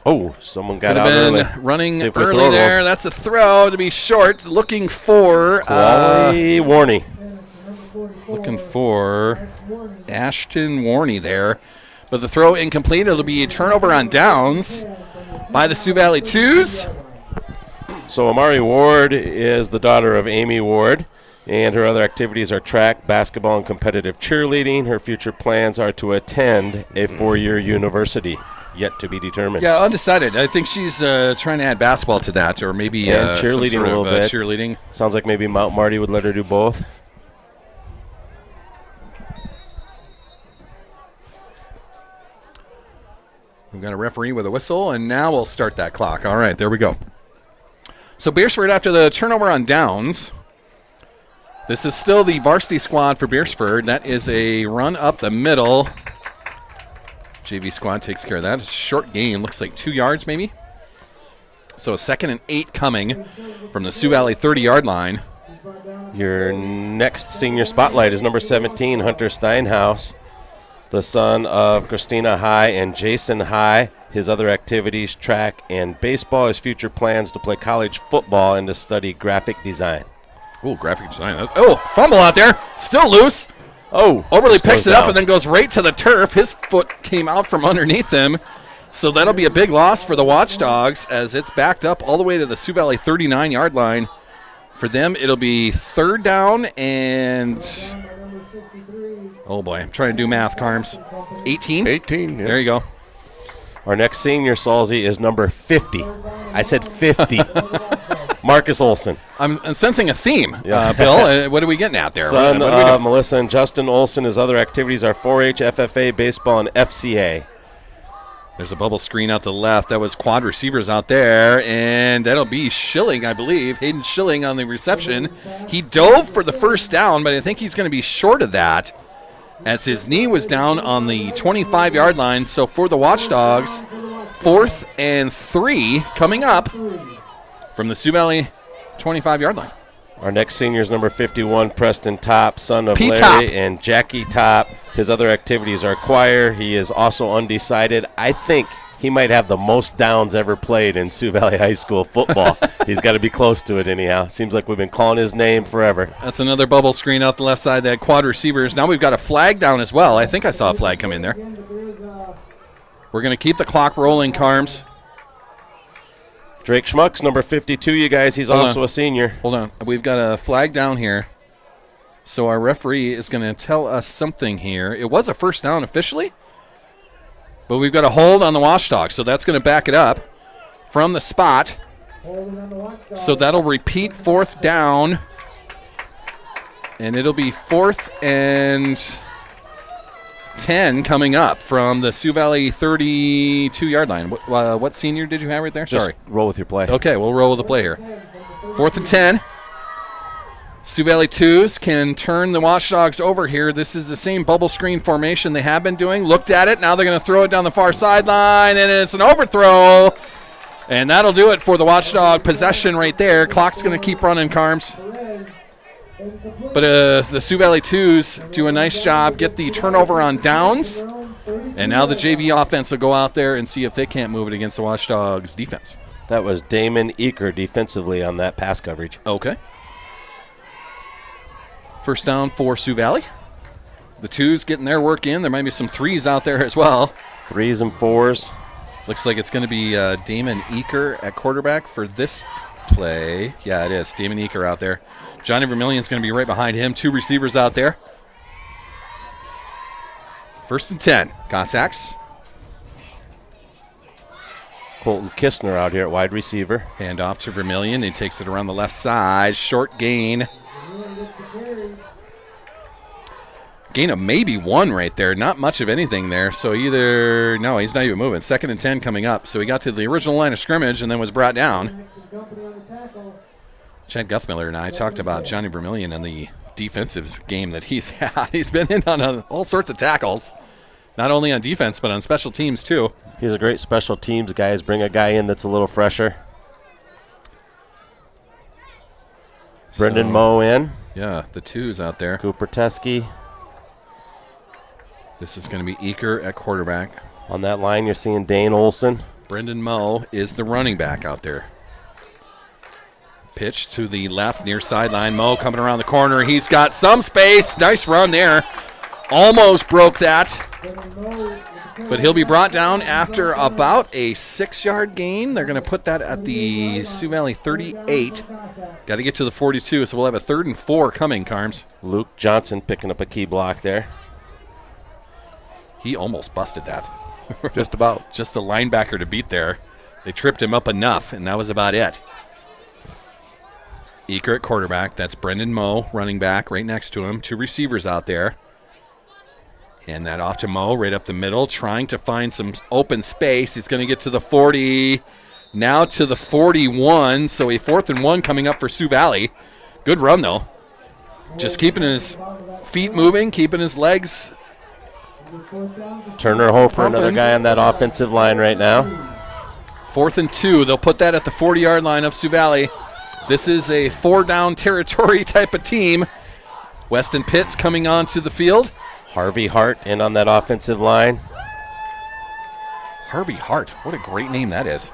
Oh, someone got Could out have early. been running See if we early throw it there. well. That's a throw to be short. Looking for Wally Warney. Ashton Warney there. But the throw incomplete. It'll be a turnover on downs by the Sioux Valley Twos. So Amari Ward is the daughter of Amy Ward, and her other activities are track, basketball, and competitive cheerleading. Her future plans are to attend a 4-year university, yet to be determined. Yeah, undecided. I think she's trying to add basketball to that, or maybe And some cheerleading sort a little of, bit. cheerleading. Sounds like maybe Mount Marty would let her do both. We've got a referee with a whistle, and now we'll start that clock. All right, there we go. So Beresford, after the turnover on downs, this is still the varsity squad for Beresford. That is a run up the middle. JV squad takes care of that. It's a short gain, looks like 2 yards maybe. So a 2nd and 8 coming from the Sioux Valley 30-yard line. Your next senior spotlight is number 17, Hunter Steinhaus, the son of Christina High and Jason High. His other activities, track and baseball. His future plans to play college football and to study graphic design. Oh, graphic design. Oh, fumble out there. Still loose. Oh, Overly just picks goes it up down. and then goes right to the turf. His foot came out from underneath him. So that'll be a big loss for the Watchdogs as it's backed up all the way to the Sioux Valley 39-yard line. For them, it'll be 3rd down and... Oh, boy. I'm trying to do math, Carms. 18? 18. Yeah. There you go. Our next senior, Salzy, is number 50. I said 50. Marcus Olson, I'm sensing a theme, Yeah. Bill. What are we getting at there? son What are we of doing? Melissa and Justin Olson. His other activities are 4-H, FFA, baseball, and FCA. There's a bubble screen out to the left. That was quad receivers out there, and that'll be Schilling, I believe. Hayden Schilling on the reception. He dove for the first down, but I think he's going to be short of that as his knee was down on the 25-yard line. So for the Watchdogs, 4th and 3 coming up from the Sioux Valley 25-yard line. Our next senior is number 51, Preston Top, son of P-Top. Larry and Jackie Top. His other activities are choir. He is also undecided. I think he might have the most downs ever played in Sioux Valley High School football. He's got to be close to it anyhow. Seems like we've been calling his name forever. That's another bubble screen out the left side. That quad receivers. Now we've got a flag down as well. I think I saw a flag come in there. We're going to keep the clock rolling, Carms. Drake Schmucks, number 52, you guys. He's Hold also on. a senior. Hold on. We've got a flag down here. So our referee is going to tell us something here. It was a first down officially, but we've got a hold on the Watchdogs, so that's going to back it up from the spot. So that'll repeat 4th down, and it'll be 4th and 10 coming up from the Sioux Valley 32-yard line. What senior did you have right there? Just Sorry. roll with your play. Okay, we'll roll with the play here. 4th and 10. Sioux Valley 2s can turn the Watchdogs over here. This is the same bubble screen formation they have been doing. Looked at it. Now they're going to throw it down the far sideline, and it's an overthrow. And that'll do it for the Watchdog possession right there. Clock's going to keep running, Carms. But the Sioux Valley 2s do a nice job, get the turnover on downs. And now the JV offense will go out there and see if they can't move it against the Watchdogs defense. That was Damon Eaker defensively on that pass coverage. Okay. First down for Sioux Valley. The 2s getting their work in. There might be some 3s out there as well. 3s and 4s. Looks like it's going to be Damon Eaker at quarterback for this play. Yeah, it is. Damon Eaker out there. Johnny Vermillion's going to be right behind him. 2 receivers out there. 1st and 10. Cossacks. Colton Kistner out here at wide receiver. Hand off to Vermillion. He takes it around the left side. Short gain. Gain of maybe 1 right there. Not much of anything there. So either, no, he's not even moving. 2nd and 10 coming up. So he got to the original line of scrimmage and then was brought down. Chad Guthmiller and I talked about Johnny Vermillion and the defensive game that he's had. He's been in on all sorts of tackles. not only on defense but on special teams too. He's a great special teams guy. Bring a guy in that's a little fresher. Brendan Moe in. Yeah, the twos out there. Cooper Teskey. This is going to be Eaker at quarterback. On that line, you're seeing Dane Olson. Brendan Moe is the running back out there. Pitch to the left near sideline. Moe coming around the corner. He's got some space. Nice run there. Almost broke that. But he'll be brought down after about a 6-yard gain. They're going to put that at the Sioux Valley 38. Got to get to the 42, so we'll have a 3rd and 4 coming, Carms. Luke Johnson picking up a key block there. He almost busted that. Just about. Just a linebacker to beat there. They tripped him up enough, and that was about it. Eaker at quarterback. That's Brendan Moe, running back, right next to him. 2 receivers out there. And that off to Moe, right up the middle, trying to find some open space. He's going to get to the 40, now to the 41. So a 4th and 1 coming up for Sioux Valley. Good run, though. Just keeping his feet moving, keeping his legs. Turner Hofer, another guy on that offensive line right now. 4th and 2. They'll put that at the 40-yard line of Sioux Valley. This is a 4-down territory type of team. Weston Pitts coming onto the field. Harvey Hart in on that offensive line. Harvey Hart. What a great name that is.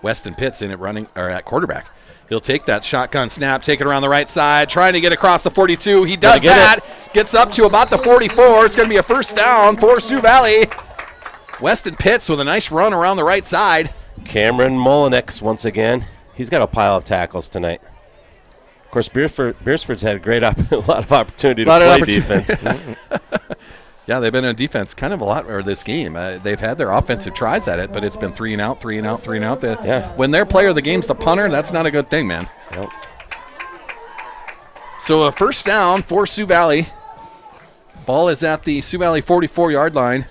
Weston Pitts in at quarterback. He'll take that shotgun snap, take it around the right side, trying to get across the 42. He does that. Gets up to about the 44. It's going to be a 1st down for Sioux Valley. Weston Pitts with a nice run around the right side. Cameron Mullenix once again. He's got a pile of tackles tonight. Of course, Beresford's had a lot of opportunity to play defense. Yeah, they've been on defense kind of a lot for this game. They've had their offensive tries at it, but it's been 3 and out, 3 and out, 3 and out. Yeah. When their player of the game's the punter, that's not a good thing, man. Nope. So a 1st down for Sioux Valley. Ball is at the Sioux Valley 44-yard line.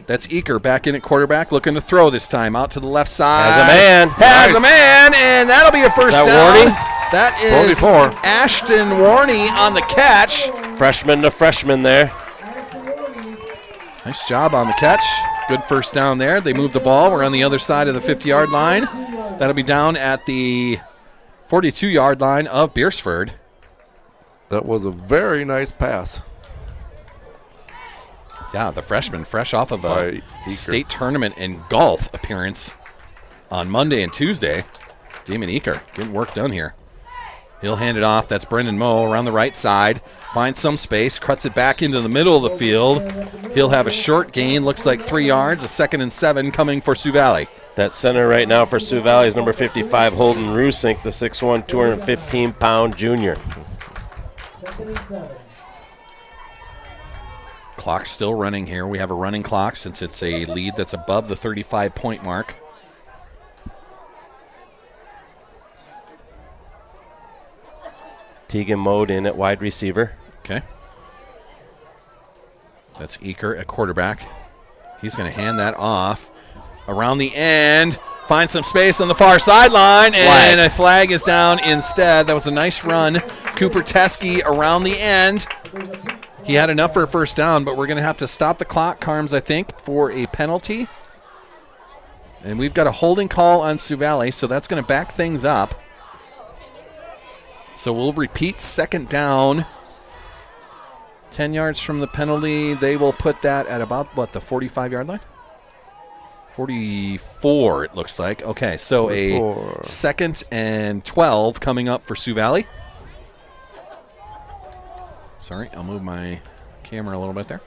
That's Eaker back in at quarterback, looking to throw this time out to the left side. Has a man. Has a man, and that'll be a 1st down. Warney? That is 44. Ashton Warney on the catch. Freshman to freshman there. Nice job on the catch. Good 1st down there. They moved the ball. We're on the other side of the 50-yard line. That'll be down at the 42-yard line of Beresford. That was a very nice pass. Yeah, the freshman, fresh off of a Eaker. state tournament in golf appearance on Monday and Tuesday. Damon Eaker getting work done here. He'll hand it off. That's Brendan Moe around the right side. Finds some space, cuts it back into the middle of the field. He'll have a short gain, looks like 3 yards, a 2nd and 7 coming for Sioux Valley. That center right now for Sioux Valley is number 55, Holden Rusink, the 6'1", 215-pound junior. Clock's still running here. We have a running clock since it's a lead that's above the 35-point mark. Tegan Mode in at wide receiver. Okay. That's Eaker at quarterback. He's going to hand that off around the end. Find some space on the far sideline, and a flag is down instead. That was a nice run. Cooper Teskey around the end. He had enough for a 1st down, but we're going to have to stop the clock, Carms, I think, for a penalty. And we've got a holding call on Sioux Valley, so that's going to back things up. So we'll repeat 2nd down. 10 yards from the penalty. They will put that at about, the 45-yard line? 44, it looks like. Okay, so 44. A 2nd and 12 coming up for Sioux Valley. Sorry, I'll move my camera a little bit there.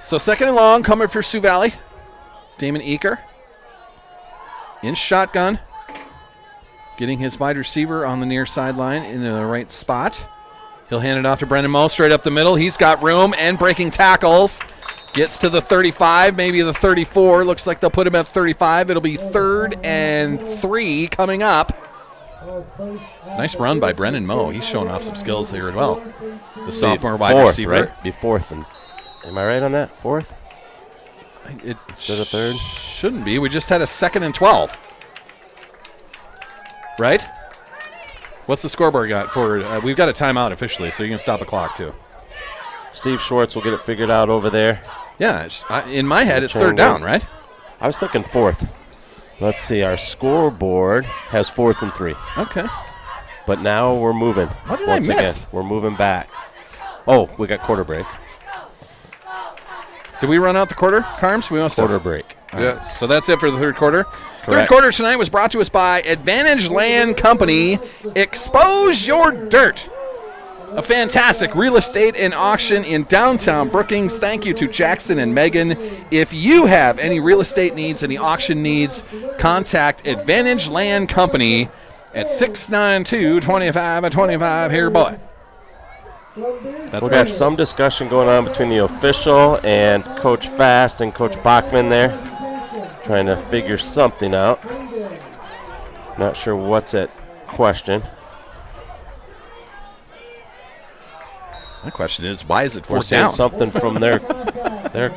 So 2nd and long coming for Sioux Valley. Damon Eaker in shotgun. Getting his wide receiver on the near sideline in the right spot. He'll hand it off to Brendan Moe straight up the middle. He's got room and breaking tackles. Gets to the 35, maybe the 34. Looks like they'll put him at 35. It'll be 3rd and 3 coming up. Nice run by Brendan Moe. He's showing off some skills here as well. The sophomore wide receiver. Right? Be 4th. And am I right on that? 4th? It Instead of 3rd? Shouldn't be. We just had a 2nd and 12. right? What's the scoreboard got for? We've got a timeout officially, so you can stop the clock too. Steve Schwartz will get it figured out over there. Yeah, in my head, it's third down, right? I was thinking fourth. Let's see. Our scoreboard has 4th and 3. Okay. But now we're moving. What did I miss? Again, we're moving back. Oh, we got quarter break. Did we run out the quarter, Carms? We must have. Quarter break. Yes. So that's it for the third quarter. Third Correct. quarter tonight was brought to us by Advantage Land Company. Expose your dirt. A fantastic real estate and auction in downtown Brookings. Thank you to Jackson and Megan. If you have any real estate needs, any auction needs, contact Advantage Land Company at 692-2525. Here, boy. We've got some discussion going on between the official and Coach Fast and Coach Bachman there, trying to figure something out. Not sure what's at question. My question is, why is it We're fourth seeing down? something from their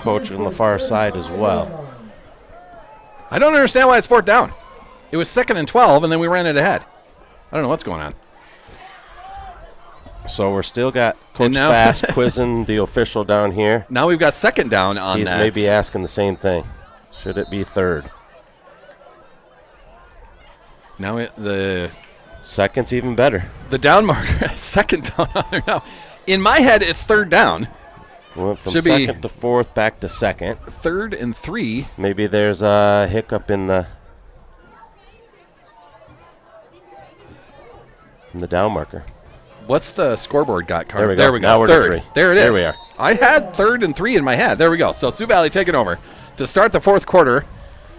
coach on the far side as well. I don't understand why it's fourth down. It was 2nd and 12, and then we ran it ahead. I don't know what's going on. So we're still got Coach now- Fast quizzing the official down here. Now we've got 2nd down on He's that. maybe asking the same thing. Should it be 3rd? Now the 2nd's even better. down marker, 2nd down on there now. In my head, it's 3rd down. We went from Should be 2nd to 4th back to 2nd. 3rd and 3. Maybe there's a hiccup in the down marker. What's the scoreboard got, Carter? There we go. There we go. Now we're to 3rd. 3. There it is. There we are. I had 3rd and 3 in my head. There we go. So Sioux Valley taking over. To start the fourth quarter,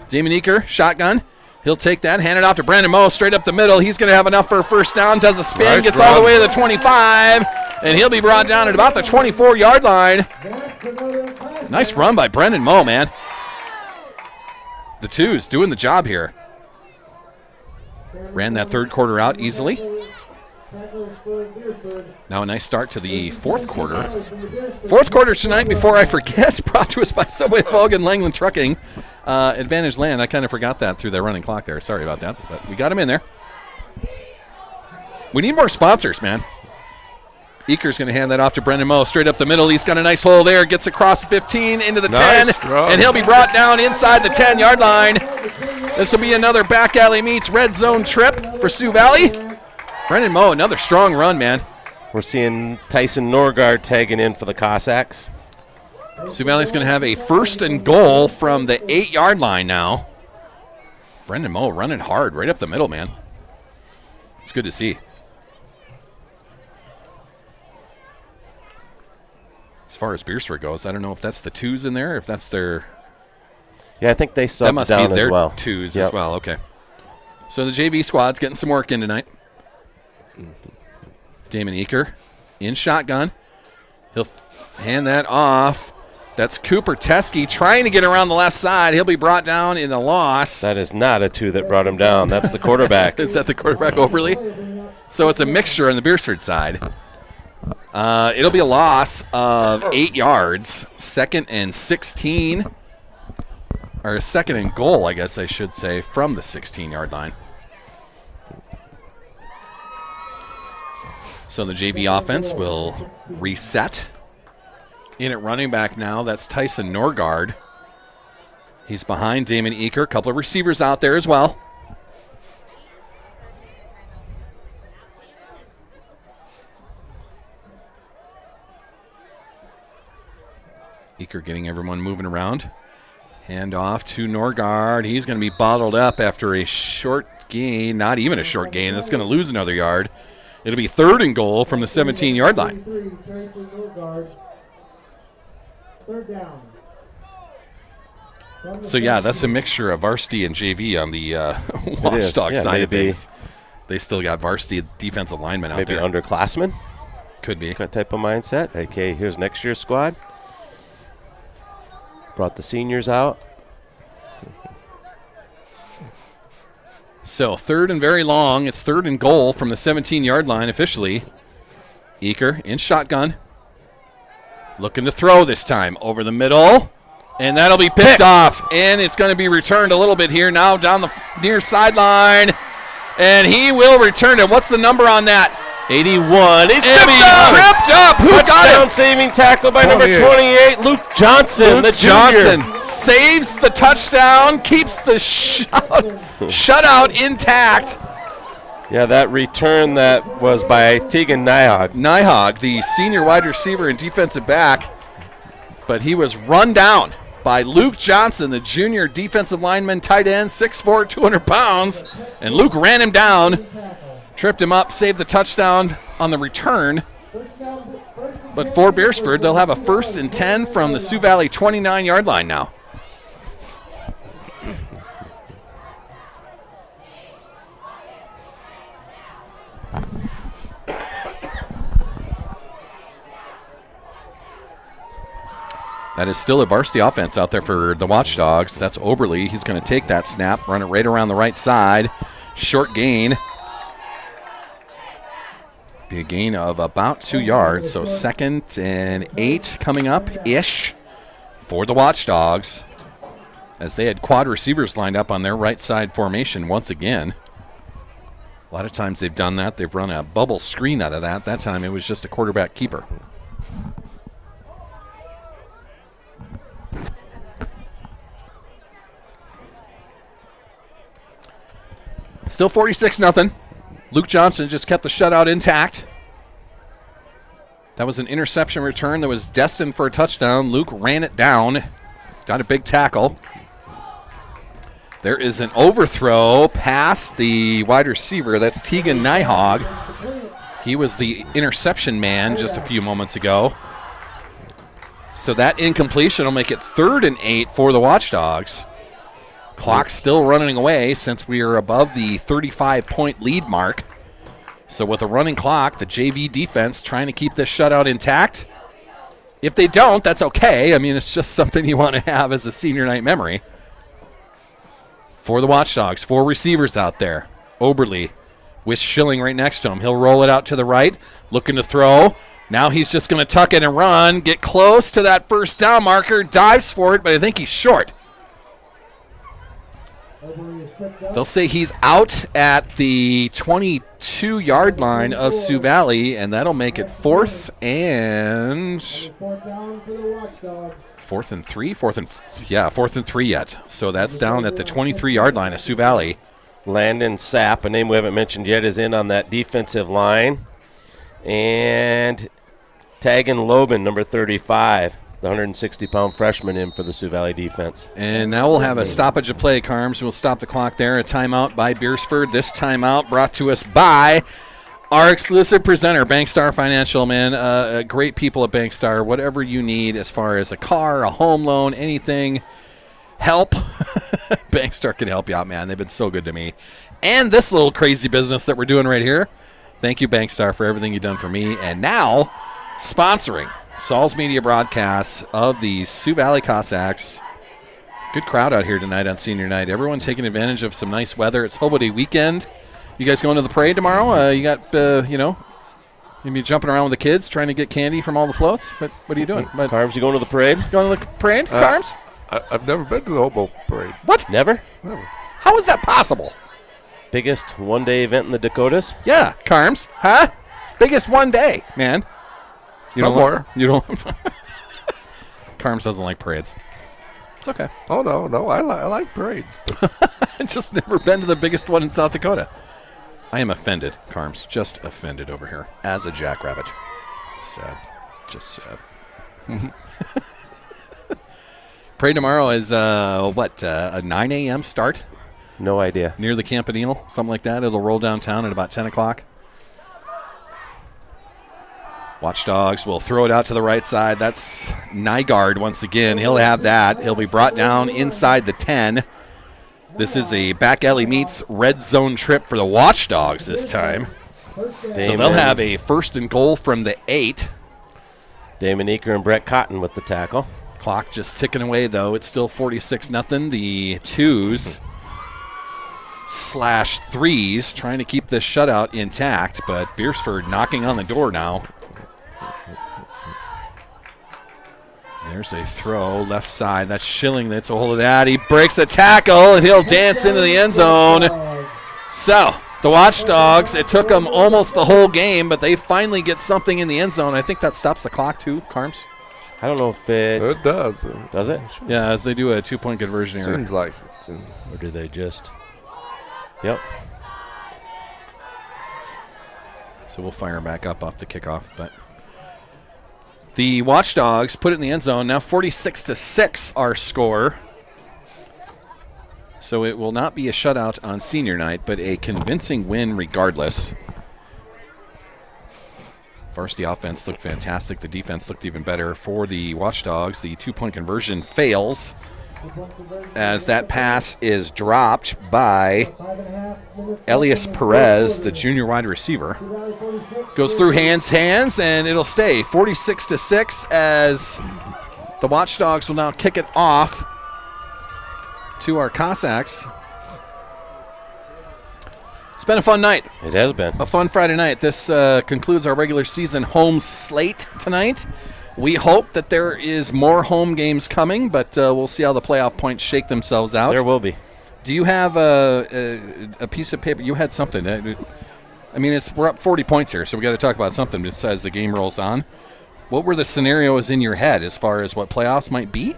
Damon Eaker, shotgun. He'll take that, hand it off to Brandon Moe, straight up the middle. He's going to have enough for a first down, does a spin, Nice gets all the run. way to the 25, and he'll be brought down at about the 24-yard line. Nice run by Brendan Moe, man. The twos doing the job here. Ran that third quarter out easily. Now a nice start to the fourth quarter. Fourth quarter tonight, before I forget, brought to us by Subway Bogan Langland Trucking. Advantage Land, I kind of forgot that through the running clock there. Sorry about that, but we got him in there. We need more sponsors, man. Eaker's going to hand that off to Brendan Moe, straight up the middle. He's got a nice hole there, gets across the 15 into the Nice 10, run. and he'll be brought down inside the 10-yard line. This will be another back alley meets red zone trip for Sioux Valley. Brendan Moe, another strong run, man. We're seeing Tyson Norgard tagging in for the Cossacks. Sioux Valley's going to have a 1st and goal from the 8-yard line now. Brendan Moe running hard right up the middle, man. It's good to see. As far as Beresford goes, I don't know if that's the twos in there, if that's their... Yeah, I think they subbed That must down be their as well. twos Yep. as well. Okay. So the JV squad's getting some work in tonight. Damon Eaker in shotgun. He'll hand that off. That's Cooper Teskey trying to get around the left side. He'll be brought down in the loss. That is not a 2 that brought him down. That's the quarterback. Is that the quarterback overly? So it's a mixture on the Beresford side. It'll be a loss of 8 yards. 2nd and 16. Or 2nd and goal, I guess I should say, from the 16-yard line. So the JV offense will reset. In at running back now, that's Tyson Norgard. He's behind Damon Eaker. A couple of receivers out there as well. Eaker getting everyone moving around. Hand off to Norgard. He's going to be bottled up after a short gain. Not even a short gain. That's going to lose another yard. It'll be 3rd and goal from the 17-yard line. 3rd down. So, yeah, that's a mixture of varsity and JV on the Watchdog Yeah, side of maybe- things. They still got varsity defensive linemen out Maybe there. underclassmen? Could be. That type of mindset. Okay, here's next year's squad. Brought the seniors out. So 3rd and very long. It's 3rd and goal from the 17-yard line officially. Eaker in shotgun. Looking to throw this time over the middle. And that'll be picked off. And it's going to be returned a little bit here now down the near sideline. And he will return it. What's the number on that? 81. He's Tripped up. Who got Touchdown it? saving tackle by number 28, Luke Johnson, the Johnson junior. saves the touchdown, keeps the shutout intact. Yeah, that return that was by Tegan Nyhog. Nyhog, the senior wide receiver and defensive back, but he was run down by Luke Johnson, the junior defensive lineman, tight end, 6'4", 200 pounds, and Luke ran him down, tripped him up, saved the touchdown on the return. But for Beresford, they'll have a 1st and 10 from the Sioux Valley 29-yard line now. That is still a varsity offense out there for the Watchdogs. That's Oberly. He's going to take that snap, run it right around the right side. Short gain. Be a gain of about 2 yards. So 2nd and 8 coming up-ish for the Watchdogs, as they had quad receivers lined up on their right side formation once again. A lot of times they've done that. They've run a bubble screen out of that. That time it was just a quarterback keeper. Still 46-0. Luke Johnson just kept the shutout intact. That was an interception return that was destined for a touchdown. Luke ran it down. Got a big tackle. There is an overthrow past the wide receiver. That's Tegan Nyhog. He was the interception man just a few moments ago. So that incompletion will make it 3rd and 8 for the Watchdogs. Clock's still running away since we are above the 35-point lead mark. So with a running clock, the JV defense trying to keep this shutout intact. If they don't, that's okay. I mean, it's just something you want to have as a senior night memory. For the Watchdogs, 4 receivers out there. Oberly with Schilling right next to him. He'll roll it out to the right, looking to throw. Now he's just going to tuck it and run, get close to that 1st down marker, dives for it, but I think he's short. They'll say he's out at the 22-yard line of Sioux Valley, and that'll make it 4th and 3 yet. So that's down at the 23-yard line of Sioux Valley. Landon Sapp, a name we haven't mentioned yet, is in on that defensive line. And Tagan Lobin, number 35. The 160-pound freshman in for the Sioux Valley defense. And now we'll have a stoppage of play, Carms. We'll stop the clock there. A timeout by Beresford. This timeout brought to us by our exclusive presenter, Bankstar Financial, man. Great people at Bankstar. Whatever you need as far as a car, a home loan, anything, help. Bankstar can help you out, man. They've been so good to me. And this little crazy business that we're doing right here. Thank you, Bankstar, for everything you've done for me. And now, sponsoring Saul's Media broadcasts of the Sioux Valley Cossacks. Good crowd out here tonight on senior night. Everyone taking advantage of some nice weather. It's Holiday weekend. You guys going to the parade tomorrow? You got, maybe jumping around with the kids trying to get candy from all the floats? What are you doing? Carms, you going to the parade? Going to the parade, Carms? I've never been to the Hobo Parade. What? Never? Never. How is that possible? Biggest one-day event in the Dakotas? Yeah, Carms. Huh? Biggest one day, man. Somewhere. You don't. Carms doesn't like parades. It's okay. Oh, no. I like parades. I've just never been to the biggest one in South Dakota. I am offended, Carms. Just offended over here as a jackrabbit. Sad. Just sad. Parade tomorrow is, a 9 a.m. start? No idea. Near the Campanile, something like that. It'll roll downtown at about 10 o'clock. Watchdogs will throw it out to the right side. That's Nygaard once again. He'll have that. He'll be brought down inside the 10. This is a back alley meets red zone trip for the Watchdogs this time. So they'll have a 1st and goal from the 8. Damon Eaker and Brett Cotton with the tackle. Clock just ticking away, though. It's still 46-0. The 2s/3s trying to keep this shutout intact, but Beresford knocking on the door now. There's a throw, left side. That's Schilling that's a hold of that. He breaks a tackle, and he'll dance into the end zone. So, The Watchdogs, it took them almost the whole game, but they finally get something in the end zone. I think that stops the clock too, Carms. I don't know if it does. Does it? Yeah, as they do a 2-point conversion here. Seems like it. Or do they just? Yep. So we'll fire back up off the kickoff, but the Watchdogs put it in the end zone. Now 46-6 our score. So it will not be a shutout on senior night, but a convincing win regardless. Varsity offense looked fantastic. The defense looked even better for the Watchdogs. The 2-point conversion fails as that pass is dropped by Elias Perez, the junior wide receiver. Goes through hands, and it'll stay 46-6 as the Watchdogs will now kick it off to our Cossacks. It's been a fun night. It has been. A fun Friday night. This concludes our regular season home slate tonight. We hope that there is more home games coming, but we'll see how the playoff points shake themselves out. There will be. Do you have a piece of paper? You had something. I mean, we're up 40 points here, so we got to talk about something as the game rolls on. What were the scenarios in your head as far as what playoffs might be?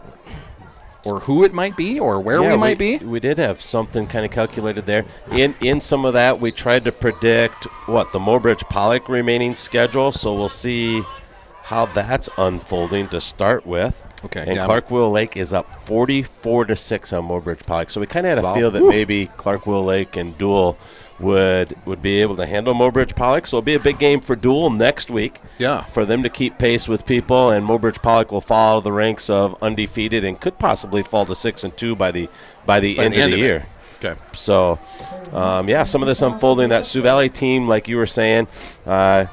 Or who it might be, or where we might be? We did have something kind of calculated there. In some of that, we tried to predict the Mobridge Pollock remaining schedule, so we'll see how that's unfolding to start with. Okay. And Clark Will Lake is up 44-6 on Mobridge Pollock. So we kind of had a feel that maybe Clark Will Lake and Dual would be able to handle Mobridge Pollock. So it'll be a big game for Dual next week. Yeah. For them to keep pace with people, and Mobridge Pollock will follow the ranks of undefeated and could possibly fall to 6-2 by the end of the year. Okay. So, some of this unfolding, that Sioux Valley team, like you were saying, a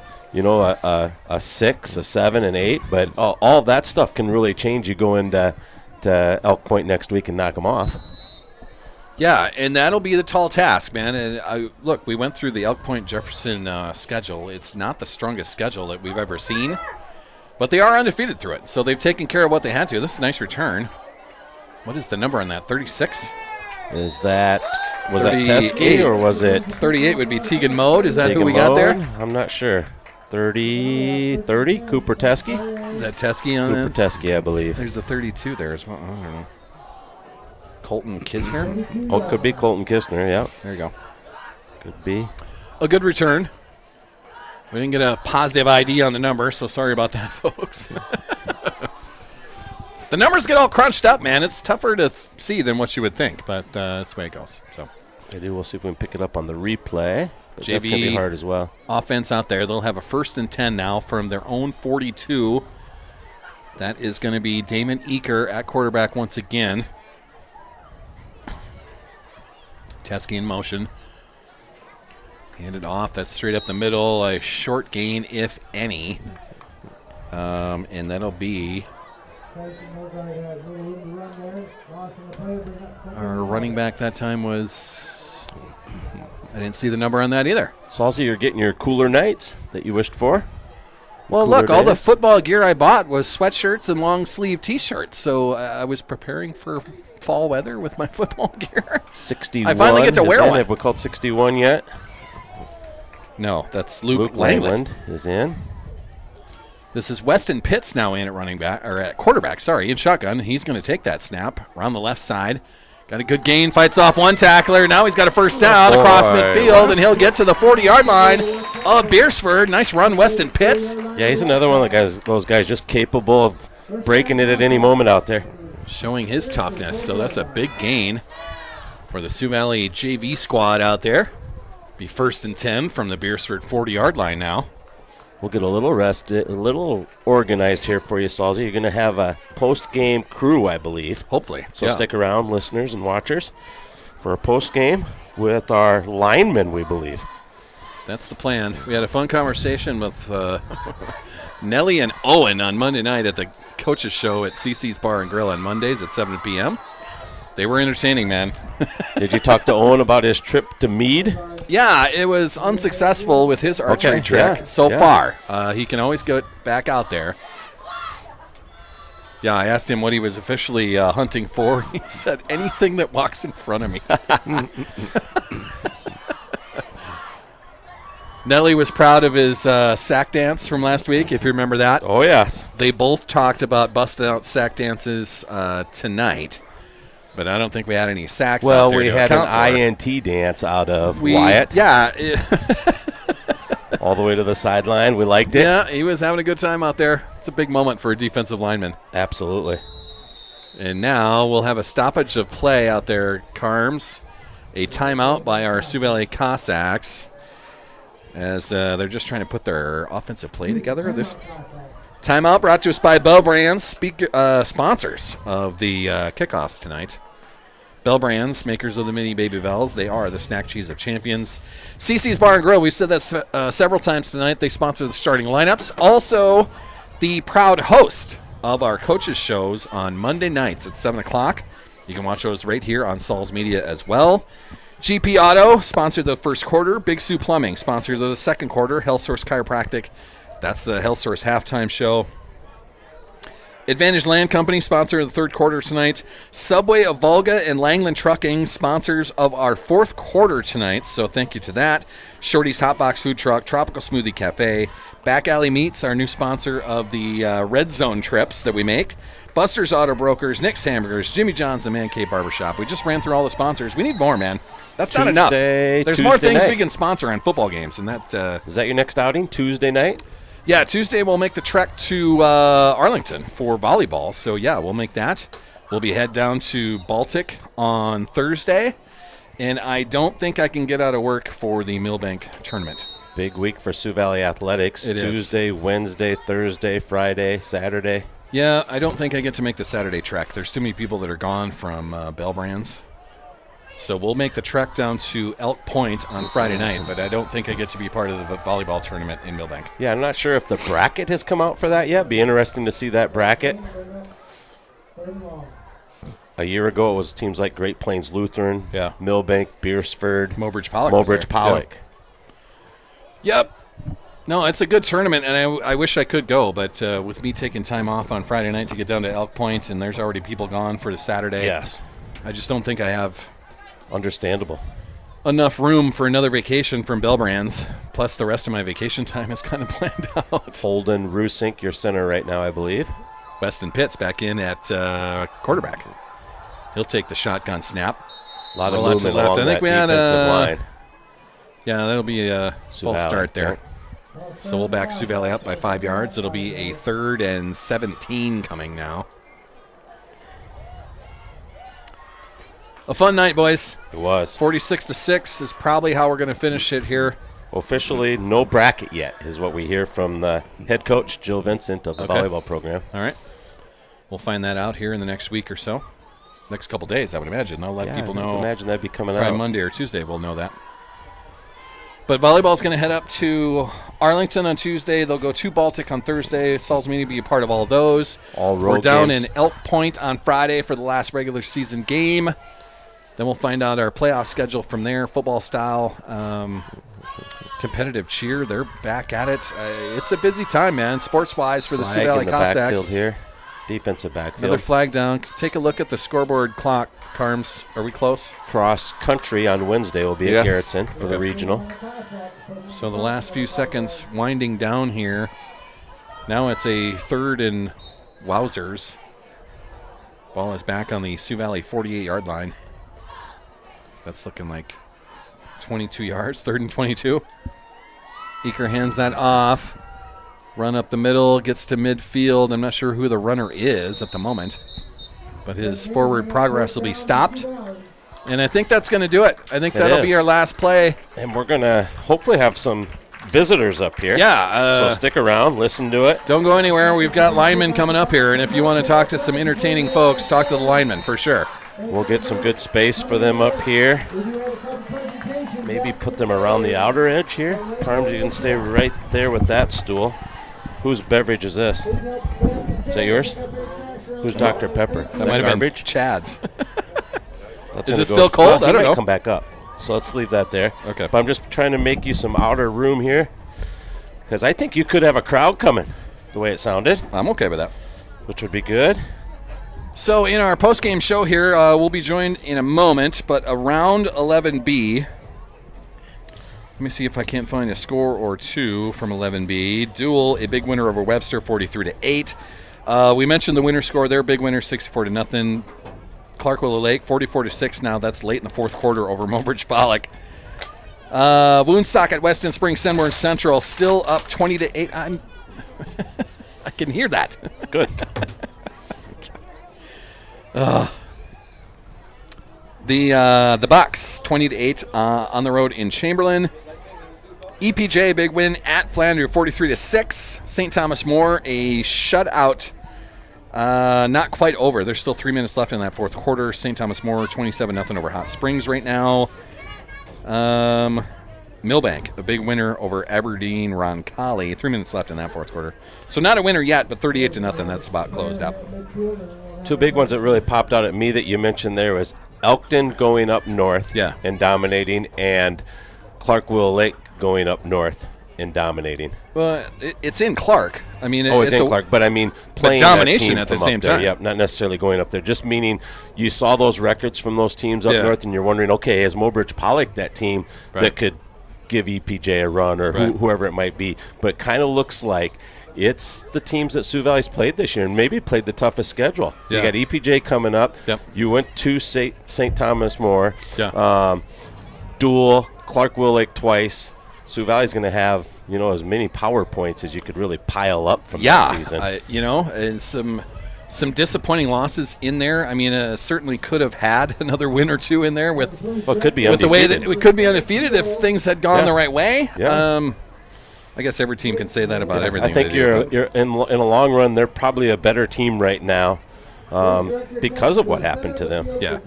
6, a 7, and 8, but all of that stuff can really change. You go into Elk Point next week and knock them off. Yeah, and that'll be the tall task, man. And look, we went through the Elk Point Jefferson schedule. It's not the strongest schedule that we've ever seen, but they are undefeated through it. So they've taken care of what they had to. This is a nice return. What is the number on that? 36? Was that Teskey or was it? 38 would be Tegan Mode. Is that Tegan who we got there? I'm not sure. 30, Cooper Teskey? Is that Teskey on Cooper that? Teskey, I believe. There's a 32 there as well. I don't know. Colton Kisner? Oh, could be Colton Kisner, yeah. There you go. Could be. A good return. We didn't get a positive ID on the number, so sorry about that, folks. The numbers get all crunched up, man. It's tougher to see than what you would think, but that's the way it goes. So We'll see if we can pick it up on the replay. But JV that's going to be hard as well. Offense out there. They'll have a 1st and 10 now from their own 42. That is going to be Damon Eaker at quarterback once again. Teskey in motion. Handed off. That's straight up the middle. A short gain, if any. And that'll be our running back that time was... I didn't see the number on that either. Salzy, you're getting your cooler nights that you wished for. Well, look, all the football gear I bought was sweatshirts and long sleeve T-shirts, so I was preparing for fall weather with my football gear. 61. I finally get to wear one. Have we called 61 yet? No, that's Luke Langland is in. This is Weston Pitts now in at running back or at quarterback. Sorry, in shotgun. He's going to take that snap around the left side. Got a good gain, fights off one tackler. Now he's got a first down across midfield, and he'll get to the 40-yard line of Beresford. Nice run, Weston Pitts. Yeah, he's another one of those guys just capable of breaking it at any moment out there. Showing his toughness, so that's a big gain for the Sioux Valley JV squad out there. Be 1st and 10 from the Beresford 40-yard line now. We'll get a little rested, a little organized here for you, Salzy. You're going to have a post-game crew, I believe. Hopefully. So stick around, listeners and watchers, for a post-game with our linemen, we believe. That's the plan. We had a fun conversation with Nellie and Owen on Monday night at the coaches show at CC's Bar and Grill on Mondays at 7 p.m. They were entertaining, man. Did you talk to Owen about his trip to Meade? Yeah, it was unsuccessful with his archery trick so far. He can always go back out there. Yeah, I asked him what he was officially hunting for. He said, anything that walks in front of me. Nelly was proud of his sack dance from last week, if you remember that. Oh, yes. They both talked about busting out sack dances tonight, but I don't think we had any sacks out there we to had an account for. INT dance out of Wyatt. Yeah. All the way to the sideline. We liked it. Yeah, he was having a good time out there. It's a big moment for a defensive lineman. Absolutely. And now we'll have a stoppage of play out there, Carms. A timeout by our Sioux Valley Cossacks as they're just trying to put their offensive play together. This timeout brought to us by Bell Brands, sponsors of the kickoffs tonight. Bell Brands, makers of the mini Baby Bells. They are the snack cheese of champions. CC's Bar and Grill, we've said that several times tonight. They sponsor the starting lineups. Also, the proud host of our coaches shows on Monday nights at 7 o'clock. You can watch those right here on Saul's Media as well. GP Auto sponsored the first quarter. Big Sioux Plumbing sponsored the second quarter. Health Source Chiropractic, that's the Health Source halftime show. Advantage Land Company sponsor of the third quarter tonight. Subway of Volga and Langland Trucking sponsors of our fourth quarter tonight, so thank you to that. Shorty's Hot Box Food Truck, Tropical Smoothie Cafe. Back Alley Meats, our new sponsor of the Red Zone trips that we make. Buster's Auto Brokers, Nick's Hamburgers, Jimmy John's, the Man Cave Barbershop. We just ran through all the sponsors. We need more, man. That's not enough. There's more things we can sponsor on football games, and that is that your next outing, Tuesday night? Yeah, Tuesday we'll make the trek to Arlington for volleyball. So, yeah, we'll make that. We'll be head down to Baltic on Thursday, and I don't think I can get out of work for the Millbank tournament. Big week for Sioux Valley Athletics. It Tuesday, is. Wednesday, Thursday, Friday, Saturday. Yeah, I don't think I get to make the Saturday trek. There's too many people that are gone from Bell Brands. So we'll make the trek down to Elk Point on Friday night, but I don't think I get to be part of the volleyball tournament in Millbank. Yeah, I'm not sure if the bracket has come out for that yet. Be interesting to see that bracket. A year ago, it was teams like Great Plains Lutheran, Millbank, Beresford, Mobridge Pollock. Mobridge Pollock. Yep. No, it's a good tournament, and I wish I could go, but with me taking time off on Friday night to get down to Elk Point, and there's already people gone for the Saturday. Yes. I just don't think I have understandable enough room for another vacation from Bell Brands. Plus, the rest of my vacation time is kind of planned out. Holden Rusink, your center right now, I believe. Weston Pitts back in at quarterback. He'll take the shotgun snap. A lot of movement along that defensive line. Yeah, that'll be a false start there. Right? So we'll back Sioux Valley up by 5 yards. It'll be a 3rd and 17 coming now. A fun night, boys. It was. 46-6 is probably how we're going to finish it here. Officially, no bracket yet is what we hear from the head coach, Jill Vincent, of the volleyball program. All right. We'll find that out here in the next week or so. Next couple days, I would imagine. I'll let people know. I imagine that'd be coming out. Probably Monday or Tuesday, we'll know that. But volleyball's going to head up to Arlington on Tuesday. They'll go to Baltic on Thursday. Saul's Meeting be a part of all of those. All road We're down games. in Elk Point on Friday for the last regular season game. Then we'll find out our playoff schedule from there, football style. Competitive cheer, they're back at it. It's a busy time, man, sports-wise for the Sioux Valley Cossacks. Backfield here. Defensive backfield. Another flag down. Take a look at the scoreboard clock, Carms. Are we close? Cross country on Wednesday will be at Garrettson for the regional. So the last few seconds winding down here. Now it's a 3rd and wowzers. Ball is back on the Sioux Valley 48-yard line. That's looking like 22 yards, 3rd and 22. Eaker hands that off. Run up the middle, gets to midfield. I'm not sure who the runner is at the moment, but his forward progress will be stopped. And I think that's going to do it. I think that'll be our last play. And we're going to hopefully have some visitors up here. Yeah. So stick around, listen to it. Don't go anywhere. We've got linemen coming up here, and if you want to talk to some entertaining folks, talk to the linemen for sure. We'll get some good space for them up here. Maybe put them around the outer edge here. Carms, you can stay right there with that stool. Whose beverage is this? Is that yours? Who's Dr. Pepper? That might have been Chad's. Is it still cold? I don't know. Come back up. So let's leave that there. Okay. But I'm just trying to make you some outer room here, because I think you could have a crowd coming, the way it sounded. I'm okay with that. Which would be good. So in our post-game show here, we'll be joined in a moment, but around 11B, Let me see if I can't find a score or two from 11B. Dual, a big winner over Webster, 43-8. We mentioned the winner score there. Big winner, 64-0. Clark Willow Lake, 44-6 now. That's late in the fourth quarter over Mobridge Pollock. Woonsocket, Weston Springs, Senborn Central, still up 20-8. I can hear that. Good. The Bucks, 20-8 on the road in Chamberlain. EPJ, big win at Flandreau, 43-6. St. Thomas More, a shutout. Not quite over. There's still 3 minutes left in that fourth quarter. St. Thomas More, 27-0 over Hot Springs right now. Millbank, a big winner over Aberdeen Roncalli. 3 minutes left in that fourth quarter. So not a winner yet, but 38-0. That spot closed up. Two big ones that really popped out at me that you mentioned there was Elkton going up north and dominating, and Clark Willow Lake going up north and dominating. Well, it's in Clark. I mean, it's in Clark, but I mean playing domination that team at the same time. Yep, not necessarily going up there. Just meaning you saw those records from those teams up north, and you're wondering, okay, is Mobridge Pollock that team that could give EPJ a run or whoever it might be? But kind of looks like it's the teams that Sioux Valley's played this year and maybe played the toughest schedule. You got EPJ coming up. Yep. You went to St. Thomas More. Yeah. Dual, Clark Willow Lake twice. Sioux Valley's going to have, as many power points as you could really pile up from this season. And some disappointing losses in there. I mean, certainly could have had another win or two in there with could be with the way that undefeated. we could be undefeated if things had gone the right way. Yeah. I guess every team can say that about everything. I think you're in a long run, they're probably a better team right now because of what happened to them. Yeah.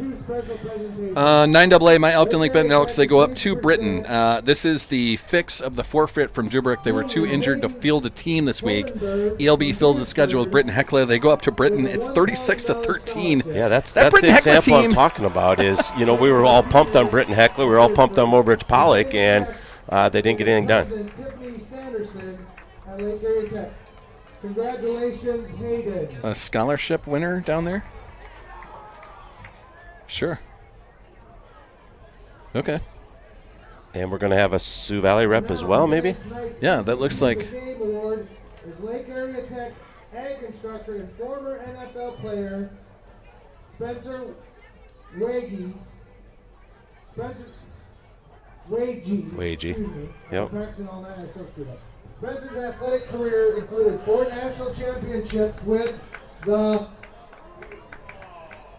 9AA, my Elkton Lake Benton Elks, they go up to Britain. This is the fix of the forfeit from Dubrick. They were too injured to field a team this week. ELB fills the schedule with Britain Hecla. They go up to Britain. It's 36-13. Yeah, that's that the Britain Hecla example team. I'm talking about is, we were all pumped on Britain Hecla. We were all pumped on Mobridge Pollock, and they didn't get anything done. Congratulations, Hayden. A scholarship winner down there? Sure. Okay. And we're going to have a Sioux Valley rep as well, maybe? Yeah, that looks like. The game award is Lake Area Tech ag instructor and former NFL player Spencer Wagey. Wagey. Yep. Spencer's athletic career included 4 national championships with the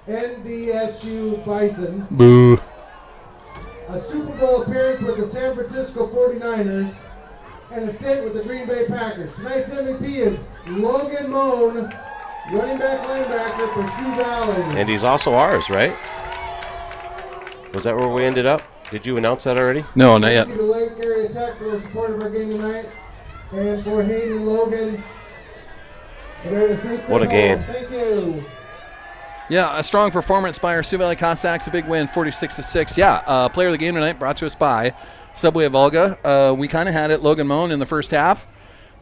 NDSU Bison, Boo. a Super Bowl appearance with the San Francisco 49ers, and a stint with the Green Bay Packers. Tonight's MVP is Logan Moan, running back linebacker for Sioux Valley. And he's also ours, right? Was that where we ended up? Did you announce that already? No, not yet. Thank you to Lake Area Tech for the support of our game tonight. And for Hayden Logan. What a game. Thank you. Yeah, a strong performance by our Sioux Valley Cossacks. A big win, 46-6. Yeah, player of the game tonight brought to us by Subway of Volga. We kind of had it Logan Moan in the first half.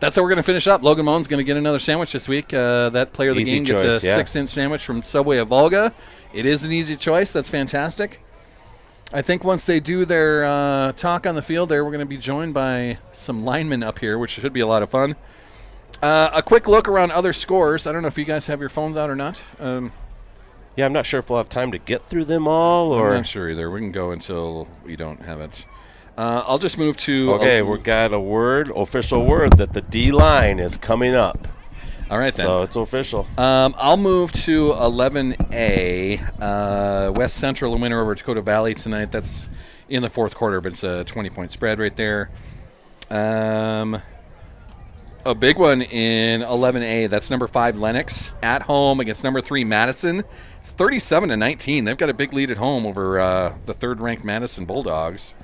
That's how we're going to finish up. Logan Moan's going to get another sandwich this week. That player of the game gets a 6-inch sandwich from Subway of Volga. It is an easy choice. That's fantastic. I think once they do their talk on the field there, we're going to be joined by some linemen up here, which should be a lot of fun. A quick look around other scores. I don't know if you guys have your phones out or not. Yeah, I'm not sure if we'll have time to get through them all. Or I'm not sure either. We can go until we don't have it. I'll just move to... Okay, we've got official word, that the D-line is coming up. All right, then. So it's official. I'll move to 11A. West Central, a winner over Dakota Valley tonight. That's in the fourth quarter, but it's a 20-point spread right there. A big one in 11A. That's number 5, Lennox, at home against number 3, Madison. It's 37-19. They've got a big lead at home over the third-ranked Madison Bulldogs.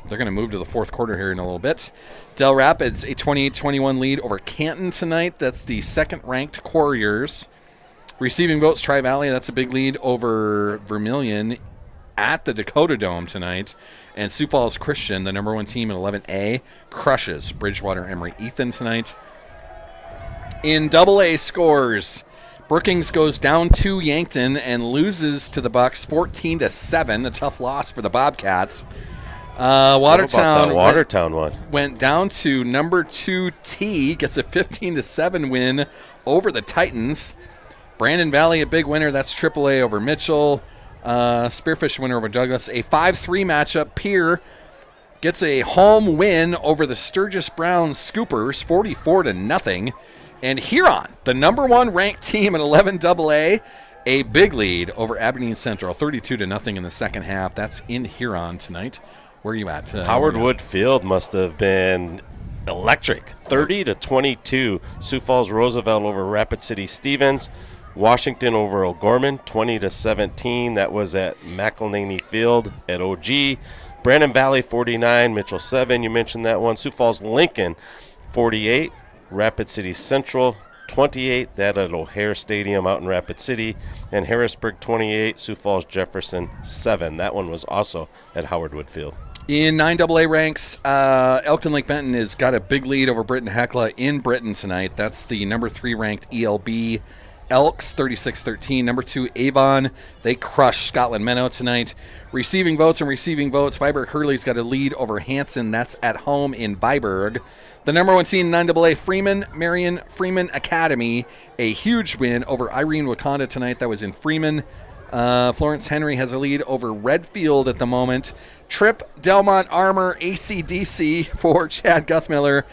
They're going to move to the fourth quarter here in a little bit. Del Rapids, a 28-21 lead over Canton tonight. That's the second-ranked Couriers. Receiving votes, Tri-Valley. That's a big lead over Vermilion at the Dakota Dome tonight. And Sioux Falls Christian, the number 1 team in 11A, crushes Bridgewater Emory Ethan tonight. In AA scores, Brookings goes down to Yankton and loses to the Bucks 14-7. A tough loss for the Bobcats. Watertown one went down to number 2 T, gets a 15-7 win over the Titans. Brandon Valley, a big winner. That's AAA over Mitchell. Spearfish winner over Douglas. A 5-3 matchup. Pier gets a home win over the Sturgis Brown Scoopers, 44-0. And Huron, the number 1 ranked team in 11 AA, a big lead over Aberdeen Central, 32-0 in the second half. That's in Huron tonight. Where are you at? Howard Wood Field must have been electric. 30-22. Sioux Falls Roosevelt over Rapid City Stevens. Washington over O'Gorman, 20-17. That was at McElhaney Field at OG. Brandon Valley 49, Mitchell 7. You mentioned that one. Sioux Falls Lincoln 48. Rapid City Central 28. That at O'Hare Stadium out in Rapid City. And Harrisburg 28. Sioux Falls Jefferson 7. That one was also at Howard Wood Field. In 9AA ranks, Elkton Lake Benton has got a big lead over Britton Hecla in Britain tonight. That's the number 3 ranked ELB Elks, 36-13. Number 2 Avon, they crushed Scotland Menno tonight. Receiving votes, Viborg Hurley's got a lead over Hanson. That's at home in Viborg. The number 1 seed in 9AA, Freeman, Marion Freeman Academy, a huge win over Irene Wakanda tonight. That was in Freeman. Florence Henry has a lead over Redfield at the moment. Tripp, Delmont, Armour, ACDC for Chad Guthmiller.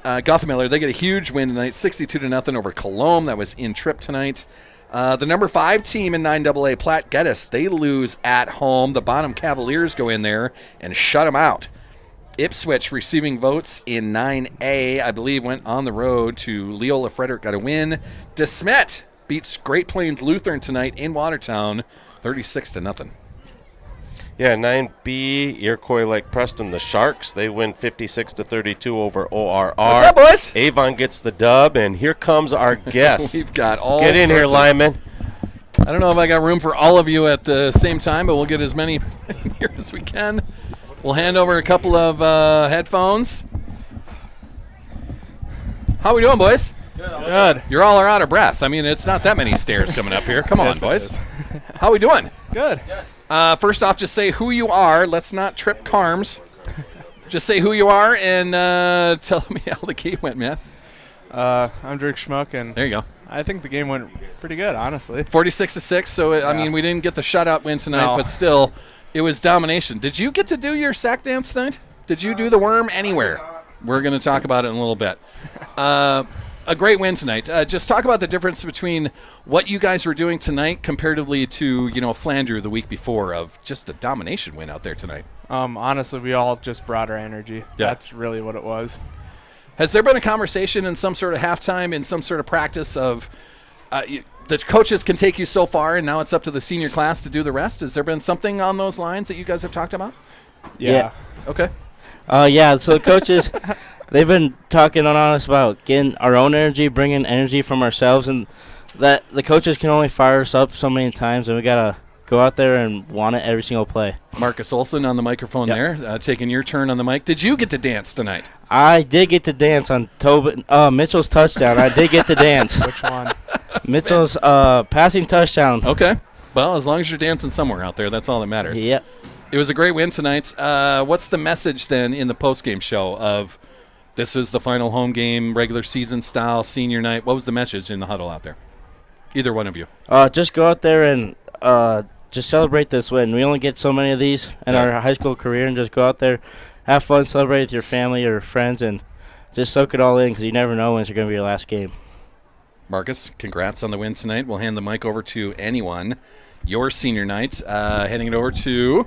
They get a huge win tonight, 62-0 over Colombe. That was in Tripp tonight. The number 5 team in 9AA, Platte Geddes, they lose at home. The Bonham Cavaliers go in there and shut them out. Ipswich receiving votes in 9A, I believe, went on the road to Leola Frederick, got a win. DeSmet beats Great Plains Lutheran tonight in Watertown, 36-0. Yeah, 9B, Iroquois Lake Preston, the Sharks. They win 56-32 over ORR. What's up, boys? Avon gets the dub, and here comes our guest. We've got all Get in here, lineman. I don't know if I got room for all of you at the same time, but we'll get as many in here as we can. We'll hand over a couple of headphones. How we doing, boys? Good. You're all out of breath. I mean, it's not that many stairs coming up here. Come on, boys. How we doing? Good. First off, just say who you are. Let's not trip Carms. Just say who you are and tell me how the game went, man. I'm Drake Schmuck, and there you go. I think the game went pretty good, honestly. 46-6. So I mean, we didn't get the shutout win tonight, but still, it was domination. Did you get to do your sack dance tonight? Did you do the worm anywhere? We're going to talk about it in a little bit. A great win tonight. Just talk about the difference between what you guys were doing tonight comparatively to, Flandreau the week before, of just a domination win out there tonight. Honestly, we all just brought our energy. Yeah. That's really what it was. Has there been a conversation in some sort of halftime, in some sort of practice of the coaches can take you so far and now it's up to the senior class to do the rest? Has there been something on those lines that you guys have talked about? Yeah. Okay. So the coaches, they've been talking on us about getting our own energy, bringing energy from ourselves, and that the coaches can only fire us up so many times, and we got to go out there and want it every single play. Marcus Olson on the microphone there, taking your turn on the mic. Did you get to dance tonight? I did get to dance on Mitchell's touchdown. I did get to dance. Which one? Mitchell's passing touchdown. Okay. Well, as long as you're dancing somewhere out there, that's all that matters. Yep. It was a great win tonight. What's the message then in the postgame show of this is the final home game, regular season style, senior night? What was the message in the huddle out there? Either one of you. Just go out there and just celebrate this win. We only get so many of these in our high school career, and just go out there, have fun, celebrate with your family or friends, and just soak it all in because you never know when it's going to be your last game. Marcus, congrats on the win tonight. We'll hand the mic over to anyone. Your senior night. Handing it over to,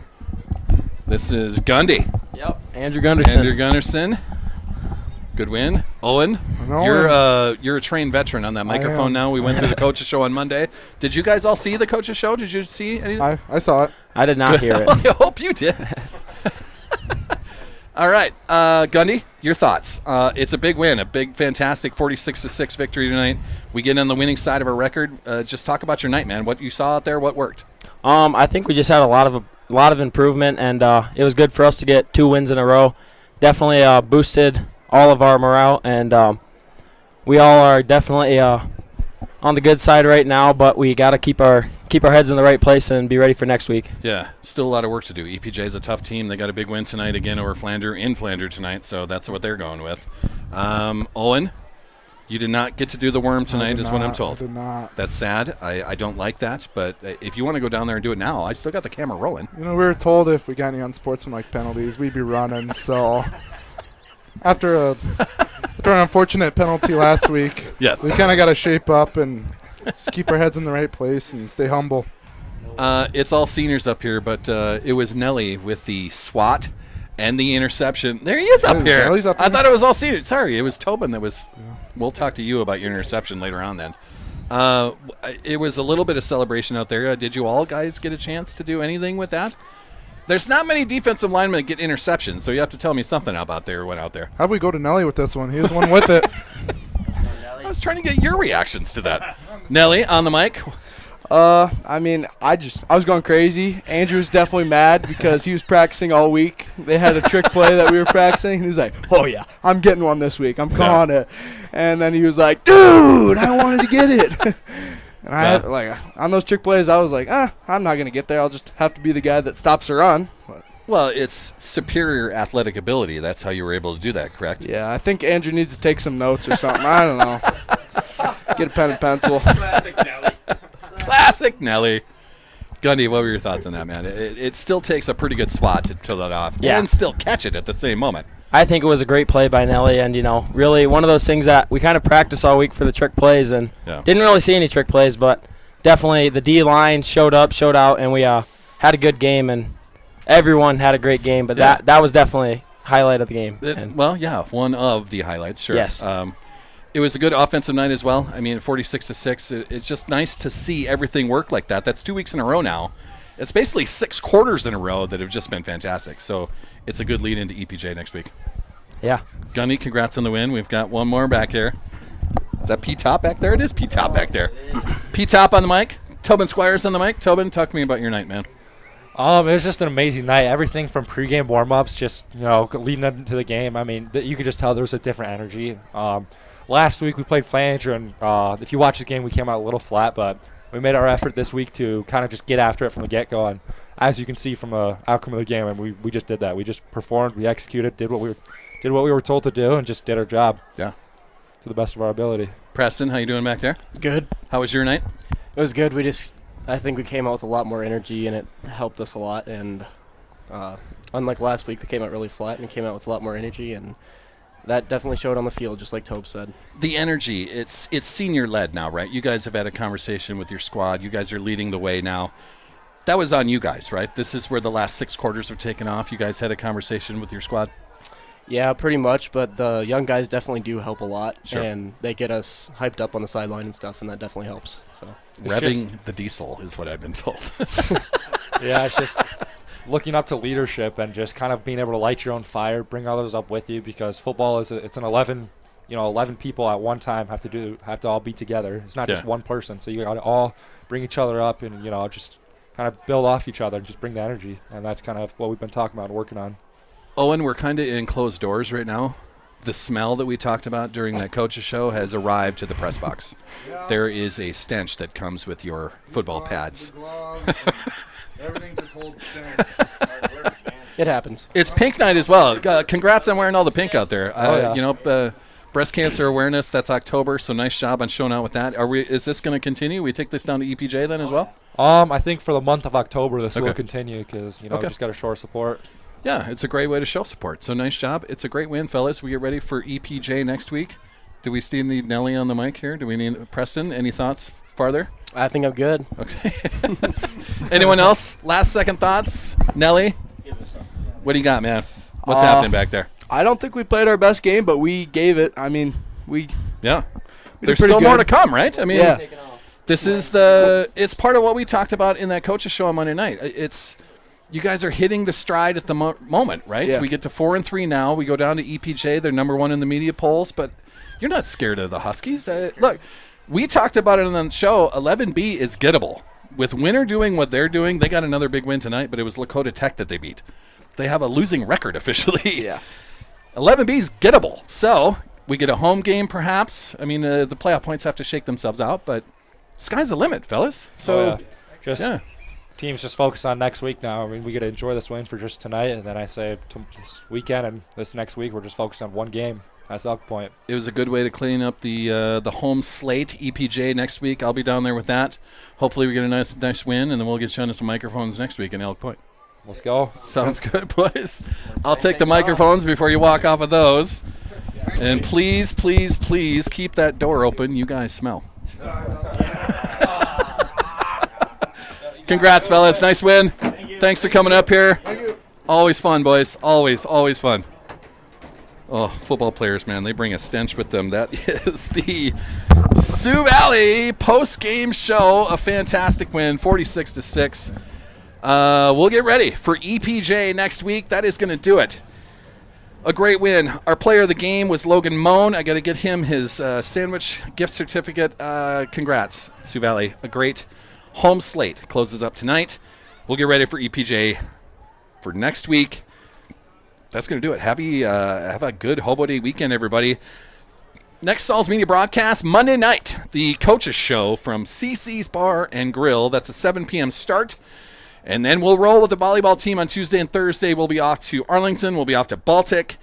this is Gundy. Yep, Andrew Gunderson. Andrew Gunderson. Good win. Owen, you're a trained veteran on that microphone now. We went through the coaches show on Monday. Did you guys all see the coaches show? Did you see anything? I saw it. I did not hear it. I hope you did. All right, Gundy, your thoughts. It's a big win, a big, fantastic 46-6 victory tonight. We get on the winning side of our record. Just talk about your night, man. What you saw out there, what worked? I think we just had a lot of improvement, and it was good for us to get 2 wins in a row. Definitely boosted all of our morale, and we all are definitely on the good side right now, but we got to keep our heads in the right place and be ready for next week. Yeah, still a lot of work to do. EPJ is a tough team. They got a big win tonight again over Flandre in Flandre tonight, so that's what they're going with. Owen, you did not get to do the worm tonight, is what I'm told. I did not. That's sad. I don't like that, but if you want to go down there and do it now, I still got the camera rolling. We were told if we got any unsportsmanlike penalties, we'd be running. So after an unfortunate penalty last week, yes, we kind of got to shape up and just keep our heads in the right place and stay humble. It's all seniors up here, but it was Nelly with the swat and the interception. There he is up here. Nelly's up I here. thought it was all seniors. Sorry, it was Tobin that was. Yeah. We'll talk to you about your interception later on then. It was a little bit of celebration out there. Did you all guys get a chance to do anything with that? There's not many defensive linemen that get interceptions, so you have to tell me something about there went out there. How'd we go to Nelly with this one? He was one with it. I was trying to get your reactions to that. Nelly, on the mic. I mean, I was going crazy. Andrew was definitely mad because he was practicing all week. They had a trick play that we were practicing, and he was like, "Oh yeah, I'm getting one this week. I'm calling it." And then he was like, "Dude, I wanted to get it." And I had, on those trick plays, I was like, I'm not gonna get there. I'll just have to be the guy that stops the run. But well, it's superior athletic ability. That's how you were able to do that, correct? yeah, I think Andrew needs to take some notes or something. I don't know. Get a pen and pencil. Classic Nelly. Classic Nelly. Gundy, what were your thoughts on that, man? It still takes a pretty good swat to pull that off and still catch it at the same moment. I think it was a great play by Nelly, and really one of those things that we kind of practiced all week for the trick plays, and didn't really see any trick plays, but definitely the D line showed out, and we had a good game, and everyone had a great game. But that was definitely highlight of the game. One of the highlights, sure. Yes. It was a good offensive night as well. I mean, 46-6. It's just nice to see everything work like that. That's 2 weeks in a row now. It's basically 6 quarters in a row that have just been fantastic. So it's a good lead into EPJ next week. Yeah. Gunny, congrats on the win. We've got one more back here. Is that P-Top back there? It is P-Top back there. P-Top on the mic. Tobin Squires on the mic. Tobin, talk to me about your night, man. It was just an amazing night. Everything from pregame warm-ups, just leading into the game. I mean, you could just tell there was a different energy. Last week we played Flandre, and if you watch the game, we came out a little flat, but we made our effort this week to kind of just get after it from the get-go. And as you can see from the outcome of the game, and we just did that. We just performed, we executed, did what we were told to do, and just did our job. Yeah. To the best of our ability. Preston, how you doing back there? Good. How was your night? It was good. I think we came out with a lot more energy, and it helped us a lot. And unlike last week, we came out really flat and came out with a lot more energy, and that definitely showed on the field, just like Tobe said. The energy, it's senior-led now, right? You guys have had a conversation with your squad. You guys are leading the way now. That was on you guys, right? This is where the last 6 quarters have taken off. You guys had a conversation with your squad? Yeah, pretty much, but the young guys definitely do help a lot, sure. And they get us hyped up on the sideline and stuff, and that definitely helps. So revving the diesel is what I've been told. Yeah, it's just looking up to leadership and just kind of being able to light your own fire, bring others up with you, because football it's an 11 people at one time have to all be together. It's not just one person, so you got to all bring each other up and just kind of build off each other and just bring the energy, and that's kind of what we've been talking about and working on. Owen, we're kind of in closed doors right now. The smell that we talked about during that coach's show has arrived to the press box. There is a stench that comes with your football pads. Everything just holds stench. It happens. It's pink night as well. Congrats on wearing all the pink out there. Breast cancer awareness, that's October, so nice job on showing out with that. Is this going to continue? We take this down to EPJ then as well? I think for the month of October this will continue because we just got to show our support. Yeah, it's a great way to show support. So nice job. It's a great win, fellas. We get ready for EPJ next week. Do we still need Nelly on the mic here? Do we need Preston? Any thoughts farther? I think I'm good. Okay. Anyone else? Last second thoughts? Nelly? What do you got, man? What's happening back there? I don't think we played our best game, but we gave it. I mean, we There's still more to come, right? I mean, this is it's part of what we talked about in that coach's show on Monday night. It's you guys are hitting the stride at the moment, right? Yeah. We get to 4-3 now. We go down to EPJ. They're number 1 in the media polls, but you're not scared of the Huskies. Look, we talked about it on the show. 11B is gettable. With Winter doing what they're doing, they got another big win tonight, but it was Lakota Tech that they beat. They have a losing record officially. Yeah. 11B is gettable. So We get a home game, perhaps. I mean, the playoff points have to shake themselves out, but sky's the limit, fellas. So, teams just focus on next week now. I mean, we got to enjoy this win for just tonight, and then I say this weekend and this next week we're just focused on one game. That's Elk Point. It was a good way to clean up the home slate. EPJ next week. I'll be down there with that. Hopefully we get a nice win, and then we'll get you on some microphones next week in Elk Point. Let's go. Sounds good, boys. I'll take the microphones before you walk off of those. And please, please, please keep that door open. You guys smell. Congrats, fellas. Nice win. Thanks for coming up here. Always fun, boys. Always, always fun. Oh, football players, man, they bring a stench with them. That is the Sioux Valley post-game show. A fantastic win, 46-6. We'll get ready for EPJ next week. That is going to do it. A great win. Our player of the game was Logan Moan. I got to get him his sandwich gift certificate. Congrats, Sioux Valley. A great home slate closes up tonight. We'll get ready for EPJ for next week. That's going to do it. Have a good Hobo Day weekend, everybody. Next Stalls Media broadcast, Monday night, the Coaches Show from CC's Bar and Grill. That's a 7 p.m. start. And then we'll roll with the volleyball team on Tuesday and Thursday. We'll be off to Arlington. We'll be off to Baltic.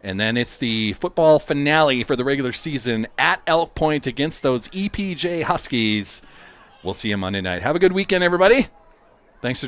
And then it's the football finale for the regular season at Elk Point against those EPJ Huskies. We'll see you Monday night. Have a good weekend, everybody. Thanks for